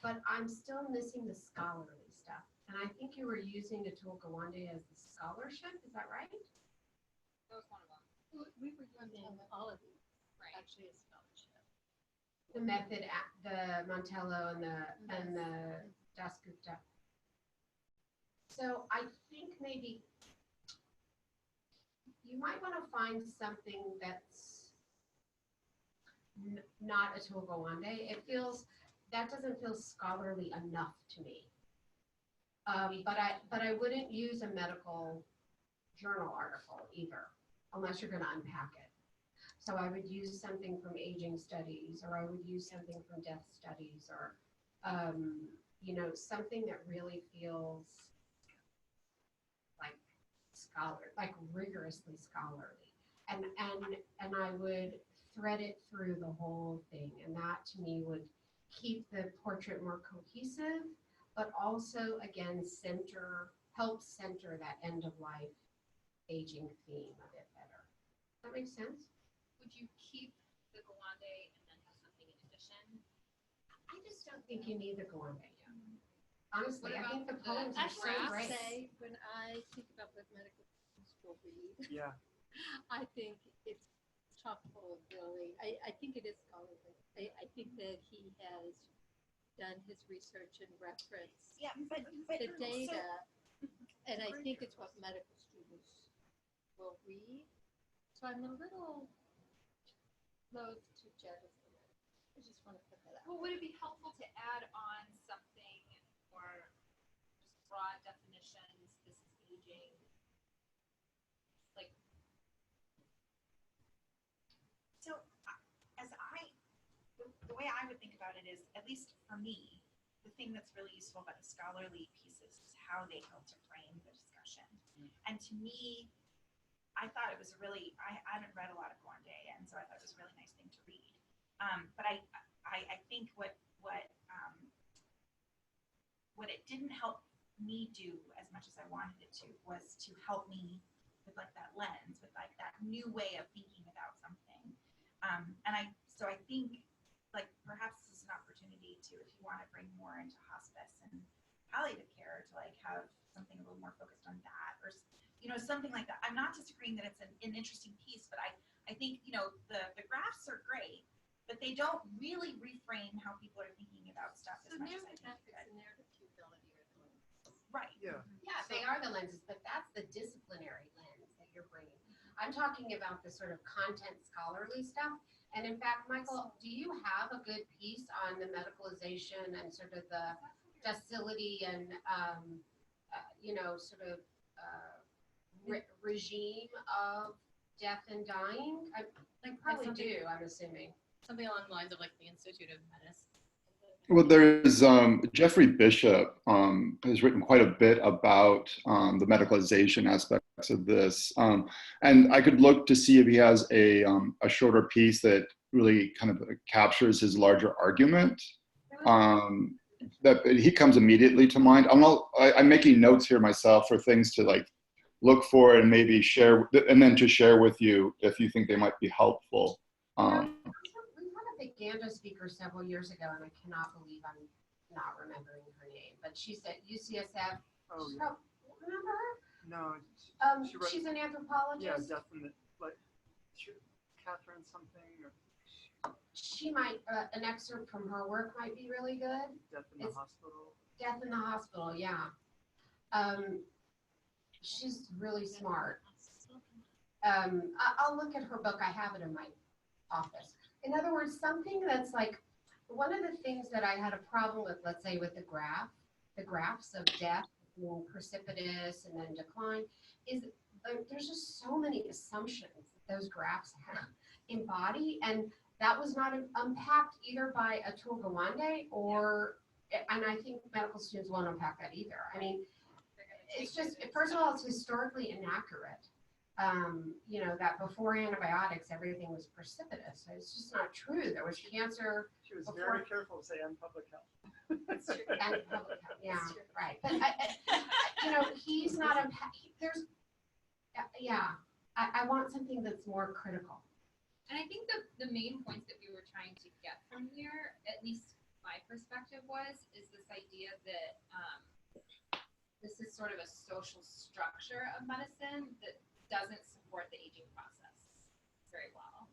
But I'm still missing the scholarly stuff, and I think you were using Atul Gawande as the scholarship. Is that right? That was one of them. We were doing all of these. Right. Actually, a scholarship. The method, the Montello, and the Dasgupta. So I think maybe you might want to find something that's not Atul Gawande. That doesn't feel scholarly enough to me. But I wouldn't use a medical journal article either, unless you're going to unpack it. So I would use something from aging studies, or I would use something from death studies, or something that really feels like like rigorously scholarly. And I would thread it through the whole thing, and that to me would keep the portrait more cohesive, but also again help center that end of life aging theme a bit better. Does that make sense? Would you keep the Gowande and then have something in addition? I just don't think you need the Gowande. Honestly, What I think the about poems the are so graphs? great. Say, when I think about what medical students will read, Yeah. I think it's chock full of really, I think it is scholarly. I think that he has done his research and reference Yeah, but the data, So, and I think it's what medical students will read. So I'm a little loath to jettison it. I just want to put that out. Well, would it be helpful to add on something or just broad definitions? This is aging. Like, so as the way I would think about it is, at least for me, the thing that's really useful about the scholarly pieces is how they help to frame the discussion. And to me, I thought it was I haven't read a lot of Gowande, and so I thought it was a really nice thing to read. But I think what it didn't help me do as much as I wanted it to was to help me with like that lens, with like that new way of thinking about something. So I think like perhaps this is an opportunity to, if you want to bring more into hospice and palliative care, to like have something a little more focused on that, or something like that. I'm not disagreeing that it's an interesting piece, but I think the graphs are great, but they don't really reframe how people are thinking about stuff as much as I think they could. Narrative capability are the ones. Right. Yeah. Yeah, they are the lenses, but that's the disciplinary lens that you're bringing. I'm talking about the sort of content scholarly stuff. And in fact, Michael, do you have a good piece on the medicalization and sort of the docility and, sort of regime of death and dying? I probably do, I'm assuming. something along the lines of like the Institute of Medicine. Well, there's Jeffrey Bishop has written quite a bit about the medicalization aspects of this, and I could look to see if he has a shorter piece that really kind of captures his larger argument. That he comes immediately to mind. I'm making notes here myself for things to like look for and maybe share, and then to share with you if you think they might be helpful. We had a big Ganda speaker several years ago, and I cannot believe I'm not remembering her name, but she's at UCSF. Oh, yeah. Remember her? No. She's an anthropologist. Yeah, definitely. Like, Catherine something. Or She might, an excerpt from her work might be really good. Death in the Hospital. Death in the Hospital, yeah. She's really smart. I'll look at her book. I have it in my office. In other words, something that's like, one of the things that I had a problem with, let's say with the graphs of death being precipitous and then decline, is there's just so many assumptions that those graphs embody, and that was not unpacked either by Atul Gawande and I think medical students won't unpack that either. I mean, it's just, first of all, it's historically inaccurate. That before antibiotics, everything was precipitous. It's just not true. There was cancer. She was very careful to say and public health. And public health, yeah, right. But, he's not I want something that's more critical. And I think the main points that we were trying to get from here, at least my perspective is this idea that this is sort of a social structure of medicine that doesn't support the aging process very well,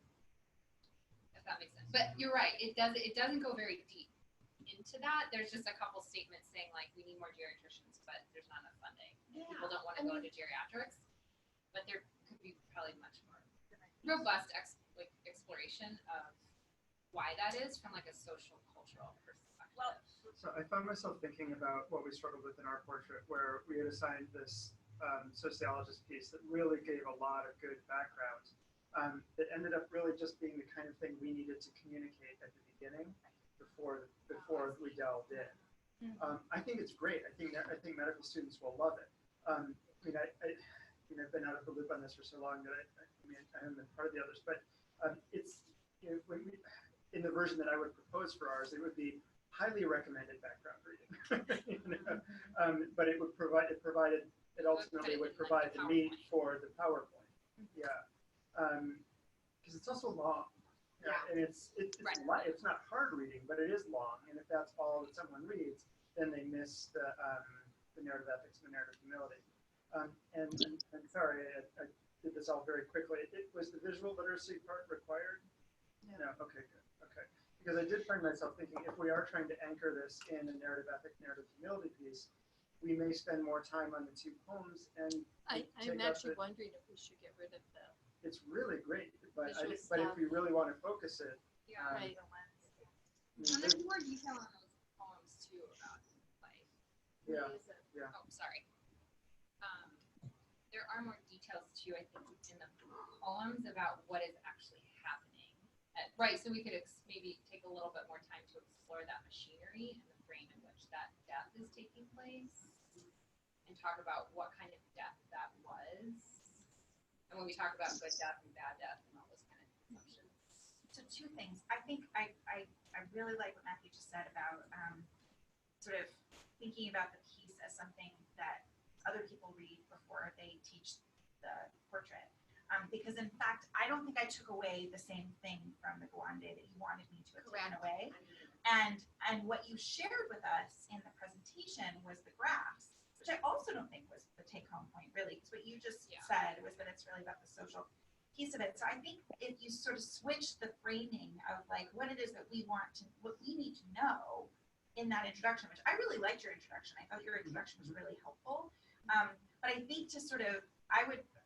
if that makes sense. But you're right, it doesn't go very deep into that. There's just a couple statements saying like we need more geriatricians, but there's not enough funding. Yeah. People don't want to go into geriatrics, but there could be probably much more robust exploration of why that is from like a social cultural perspective. Well, So I found myself thinking about what we struggled with in our portrait, where we had assigned this sociologist piece that really gave a lot of good background. That ended up really just being the kind of thing we needed to communicate at the beginning before we delved in. I think it's great. I think medical students will love it. I mean, I've been out of the loop on this for so long that I haven't been part of the others, but it's when we, in the version that I would propose for ours, it would be highly recommended background reading. But it ultimately would provide the meat for the PowerPoint. Yeah, because it's also long. And it's not hard reading, but it is long. And if that's all that someone reads, then they miss the narrative ethics and the narrative humility. And sorry, I did this all very quickly. Was the visual literacy part required? No. Okay, good. Okay. Because I did find myself thinking, if we are trying to anchor this in a narrative ethic, narrative humility piece, we may spend more time on the two poems. And I'm actually wondering if we should get rid of the. It's really great, but Visual but if stuff. we really want to focus it, Right. And there's more detail on those poems too about life. yeah, Oh, sorry. There are more details too, I think, in the poems about what is actually happening. Right, so we could maybe take a little bit more time to explore that machinery and the frame in which that death is taking place, and talk about what kind of death that was. And when we talk about good death and bad death and all those kind of assumptions. so two things. I think I really like what Matthew just said about sort of thinking about the piece as something that other people read before they teach the portrait. Because in fact, I don't think I took away the same thing from the Guande that you wanted me to have taken away. And what you shared with us in the presentation was the graphs, which I also don't think was the take-home point, really, because what you just said was that it's really about the social piece of it. So I think if you sort of switch the framing of like what it is that we want to, what we need to know in that introduction, which I really liked your introduction. I thought your introduction was really helpful. But I think to sort of,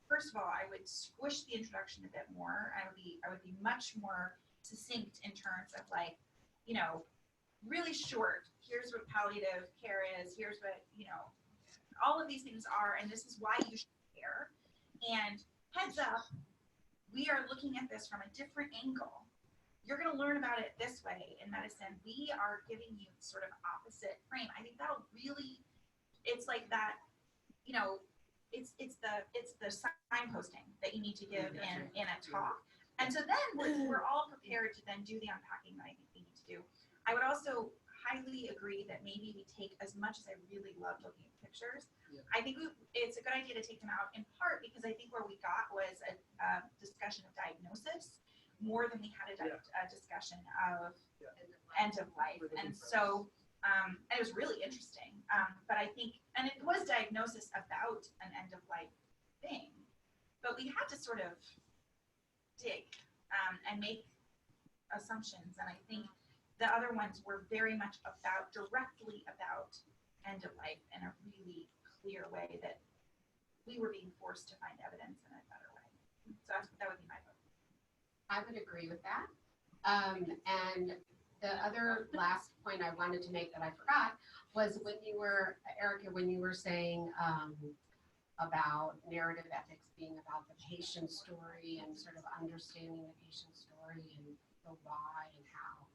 first of all, I would squish the introduction a bit more. I would be much more succinct in terms of like, really short. Here's what palliative care is. Here's what, all of these things are, and this is why you should care. And heads up, we are looking at this from a different angle. You're going to learn about it this way in medicine. We are giving you sort of opposite frame. I think that'll really, it's like that, it's the signposting that you need to give in a talk. And so then we're all prepared to then do the unpacking that I think we need to do. I would also highly agree that maybe we take, as much as I really love looking at pictures, I think it's a good idea to take them out, in part because I think where we got was a discussion of diagnosis more than we had a discussion of end of life. And so, and it was really interesting. But I think, and it was diagnosis about an end of life thing, but we had to sort of dig and make assumptions. And I think the other ones were very much directly about end of life in a really clear way that we were being forced to find evidence in a better way. So that would be my vote. I would agree with that. And the other last point I wanted to make that I forgot was when you were, Erica, when you were saying about narrative ethics being about the patient story and sort of understanding the patient story and the why and how.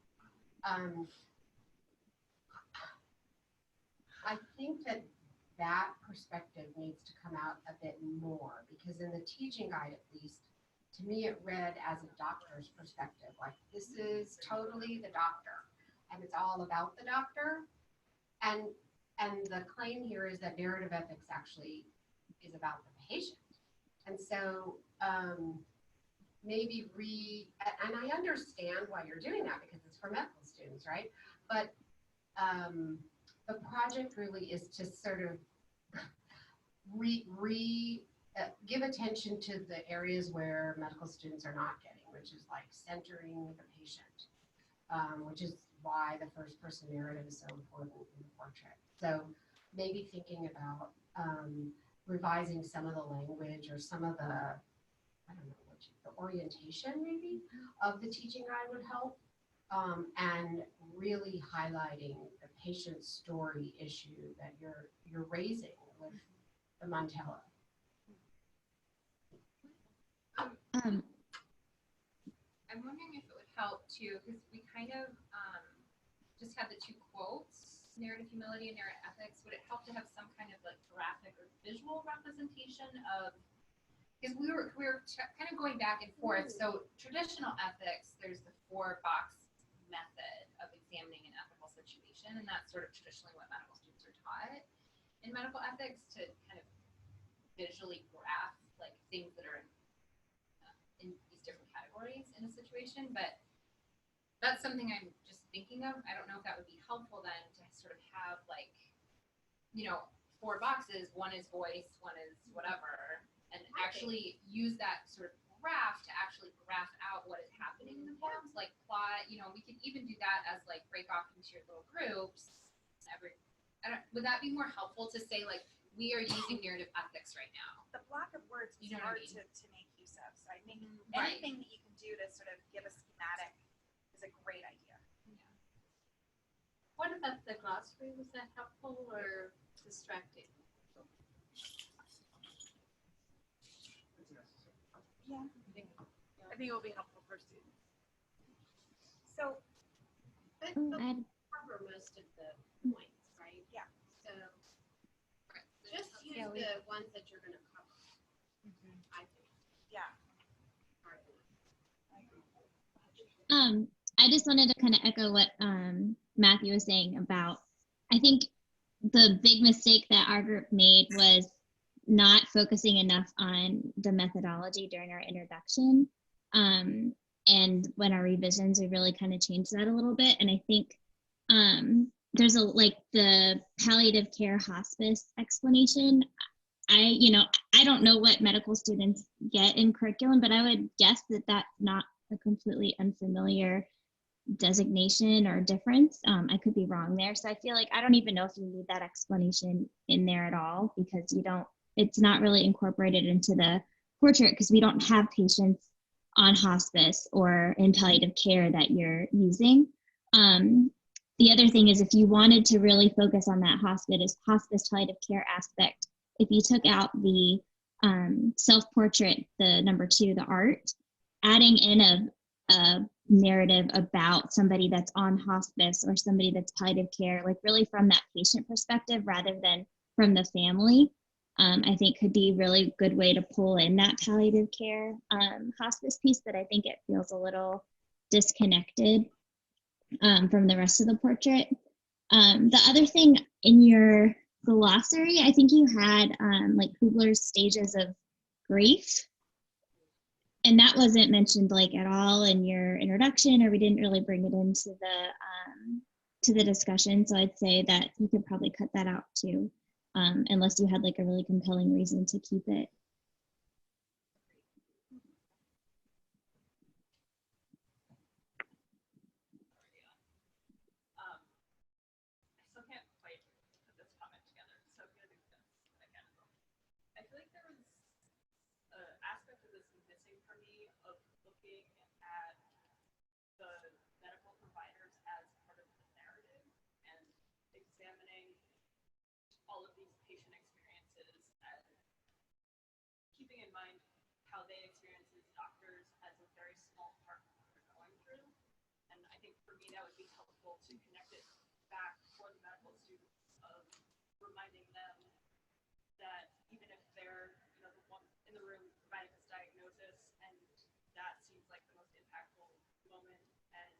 I think that perspective needs to come out a bit more, because in the teaching guide, at least, to me, it read as a doctor's perspective. Like, this is totally the doctor, and it's all about the doctor. And the claim here is that narrative ethics actually is about the patient. And so maybe and I understand why you're doing that, because it's for medical students, right? But the project really is to sort of give attention to the areas where medical students are not getting, which is like centering the patient, which is why the first person narrative is so important in the portrait. So maybe thinking about revising some of the language or some of the, I don't know, the orientation maybe of the teaching guide would help. and really highlighting the patient story issue that you're raising with the Montella. Um, I'm wondering if it would help too, because we kind of just had the two quotes, narrative humility and narrative ethics. Would it help to have some kind of like graphic or visual representation of, because we were kind of going back and forth. So traditional ethics, there's the 4-box method of examining an ethical situation, and that's sort of traditionally what medical students are taught in medical ethics, to kind of visually graph like things that are in these different categories in a situation. But that's something I'm just thinking of. I don't know if that would be helpful then to sort of have like, 4 boxes. One is voice, one is whatever, and actually use that sort of graph to actually graph out what is happening in the forms, like plot. We could even do that as like break off into your little groups. Would that be more helpful to say like, we are using narrative ethics right now? The block of words is You know what I hard mean? to make use of. So I think Right. anything that you can do to sort of give a schematic is a great idea. What about the glossary? Was that helpful or distracting? It's necessary. Yeah. I think it will be helpful for students. So But oh, they'll I had- cover most of the points, right? Yeah. So Right. just use Yeah, we- the ones that you're gonna cover, I think. yeah. I just wanted to kind of echo what Matthew was saying about, I think the big mistake that our group made was not focusing enough on the methodology during our introduction. And when our revisions, we really kind of changed that a little bit. And I think there's the palliative care hospice explanation. I don't know what medical students get in curriculum, but I would guess that that's not a completely unfamiliar designation or difference. I could be wrong there. So I feel like I don't even know if you need that explanation in there at all, because it's not really incorporated into the portrait, because we don't have patients on hospice or in palliative care that you're using. The other thing is, if you wanted to really focus on that hospice palliative care aspect, if you took out the self-portrait, the number 2, the art, adding in a narrative about somebody that's on hospice or somebody that's palliative care, like really from that patient perspective rather than from the family, I think could be a really good way to pull in that palliative care hospice piece that I think it feels a little disconnected from the rest of the portrait. The other thing in your glossary, I think you had like Hubler's stages of grief. And that wasn't mentioned like at all in your introduction, or we didn't really bring it into the discussion. So I'd say that you could probably cut that out too, unless you had like a really compelling reason to keep it. I still can't quite put this comment together, so I'm gonna do this again. I feel like there was an aspect of this missing for me of looking at the medical providers as part of the narrative and examining all of these patient experiences and keeping in mind how they experience as doctors as a very small part of what they're going through. And I think for me that would be helpful to connect it back for the medical students of reminding them that even if they're the one in the room providing this diagnosis, and that seems like the most impactful moment and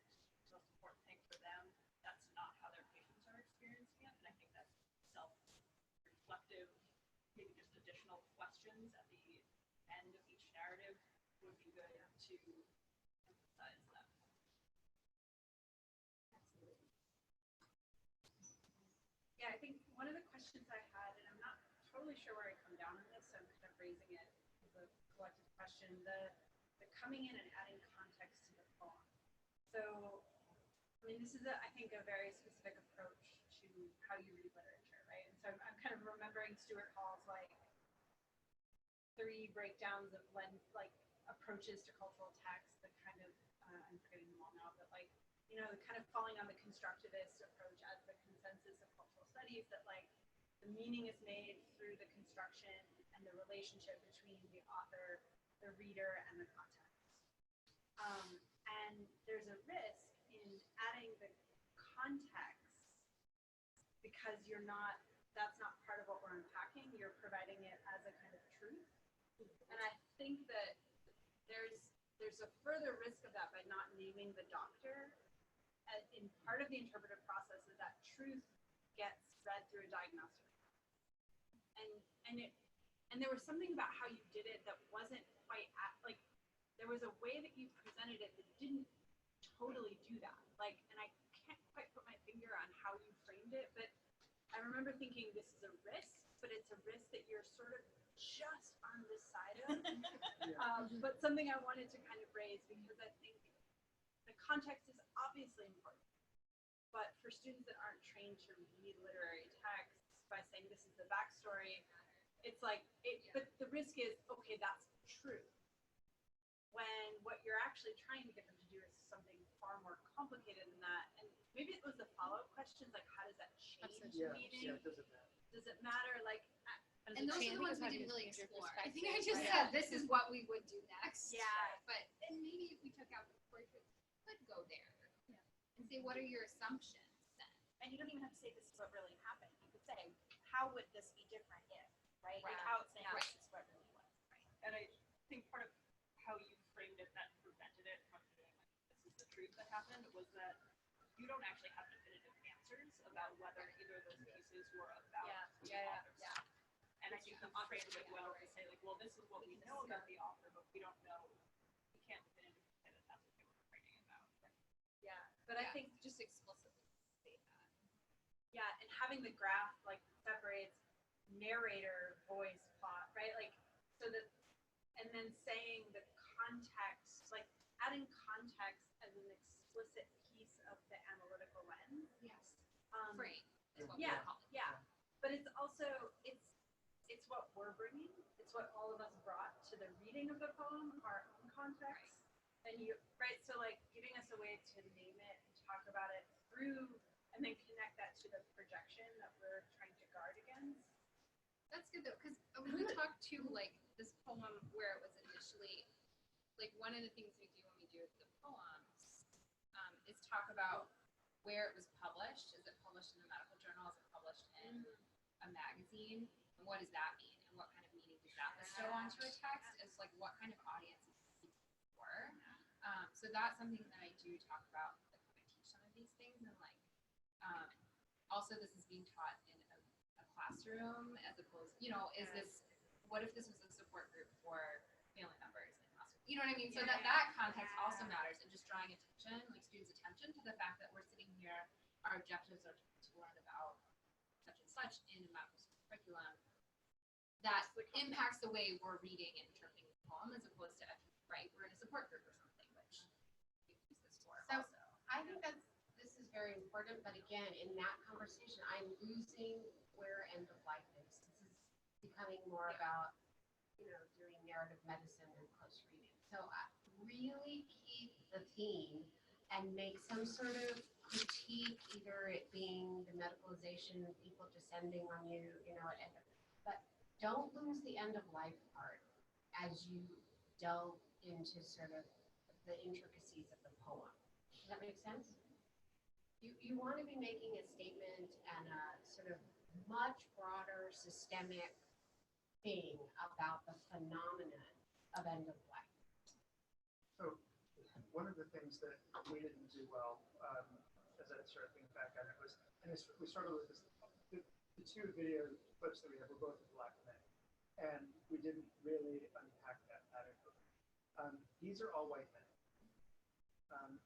most important thing for them, that's not how their patients are experiencing it. And I think that self-reflective, maybe just additional questions at the end of each narrative would be good to emphasize that. Yeah, I think one of the questions I had, and I'm not totally sure where I come down on this, so I'm kind of raising it as a collective question, the coming in and adding context to the poem. So, I mean, this is, I think, a very specific approach to how you read literature, right? And so I'm kind of remembering Stuart Hall's, like, 3 breakdowns of approaches to cultural text that kind of I'm forgetting them all now, but like, you know, kind of falling on the constructivist approach as the consensus of cultural studies, that like the meaning is made through the construction and the relationship between the author, the reader, and the context. And there's a risk in adding the context because that's not part of what we're unpacking. You're providing it as a kind of truth. And I think that there's a further risk of that by not naming the doctor. In part of the interpretive process is that truth gets read through a diagnostic. And there was something about how you did it that wasn't quite like there was a way that you presented it that didn't totally do that. Like, and I can't quite put my finger on how you framed it, but I remember thinking this is a risk, but it's a risk that you're sort of just on this side of. But something I wanted to kind of raise because I think the context is obviously important. But for students that aren't trained to read literary texts, by saying this is the backstory, it's like, but the risk is, okay, that's true. When what you're actually trying to get them to do is something far more complicated than that. And maybe it was the follow-up questions, like how does that change reading? Yeah, does it matter? Does it matter? Like, And those are the ones we didn't really explore. I think I just said this is what we would do next. Yeah. But and maybe if we took out the portraits, we could go there and say, what are your assumptions then? And you don't even have to say this is what really happened. You could say, how would this be different if, right? Right. Without saying Yeah. this is what really was, right? And I think part of how you framed it that prevented it from being like, this is the truth that happened, was that you don't actually have definitive answers about whether either of those pieces were about the authors. And I think you framed it well to say like, well, this is what we know about the author, but we don't know, we can't definitively say that that's what they were writing about. yeah. But I think just explicitly say that. yeah, and having the graph like separates narrator, voice, plot, right? Like, so that, and then saying the context, like adding context as an explicit piece of the analytical lens. Yes. Frame is what yeah, we call it. yeah. But it's also, it's what we're bringing. It's what all of us brought to the reading of the poem, our own context. And right? So like giving us a way to name it and talk about it through, and then connect that to the projection that we're trying to guard against. That's good though, because when we talked to like this poem where it was initially, like one of the things we do when we do the poems is talk about where it was published. Is it published in a medical journal? Is it published in a magazine? And what does that mean? And what kind of meaning does that bestow onto a text? It's like what kind of audience is it for? So that's something that I do talk about like, when I teach some of these things, and like also this is being taught in a classroom as opposed, is this, what if this was a support group for family members in classroom? You know what I mean? So that context also matters, and just drawing attention, like students' attention to the fact that we're sitting here, our objectives are to learn about such and such in a medical school curriculum. That impacts the way we're reading and interpreting the poem as opposed to, right, we're in a support group or something, which we use this for So, also. I think this is very important, but again, in that conversation, I'm losing where end of life is. This is becoming more about, doing narrative medicine and close reading. So really keep the theme and make some sort of critique, either it being the medicalization, people descending on you, but don't lose the end of life part as you delve into sort of the intricacies of the poem. Does that make sense? You want to be making a statement and a sort of much broader systemic thing about the phenomenon of end of life. So one of the things that we didn't do well, as I started thinking back on it, was, and we struggled with this, the two video clips that we have were both of Black men, and we didn't really unpack that adequately. These are all white men.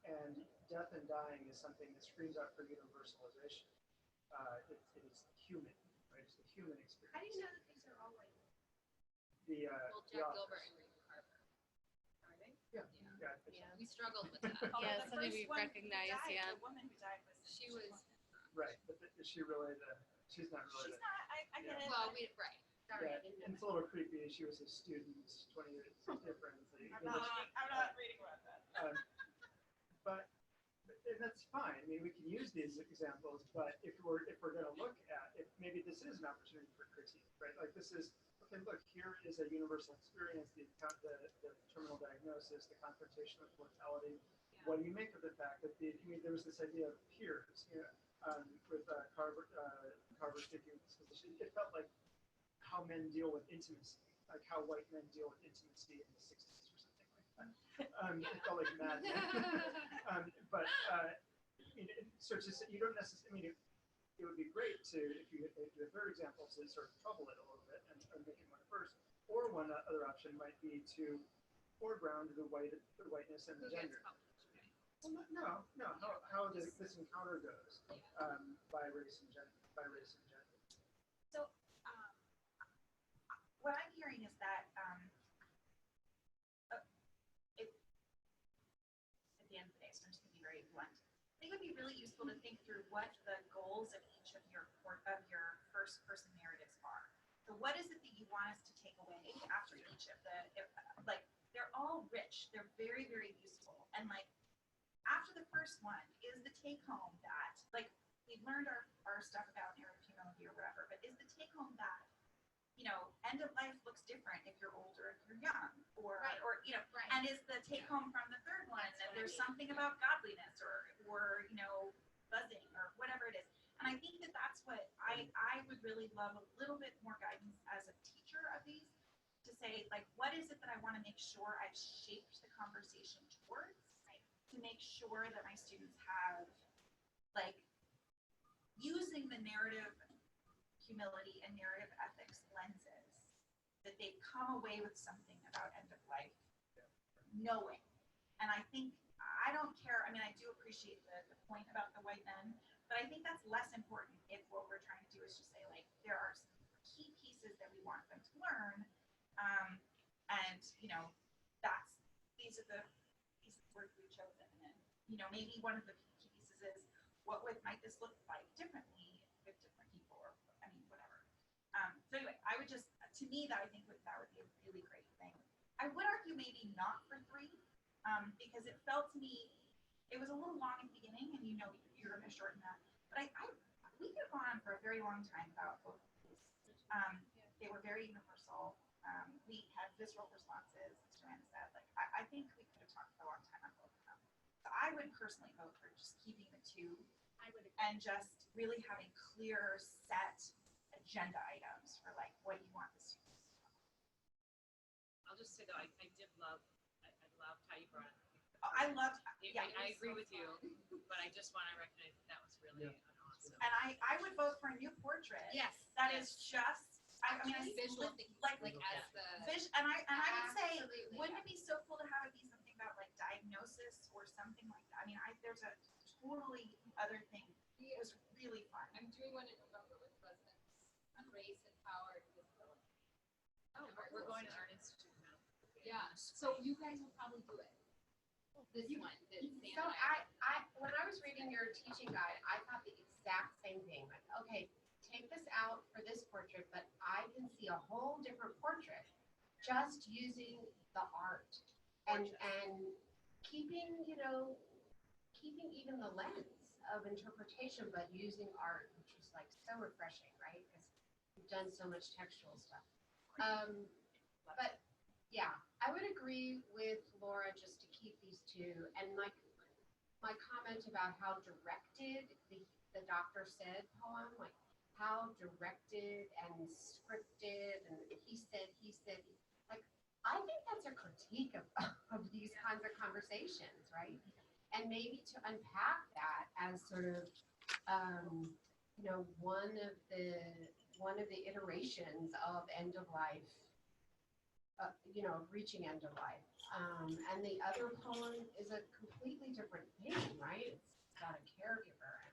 And death and dying is something that screams out for universalization. It is human, right? It's the human experience. How do you know that these are all white? Well, Jack Gilbert and Rita Carver. Are they? Yeah. We struggled with that. Yeah, The something first we one who recognize, died, yeah. The woman who died was. She was, Right, but is she really she's not really She's not, I get it. well, but right. Sorry, Yeah, I didn't and know. it's a little creepy. She was a student, 20 years difference. I'm not reading about that. that's fine. I mean, we can use these examples, but if we're going to look at if maybe this is an opportunity for critique, right? Like this is okay. Look, here is a universal experience: the terminal diagnosis, the confrontation with mortality. Yeah. What do you make of the fact that there was this idea of peers? You know, with Carver speaking with this physician, it felt like how men deal with intimacy, like how white men deal with intimacy in the 60s or something like that. It felt like Mad Men. But so you don't necessarily. I mean, it would be great to if you do a third example to sort of trouble it a little bit and make it one first. Or one other option might be to foreground the whiteness and the gender. Well, no. How this encounter goes by race and gender. So what I'm hearing is that at the end of the day, so I'm just going to be very blunt. I think it would be really useful to think through what the goals of each of your first person narratives are. So what is it that you want us to take away after each of like they're all rich, they're very, very useful. And like after the first one is the take home that like we've learned our stuff about narrative humility or whatever, but is the take home that end of life looks different if you're older, if you're young, or and is the take home from the third one that there's something about godliness or buzzing or whatever it is. And I think that that's what I would really love a little bit more guidance as a teacher of these to say, like, what is it that I want to make sure I've shaped the conversation towards, to make sure that my students have, like, using the narrative humility and narrative ethics lenses, that they come away with something about end of life knowing. And I think, I don't care, I mean, I do appreciate the point about the white men, but I think that's less important if what we're trying to do is just say, like, there are some key pieces that we want them to learn, and, these are the words we've chosen. And, maybe one of the key pieces is, might this look like differently with different people, or, whatever. So anyway, I would just, to me, that I think that would be a really great thing. I would argue maybe not for 3, because it felt to me, it was a little long at the beginning, and you're going to shorten that. But we could have gone on for a very long time about both of these. They were very universal. We had visceral responses, as Joanna said. Like, I think we could have talked for a long time on both of them. So I would personally vote for just keeping the 2. And just really having clear set agenda items for like what you want the students to know. I'll just say though, I did love, I loved how you brought it. I loved, I agree with you, but I just want to recognize that was really an awesome. And I would vote for a new portrait. Yes. That is just, I visual thinking, like as the and I would say, absolutely, wouldn't it be so cool to have it be something about like diagnosis or something like that? I mean, there's a totally other thing. It was really fun. I'm doing one in November with residents on race and power and disability. Oh, we're going to Art Institute now. Yeah, so you guys will probably do it. This one. So when I was reading your teaching guide, I thought the exact same thing. Like, okay, take this out for this portrait, but I can see a whole different portrait just using the art and keeping even the lens of interpretation, but using art, which was like so refreshing, right? Because we've done so much textual stuff. But yeah, I would agree with Laura just to keep these 2. And like my comment about how directed the Doctor Said poem, like how directed and scripted, and he said, like, I think that's a critique of these kinds of conversations, right? And maybe to unpack that as sort of, one of the iterations of end of life, reaching end of life. And the other poem is a completely different thing, right? It's got a caregiver,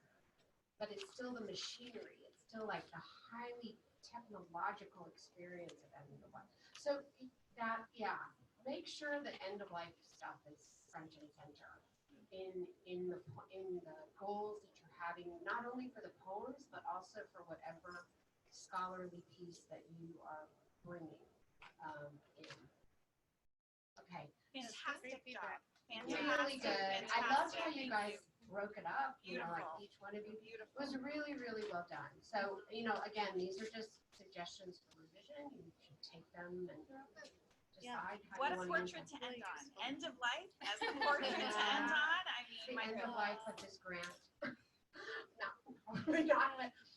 but it's still the machinery. It's still like the highly technological experience of end of life. So that, make sure the end of life stuff is front and center in the goals that you're having, not only for the poems, but also for whatever scholarly piece that you are bringing in. Okay. Fantastic job. Really good. I loved how you guys broke it up, you know, like Beautiful. each one of you. It Beautiful. was really, really well done. So, you know, again, these are just suggestions for revision. You should take them and decide how What you a want to use portrait them. to end on. End of life as the portrait to end on. I The mean, my end of goodness. life of this grant. No, we're not.